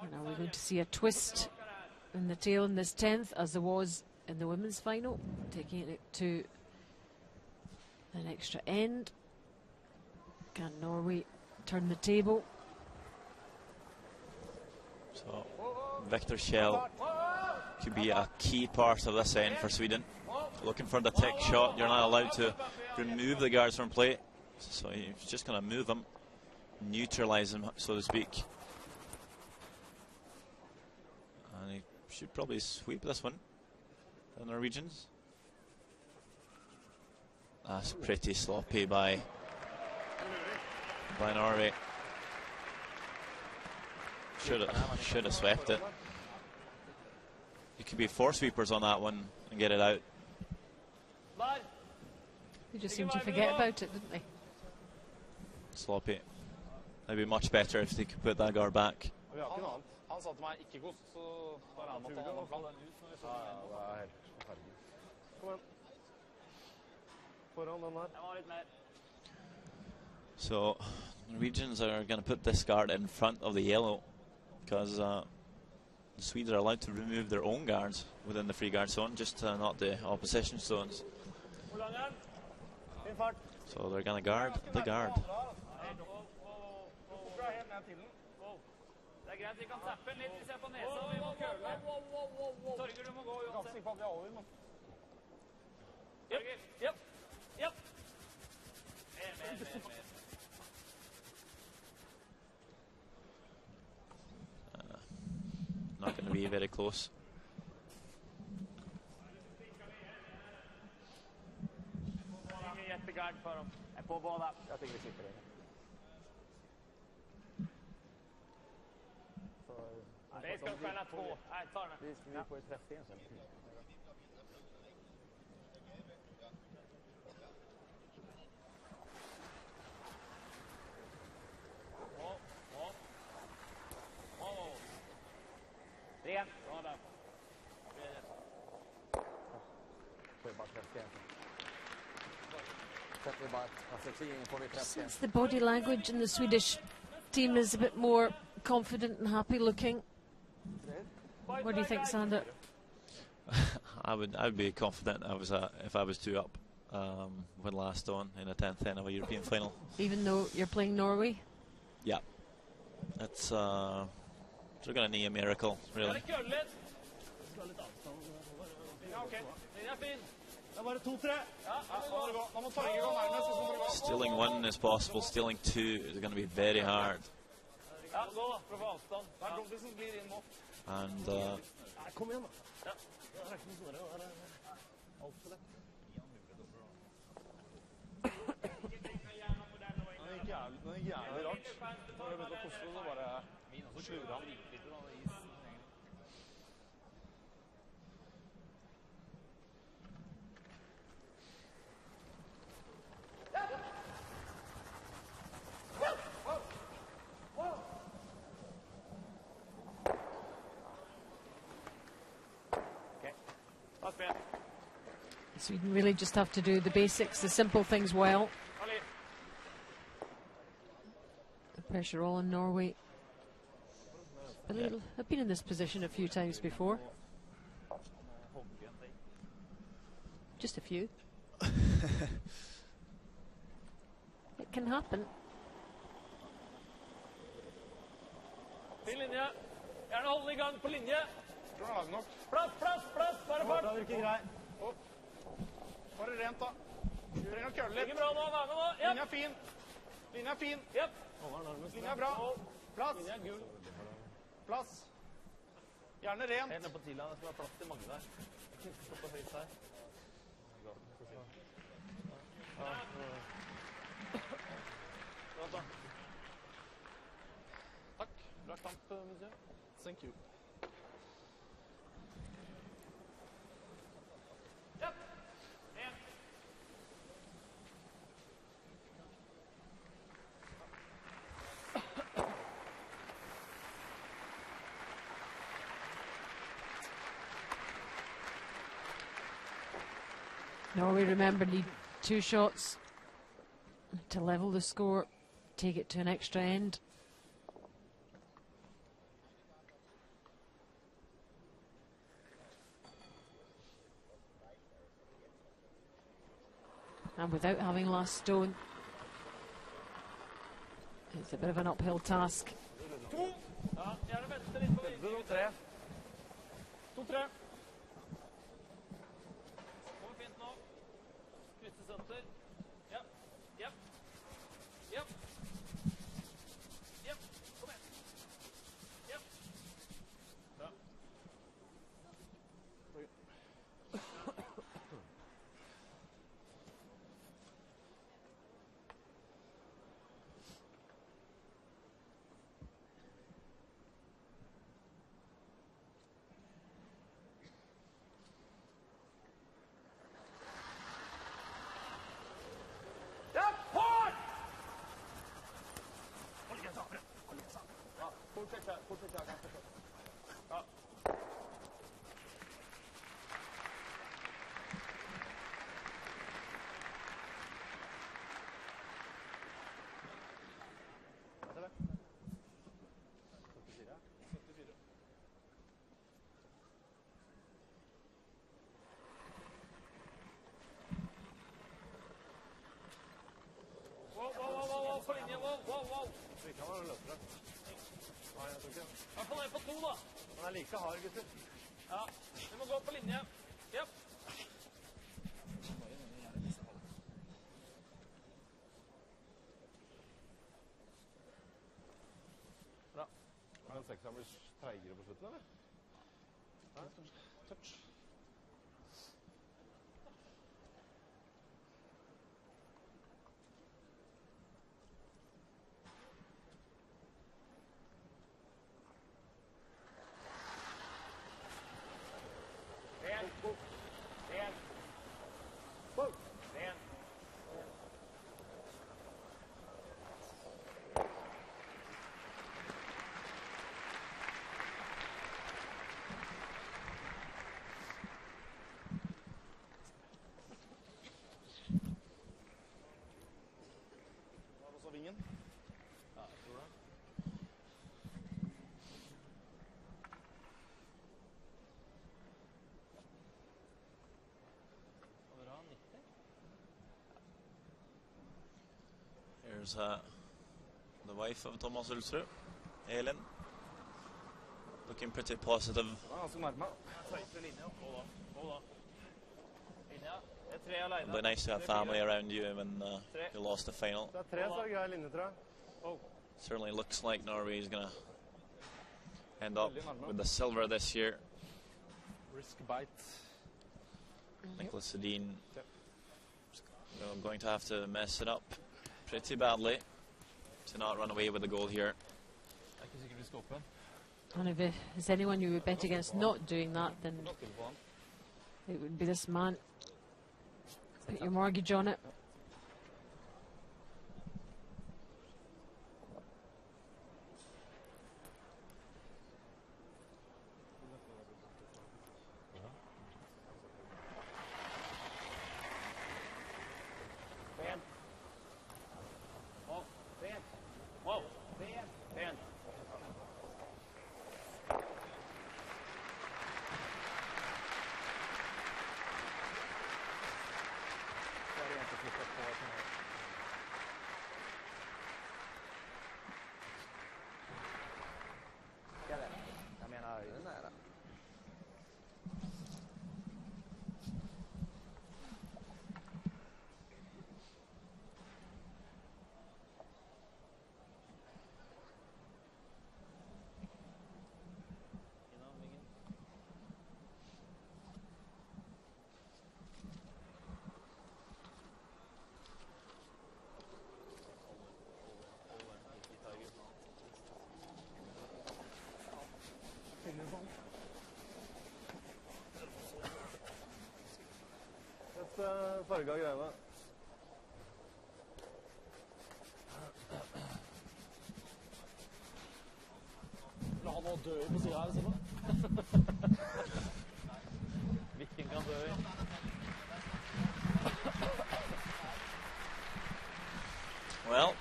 And now we're going to see a twist in the tail in this 10th, as there was in the women's final, taking it to an extra end. Can Norway turn the table? So Victor Schell could be a key part of this end for Sweden. Looking for the tech shot. You're not allowed to remove the guards from play, so he's just going to move them, neutralize them, so to speak. And he should probably sweep this one. The Norwegians. That's pretty sloppy by Norway. Should have swept it. It could be 4 sweepers on that one and get it out. They just seemed to forget about it, didn't they? Sloppy. It'd be much better if they could put that guard back. Han sa til meg ikke gods, så bare han måtte ha en plan. Kom igjen. Foran den der. So Norwegians are going to put this guard in front of the yellow, because the Swedes are allowed to remove their own guards within the free guard zone, just not the opposition zones. So they're going to guard the guard. Det greit, vi kan tappe litt, vi ser på nesa, vi må køle. Torger, du må gå uansett. Japp. Not going to be very close. Ingen jättegard för dem. Jag är på båda. Jag tycker vi sitter det. Vi ska spela 2. Nej, ta den. Vi får ju träffa igen sen. Ren. Bra där. Får bara träffa igen. Sätter vi bara in får vi träffa igen. Since the body language in the Swedish team is a bit more confident and happy looking. What do you think, Sander? I would be confident if I was 2 up when last on in a 10th end of a European final. Even though you're playing Norway? Yeah. It's they're going to need a miracle, really. Stealing 1 is possible, stealing 2 is going to be very hard. And Den gikk jævlig rart. Når det begynte å koste, så bare slurte han. Sweden really just have to do the basics, the simple things well. The pressure all on Norway. I've been in this position a few times before. Just a few. It can happen. Fin linje. Gjerne holde I gang på linje. Tror han lager nok. Plass, plass, plass. Bare fart. Det virker grei. Bare rent, da. Du trenger å kølle litt. Ligger bra nå, være med nå. Linja er fin. Linja er fin. Jepp. Linja er bra. Plass. Linja er gul. Plass. Gjerne rent. Helt ned på tidligere, det skal være plass til mange der. Stå på høyt der. Takk. Bra kamp, monsieur. Thank you. Jepp. En. Norway, remember, need 2 shots to level the score, take it to an extra end. And without having last stone, it's a bit of an uphill task. Ja, gjerne vente litt på virkningen. 2-3. Kommer fint nå. Kryssesenter. Ja, ja. Ja. Ja, kom igjen. Ja. Bra. Wow, på linje, wow. Vi kan være løpere. Nei, jeg tror ikke. I hvert fall ned på 2 da. Han er like hard, gutter. Ja, vi må gå på linje. Jepp. Bra. Men 6'eren blir treigere på slutten, eller? Ja, touch. Vingen. Ja, jeg tror det. Bra, 90. Here's the wife of Thomas Ulsrud, Elin, looking pretty positive. Ja, ganske nærme. Tøytre linje. Hold da. Linja. Det er 3 alene. It'll be nice to have family around you when you lost the final. Det er 3, så er det grei linje, tror jeg. Certainly looks like Norway is going to end up with the silver this year. Risk bite. Nicholas Sedin I'm going to have to mess it up pretty badly to not run away with the goal here. And if there's anyone you would bet against not doing that, then it would be this man. Put your mortgage on it. Farga greiene. La han nå dø på siden her, ser du? Hvilken kan dø i? Well,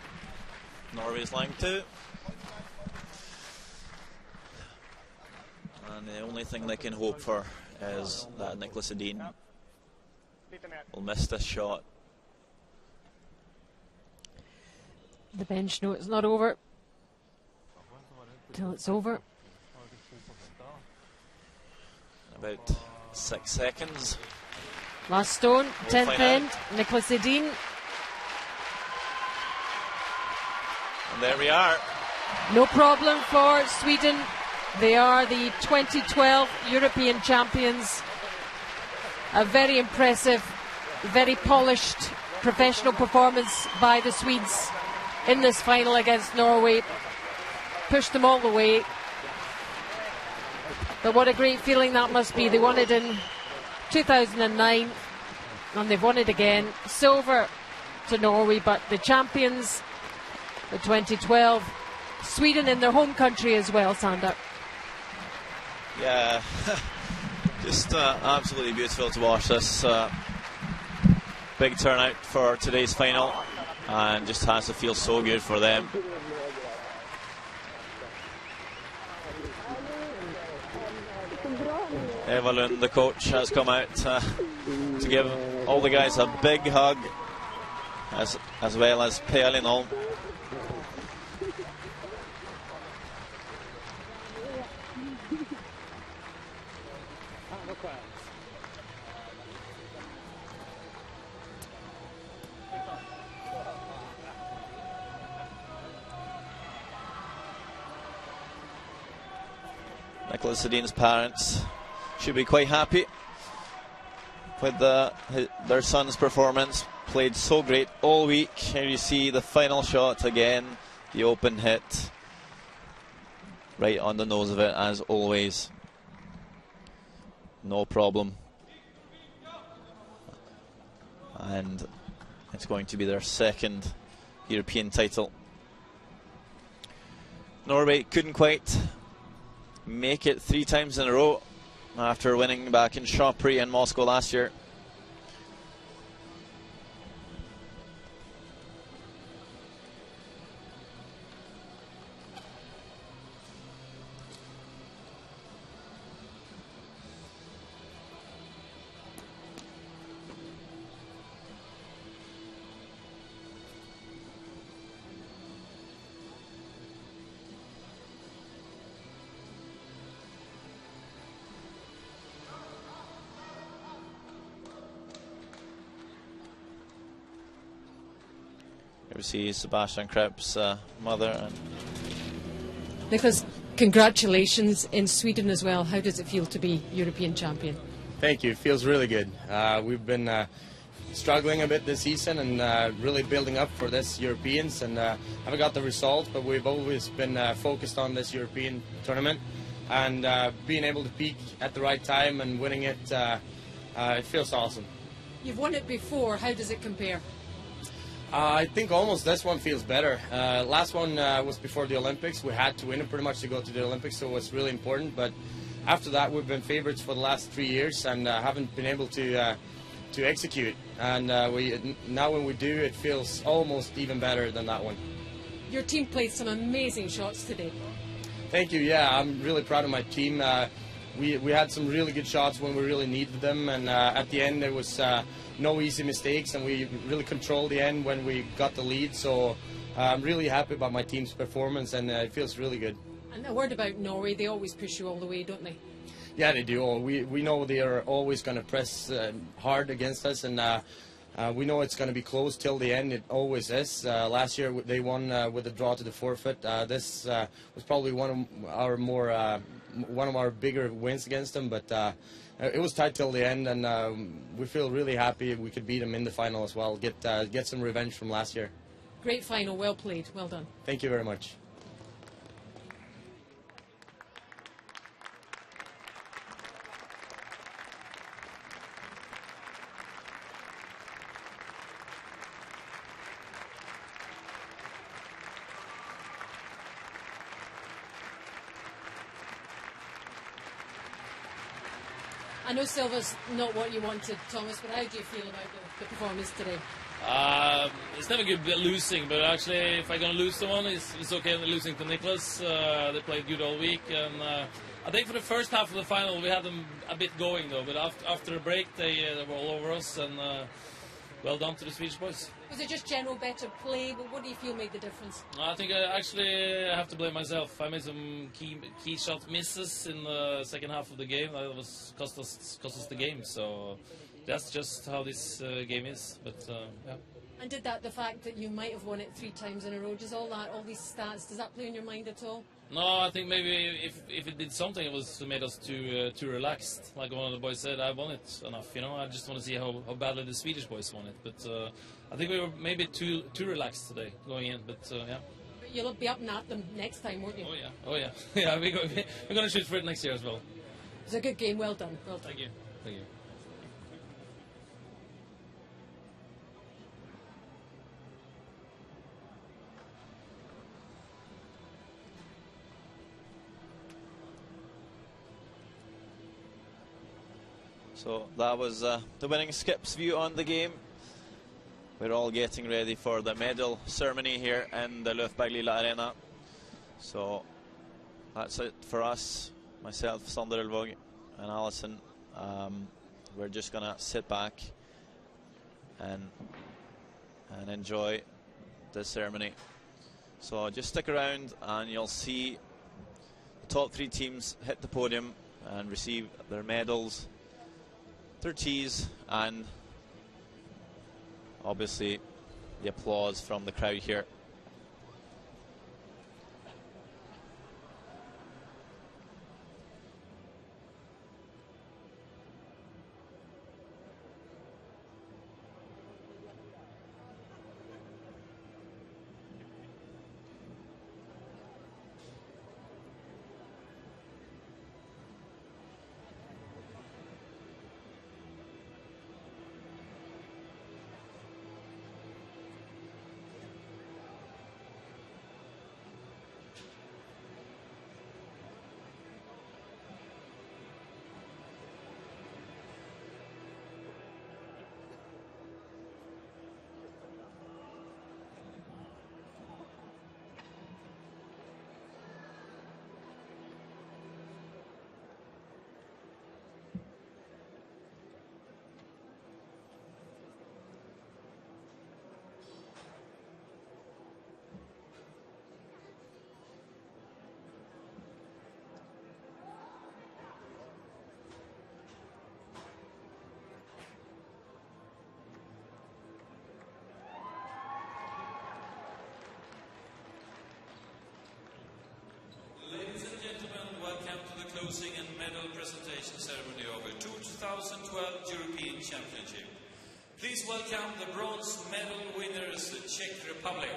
Norway's line 2. And the only thing they can hope for is that Nicholas Edin will miss this shot. The bench know it's not over till it's over. About 6 seconds. Last stone, We'll 10th find end, out. Nicholas Edin. And there we are. No problem for Sweden. They are the 2012 European champions. A very impressive, very polished professional performance by the Swedes in this final against Norway. Pushed them all the way. But what a great feeling that must be. They won it in 2009 and they've won it again. Silver to Norway, but the champions, the 2012, Sweden in their home country as well, Sander. Yeah, just absolutely beautiful to watch this. Big turnout for today's final, and just has to feel so good for them. Eva Lund, the coach, has come out to give all the guys a big hug, as well as Pia Lindholm. Nicholas Edin's parents should be quite happy with their son's performance. Played so great all week. Here you see the final shot again, the open hit, right on the nose of it as always. No problem. And it's going to be their second European title. Norway couldn't quite make it 3 times in a row after winning back in Chopri and Moscow last year. We see Sebastian Krepp's mother. And Nicholas, congratulations in Sweden as well. How does it feel to be European champion? Thank you. It feels really good. We've been struggling a bit this season and really building up for this Europeans, and haven't got the results, but we've always been focused on this European tournament, and being able to peak at the right time and winning it, it feels awesome. You've won it before. How does it compare? I think almost this one feels better. Last one was before the Olympics. We had to win it pretty much to go to the Olympics, so it was really important. But after that, we've been favorites for the last 3 years and haven't been able to execute. And now when we do, it feels almost even better than that one. Your team played some amazing shots today. Thank you. Yeah, I'm really proud of my team. We had some really good shots when we really needed them, and at the end there was no easy mistakes, and we really controlled the end when we got the lead. So I'm really happy about my team's performance, and it feels really good. And a word about Norway, they always push you all the way, don't they? Yeah, they do. We know they are always going to press hard against us, and we know it's going to be close till the end. It always is. Last year they won with a draw to the forfeit. This was probably one of our bigger wins against them, but it was tight till the end, and we feel really happy we could beat them in the final as well. Get some revenge from last year. Great final, well played, well done. Thank you very much. I know Silva's not what you wanted, Thomas, but how do you feel about the performance today? It's never good losing, but actually if I'm going to lose someone, it's okay losing to Niklas. They played good all week, and I think for the first half of the final we had them a bit going though, but after the break they were all over us, and well done to the Swedish boys. Was it just general better play? What do you feel made the difference? I think I have to blame myself. I made some key shot misses in the second half of the game. That was cost us the game. So that's just how this game is. But yeah. And did the fact that you might have won it 3 times in a row, does all these stats, does that play in your mind at all? No, I think maybe if it did something, it was made us too relaxed. Like one of the boys said, I won it enough. You know, I just want to see how badly the Swedish boys won it. But I think we were maybe too relaxed today going in. But yeah. But you'll be up and at them next time, won't you? Oh yeah, yeah. We're going to shoot for it next year as well. It was a good game. Well done. Well done. Thank you. Thank you. So that was the winning skip's view on the game. We're all getting ready for the medal ceremony here in the Löfberg Lilla Arena. So that's it for us, myself, Sander Ulvåg and Alison. We're just gonna sit back and enjoy the ceremony. So just stick around and you'll see the top 3 teams hit the podium and receive their medals, their teas, and obviously the applause from the crowd here. Closing and medal presentation ceremony of the 2012 European Championship. Please welcome the bronze medal winners, the Czech Republic.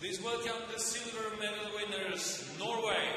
Please welcome the silver medal winners, Norway.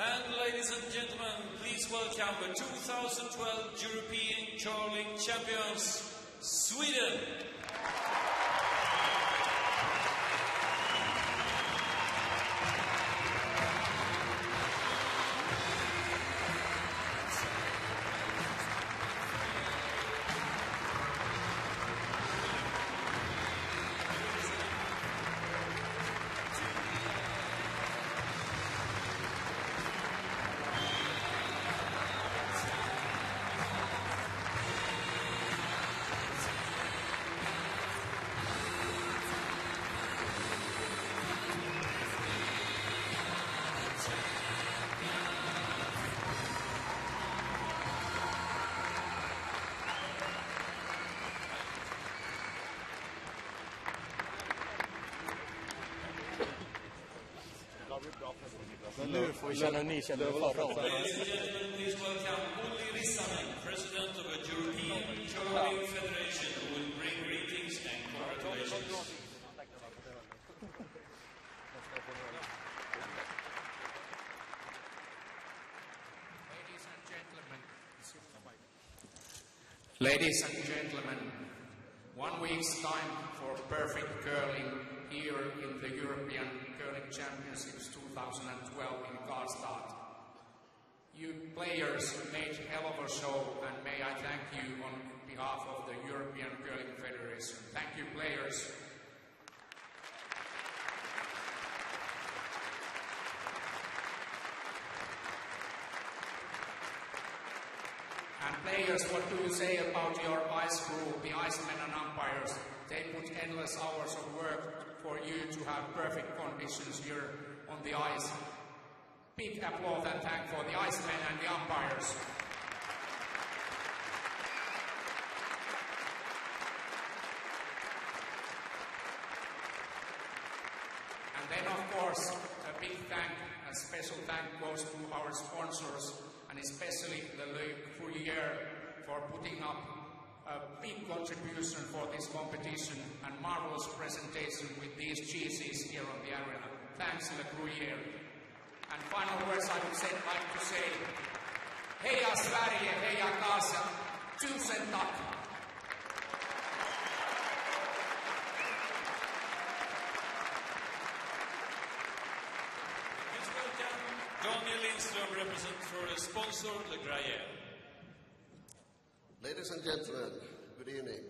And ladies and gentlemen, please welcome the 2012 European curling champions, Sweden. Nu får vi känna en ny källa förra året. Ladies and gentlemen, please welcome Olli Rissanen, President of the European Curling Federation, who will bring greetings and congratulations. Ladies and gentlemen, 1 week's time for perfect curling here in the European Curling Championships 2012 in Karlstad. You players made a hell of a show, and may I thank you on behalf of the European Curling Federation. Thank you, players. And players, what do you say about your ice crew, the icemen and umpires? They put endless hours of work for you to have perfect conditions here on the ice. Big applause and thank for the icemen and the umpires. And then, of course, a big thank, a special thank goes to our sponsors, and especially the Gruyère for putting up a big contribution for this competition and marvelous presentation with these cheeses here on the arena. Thanks, Le Gruyère. And final words I would like to say, heja Sverige, heja Karlstad, tusen tack! Please welcome Daniel Lindström, representing for the sponsor, Le Gruyère. Ladies and gentlemen, good evening.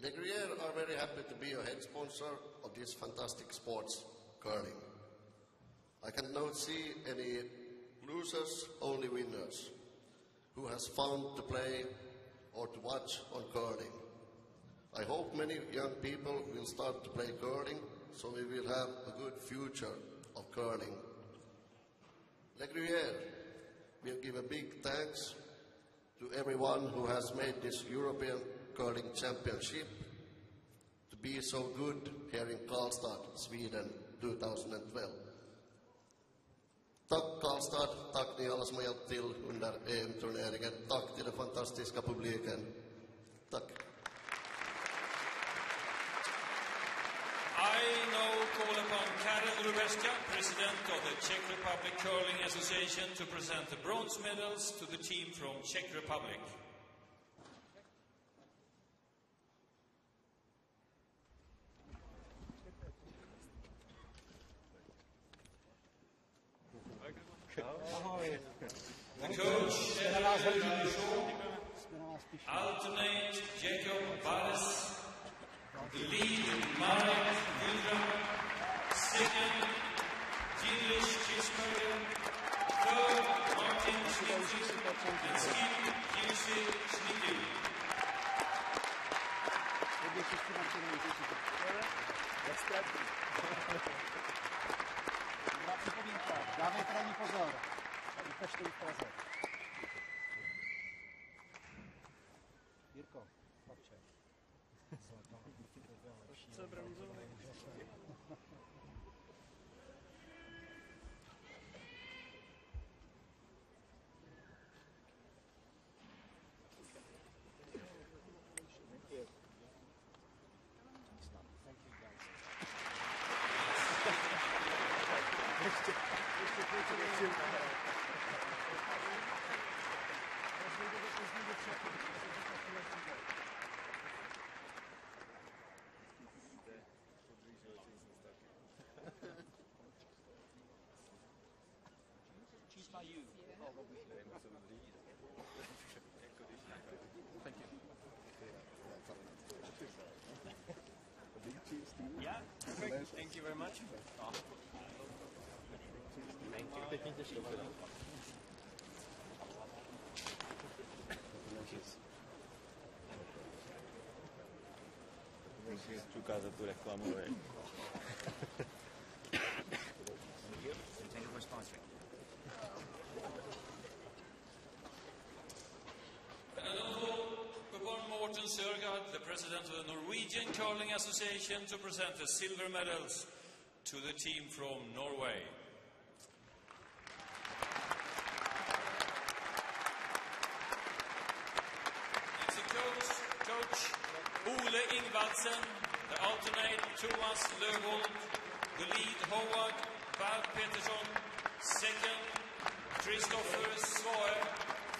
Le Gruyère are very happy to be a head sponsor of this fantastic sports, curling. I cannot see any losers, only winners, who has fun to play or to watch on curling. I hope many young people will start to play curling, so we will have a good future of curling. Le Gruyère will give a big thanks to everyone who has made this European Curling Championship to be so good here in Karlstad, Sweden, 2012. Tack Karlstad. Tack ni alla som har hjälpt till under EM-turneringen. Tack till den fantastiska publiken. Tack. I now call upon Karel Rubeska, President of the Czech Republic Curling Association, to present the bronze medals to the team from Czech Republic. The coach, alternate Jacob Bares. The lead, Marek Gudram. Second, Dietrich Kisberger. Third, Martin Schnitzig. And Skip Kirsi Schnitzig. Dávej krajní pozor. Ukažte jich pozor. Jirko, chlapče. Co je bronzový? Yeah, thank you very much. Ukázat tu reklamu. Morten Sørgaard, the President of the Norwegian Curling Association, to present the silver medals to the team from Norway. It's the coach Ole Ingvaldsen, the alternate Thomas Løvold, the lead Howard Berg Petersson, second Kristoffer Svae,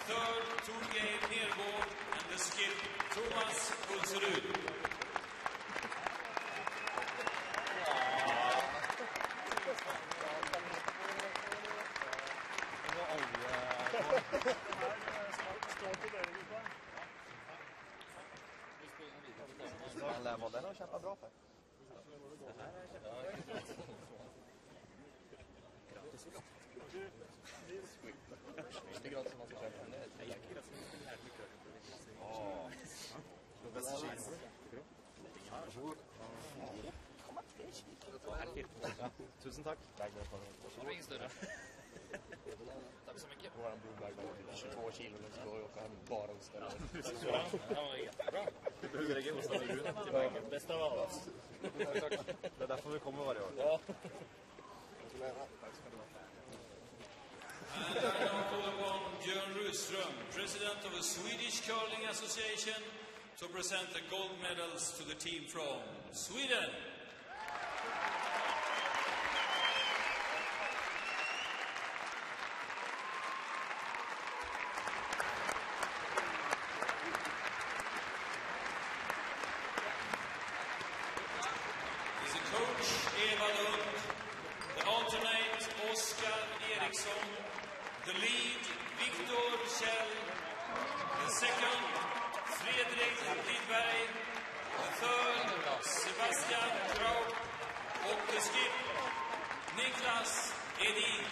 third Torgeir Nergård, and the skip Thomas Ulserud. Han lär vara den och kämpa bra för. Det är gratis om man ska köpa den. Tusen takk. Det var ingen større. Takk så mycket. Nå har han Bloomberg 22 kilo, så går jo han bare en større. Det var jättebra. Bäst av alla. Det är därför vi kommer varje år. Ja. Tack ska du ha. And I now call upon Björn Rudström, President of the Swedish Curling Association, to present the gold medals to the team from Sweden. Is the coach Eva Lund, the alternate Oskar Eriksson, the lead Viktor Kjell, the second Fredrik Lidberg, the third Sebastian Kraup, och the skip Niklas Edin.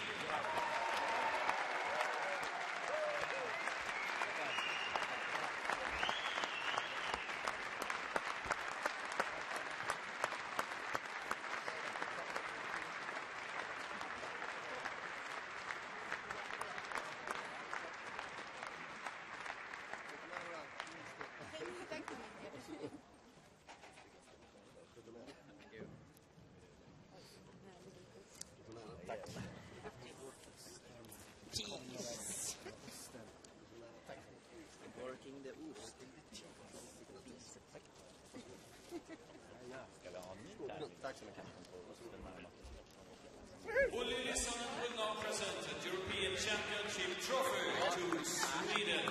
Tack så mycket. Ladies will now present the European Championship trophy to Sweden.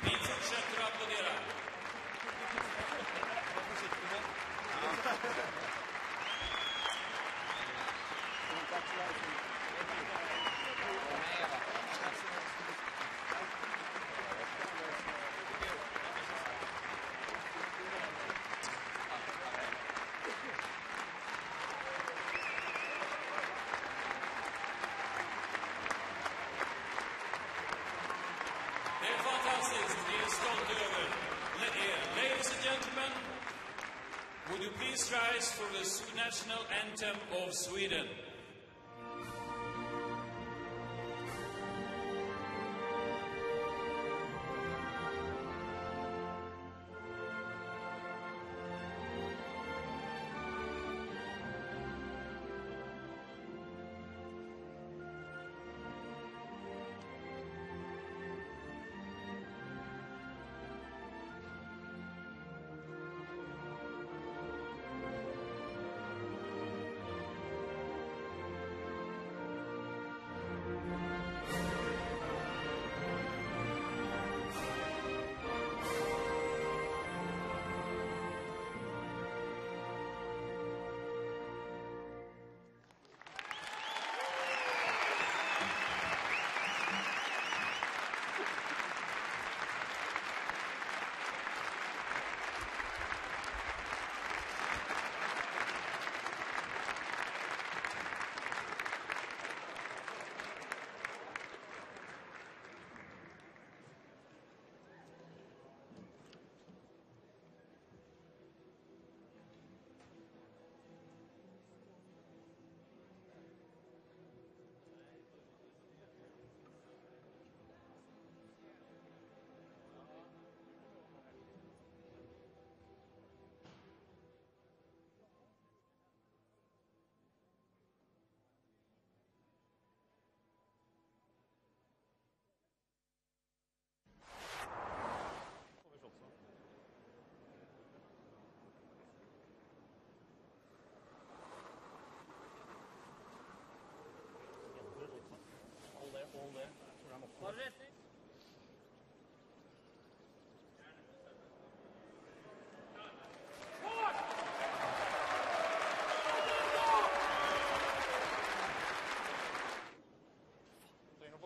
Vi fortsätter att applådera. Ladies and gentlemen, would you please rise for the national anthem of Sweden?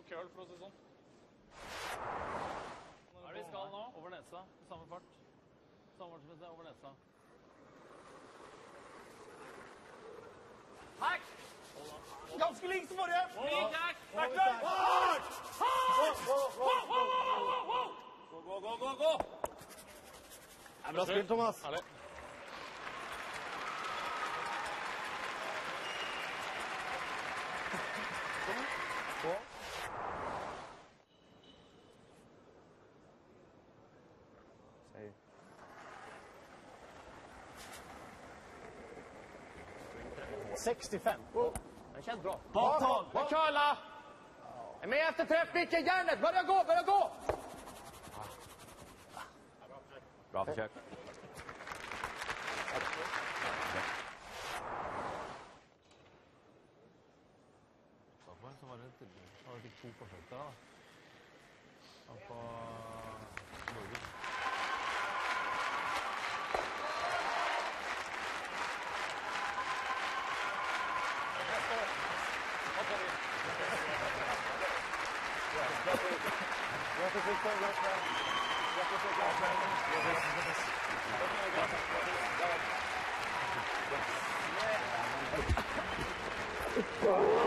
Køl, for å si sånn. Hva er det vi skal nå? Over nesa, i samme fart. Samme fart som vi ser, over nesa. Hack! Ganske likt som forrige! Lik hack! Backler! Hard! Hard! Gå! Det er bra spill, Thomas. Herlig. Säg. 65. Den känns bra. Bakom! Karla! Är med efter träffnicken, järnet! Börja gå! Bra försök. Så var det til. Han fikk 2 forsøk der, da. Han på Norge. Grattis.